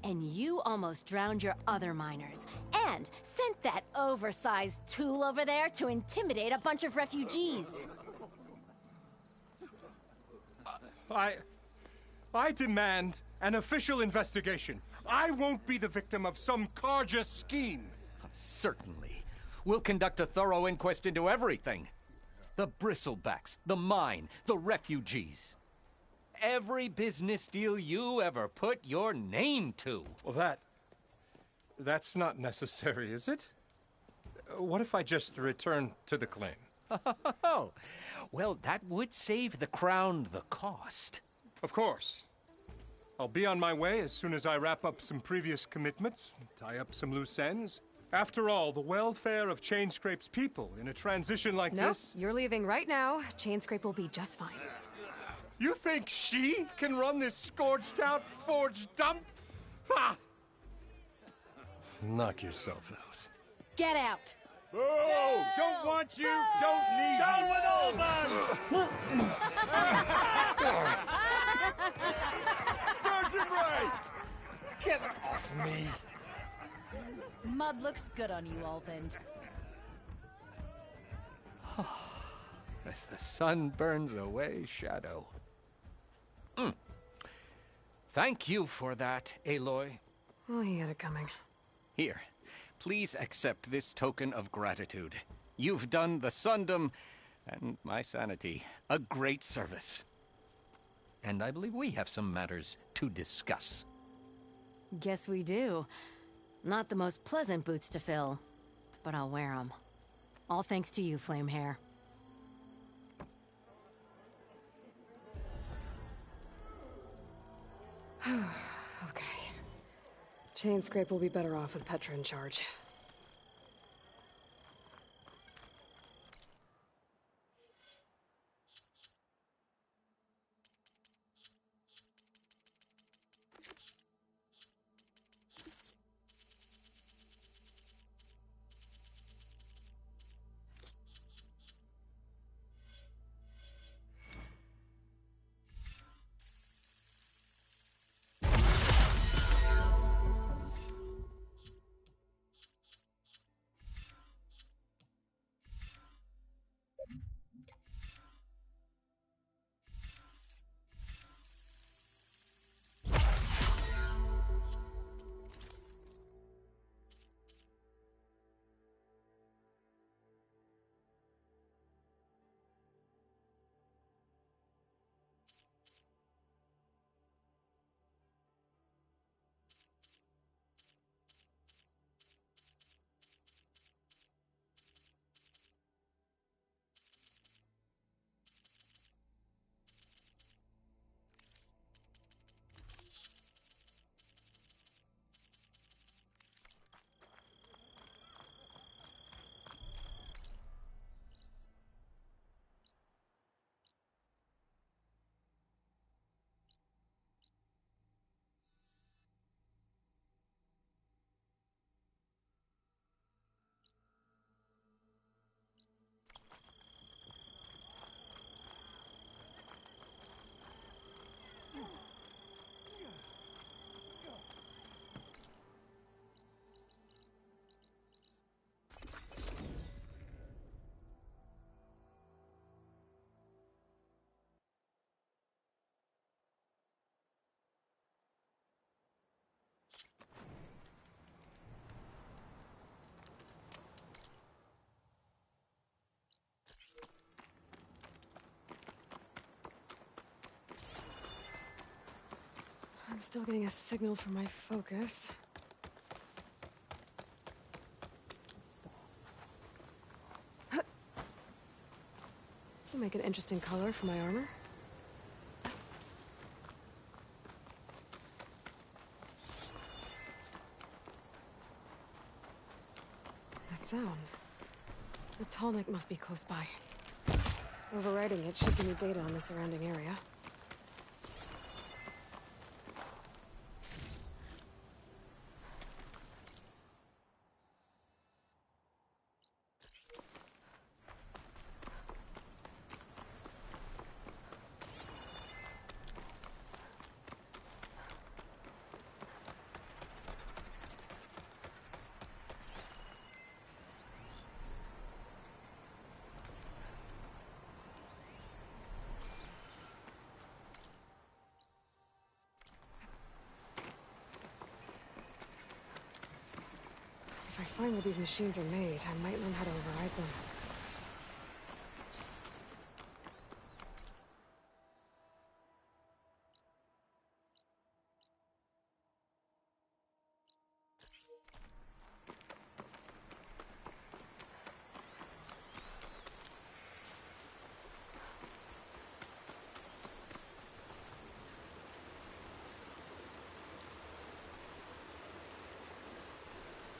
And you almost drowned your other miners. And sent that oversized tool over there to intimidate a bunch of refugees. I demand an official investigation. I won't be the victim of some Karja scheme. Certainly. We'll conduct a thorough inquest into everything. The bristlebacks, the mine, the refugees. Every business deal you ever put your name to. Well, that's not necessary, is it? What if I just return to the claim? Oh, well, that would save the Crown the cost. Of course. I'll be on my way as soon as I wrap up some previous commitments, tie up some loose ends. After all, the welfare of Chainscrape's people in a transition like this... Nope, you're leaving right now. Chainscrape will be just fine. You think she can run this scorched-out forge dump? Ha! Knock yourself out. Get out! Oh, don't want you, don't need Down you. with all them! Sergeant Ray! Get off me! Mud looks good on you, Alvind. As the sun burns away shadow. Thank you for that, Aloy. Oh, he had it coming. Here, please accept this token of gratitude. You've done the Sundom and my sanity a great service. And I believe we have some matters to discuss. Guess we do. Not the most pleasant boots to fill, but I'll wear them. All thanks to you, Flamehair. Okay. Chainscrape will be better off with Petra in charge. I'm still getting a signal from my focus. Will make an interesting color for my armor. That sound. The Tallneck must be close by. Overriding it should give me data on the surrounding area. If I find where these machines are made, I might learn how to override them.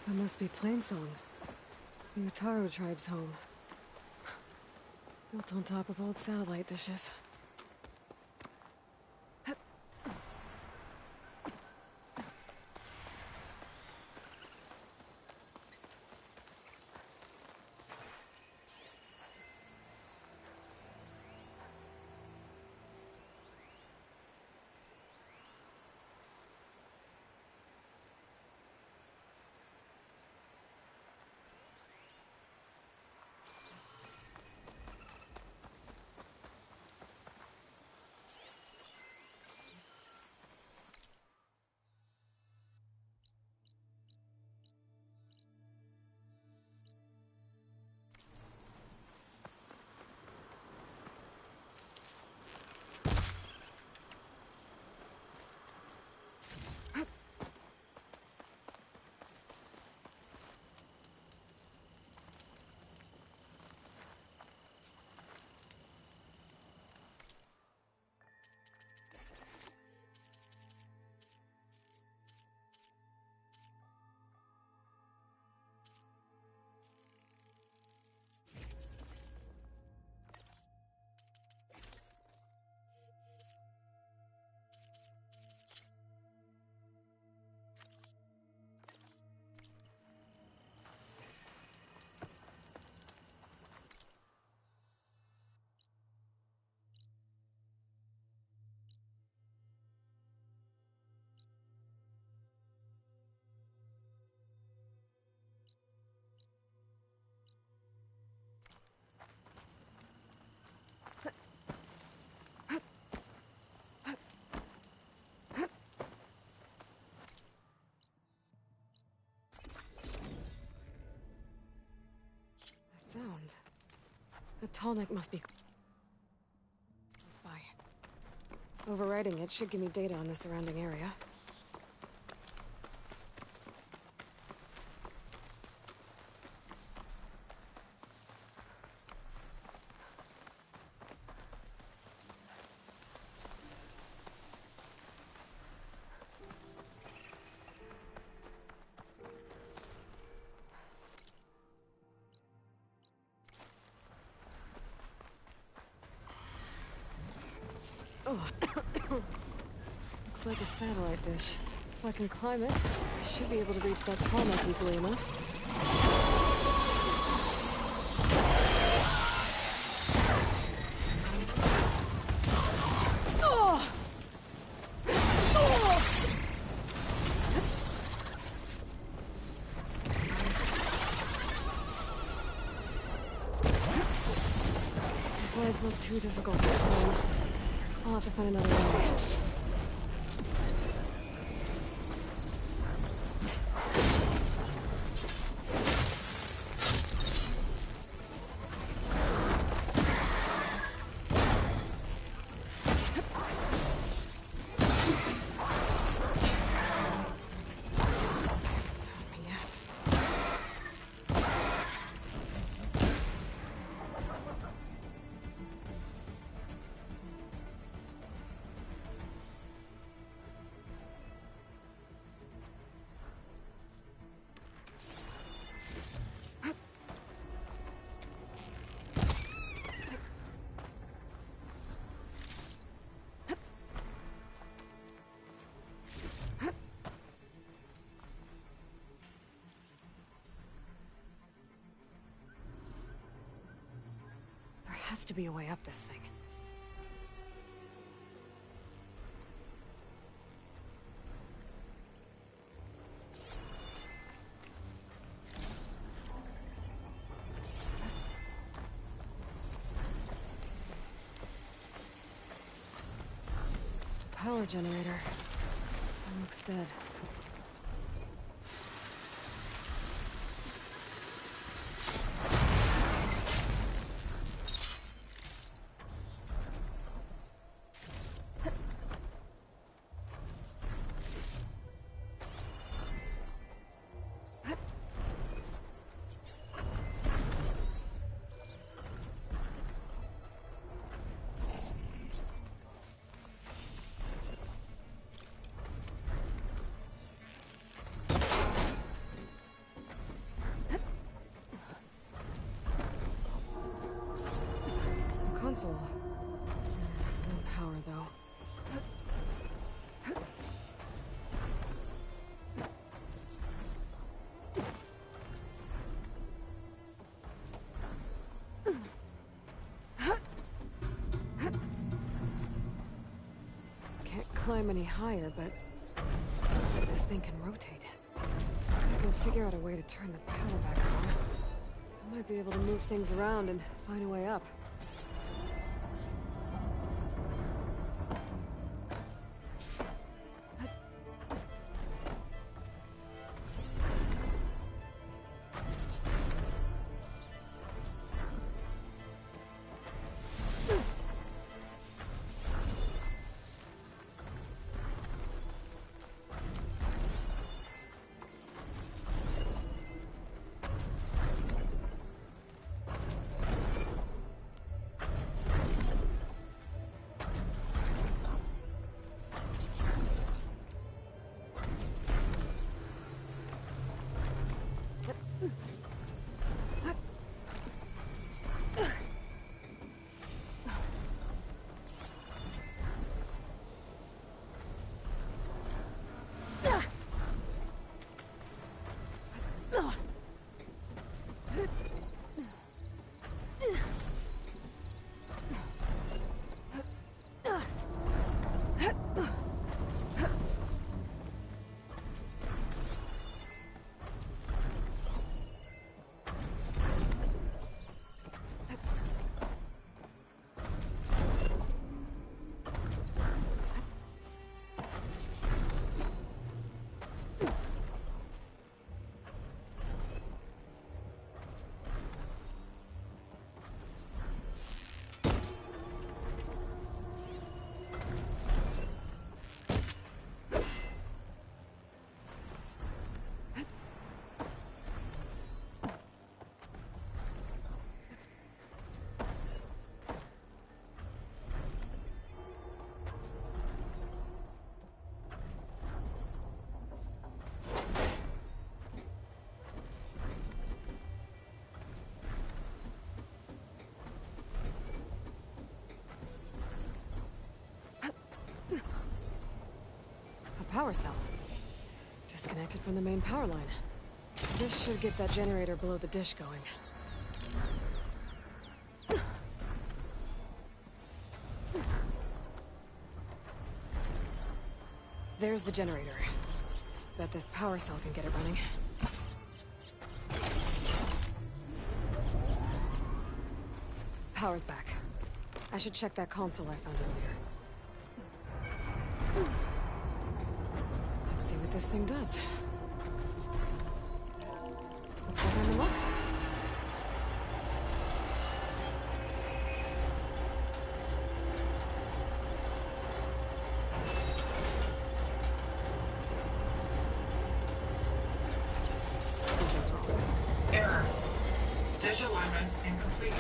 That must be Plainsong, the Utaro tribe's home. Built on top of old satellite dishes. Sound. The tallneck must be close by. Overriding it should give me data on the surrounding area. Oh. Looks like a satellite dish. If I can climb it, I should be able to reach that tallneck easily enough. Oh! Oh! These legs look too difficult to climb. I'll have to find another way. Has to be a way up this thing. Power generator. It looks dead. console. No power, though. Can't climb any higher, but looks like this thing can rotate. I can figure out a way to turn the power back on. I might be able to move things around and find a way up. Power cell. Disconnected from the main power line. This should get that generator below the dish going. There's the generator. Bet this power cell can get it running. Power's back. I should check that console I found earlier. Let's see what this thing does. Looks like I'm in luck. Something's wrong. Error. Dish alignment incomplete.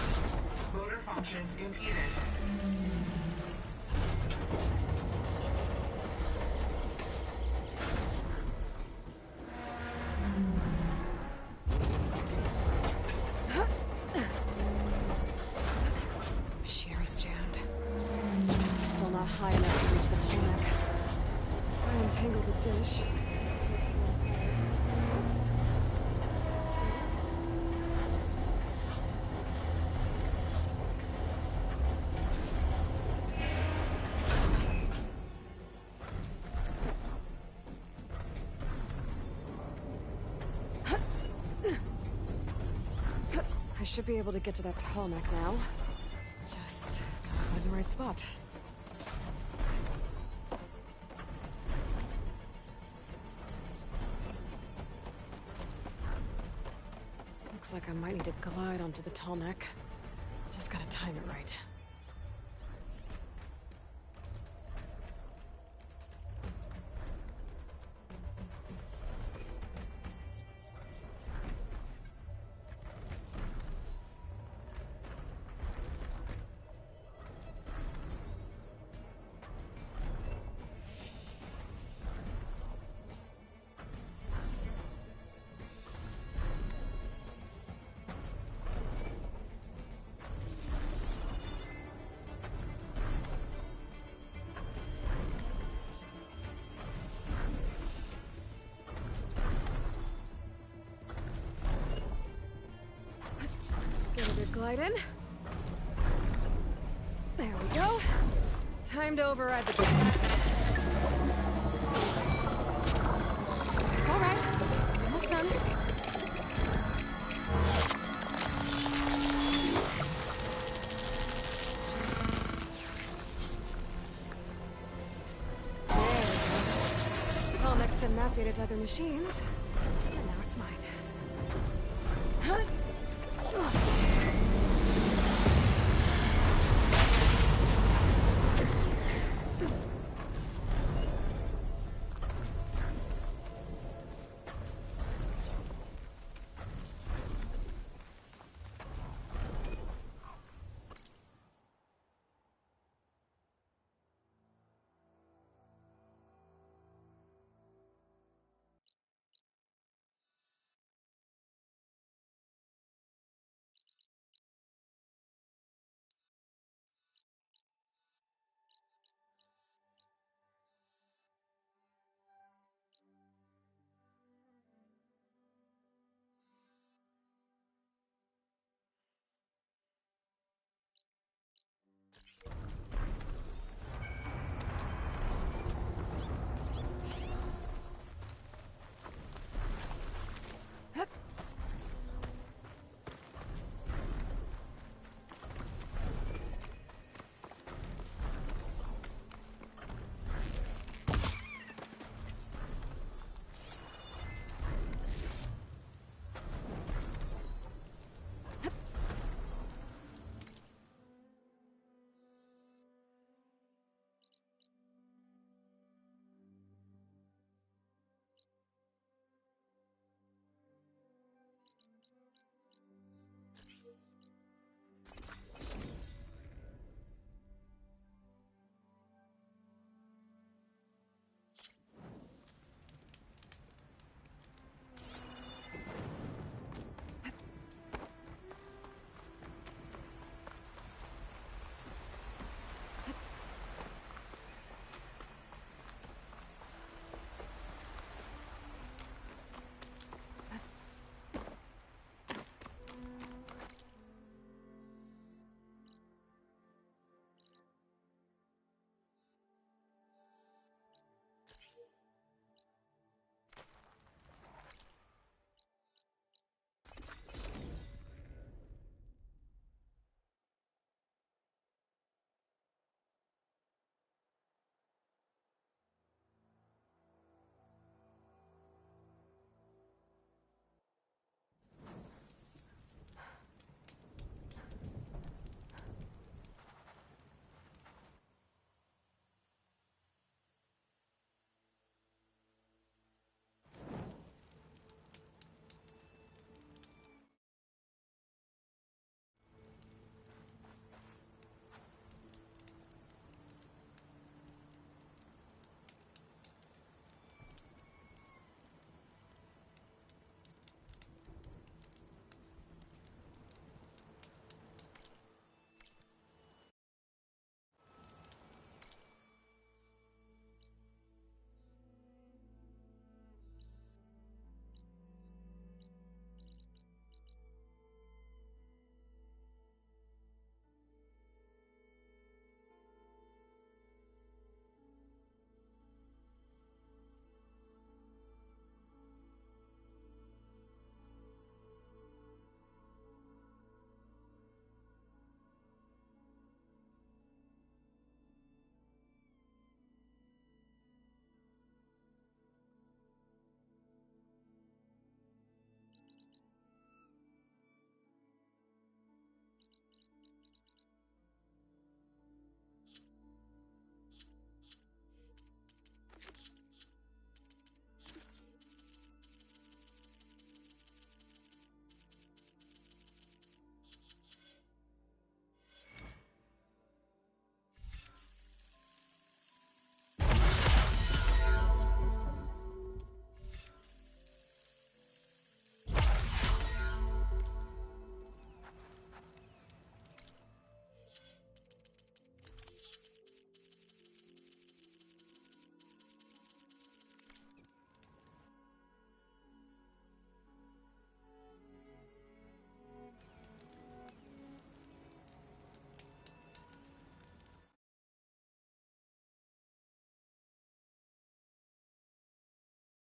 Motor function impeded. Machinery's jammed. Still not high enough to reach the tarmac. If I untangle the dish. I should be able to get to that tarmac now. Just gotta find the right spot. Looks like I might need to glide onto the tall neck. Just gotta time it right. glide in. There we go. Time to override the gate. It's all right. Almost done. There we go. Telmex sent that data to other machines. And now it's mine. Huh?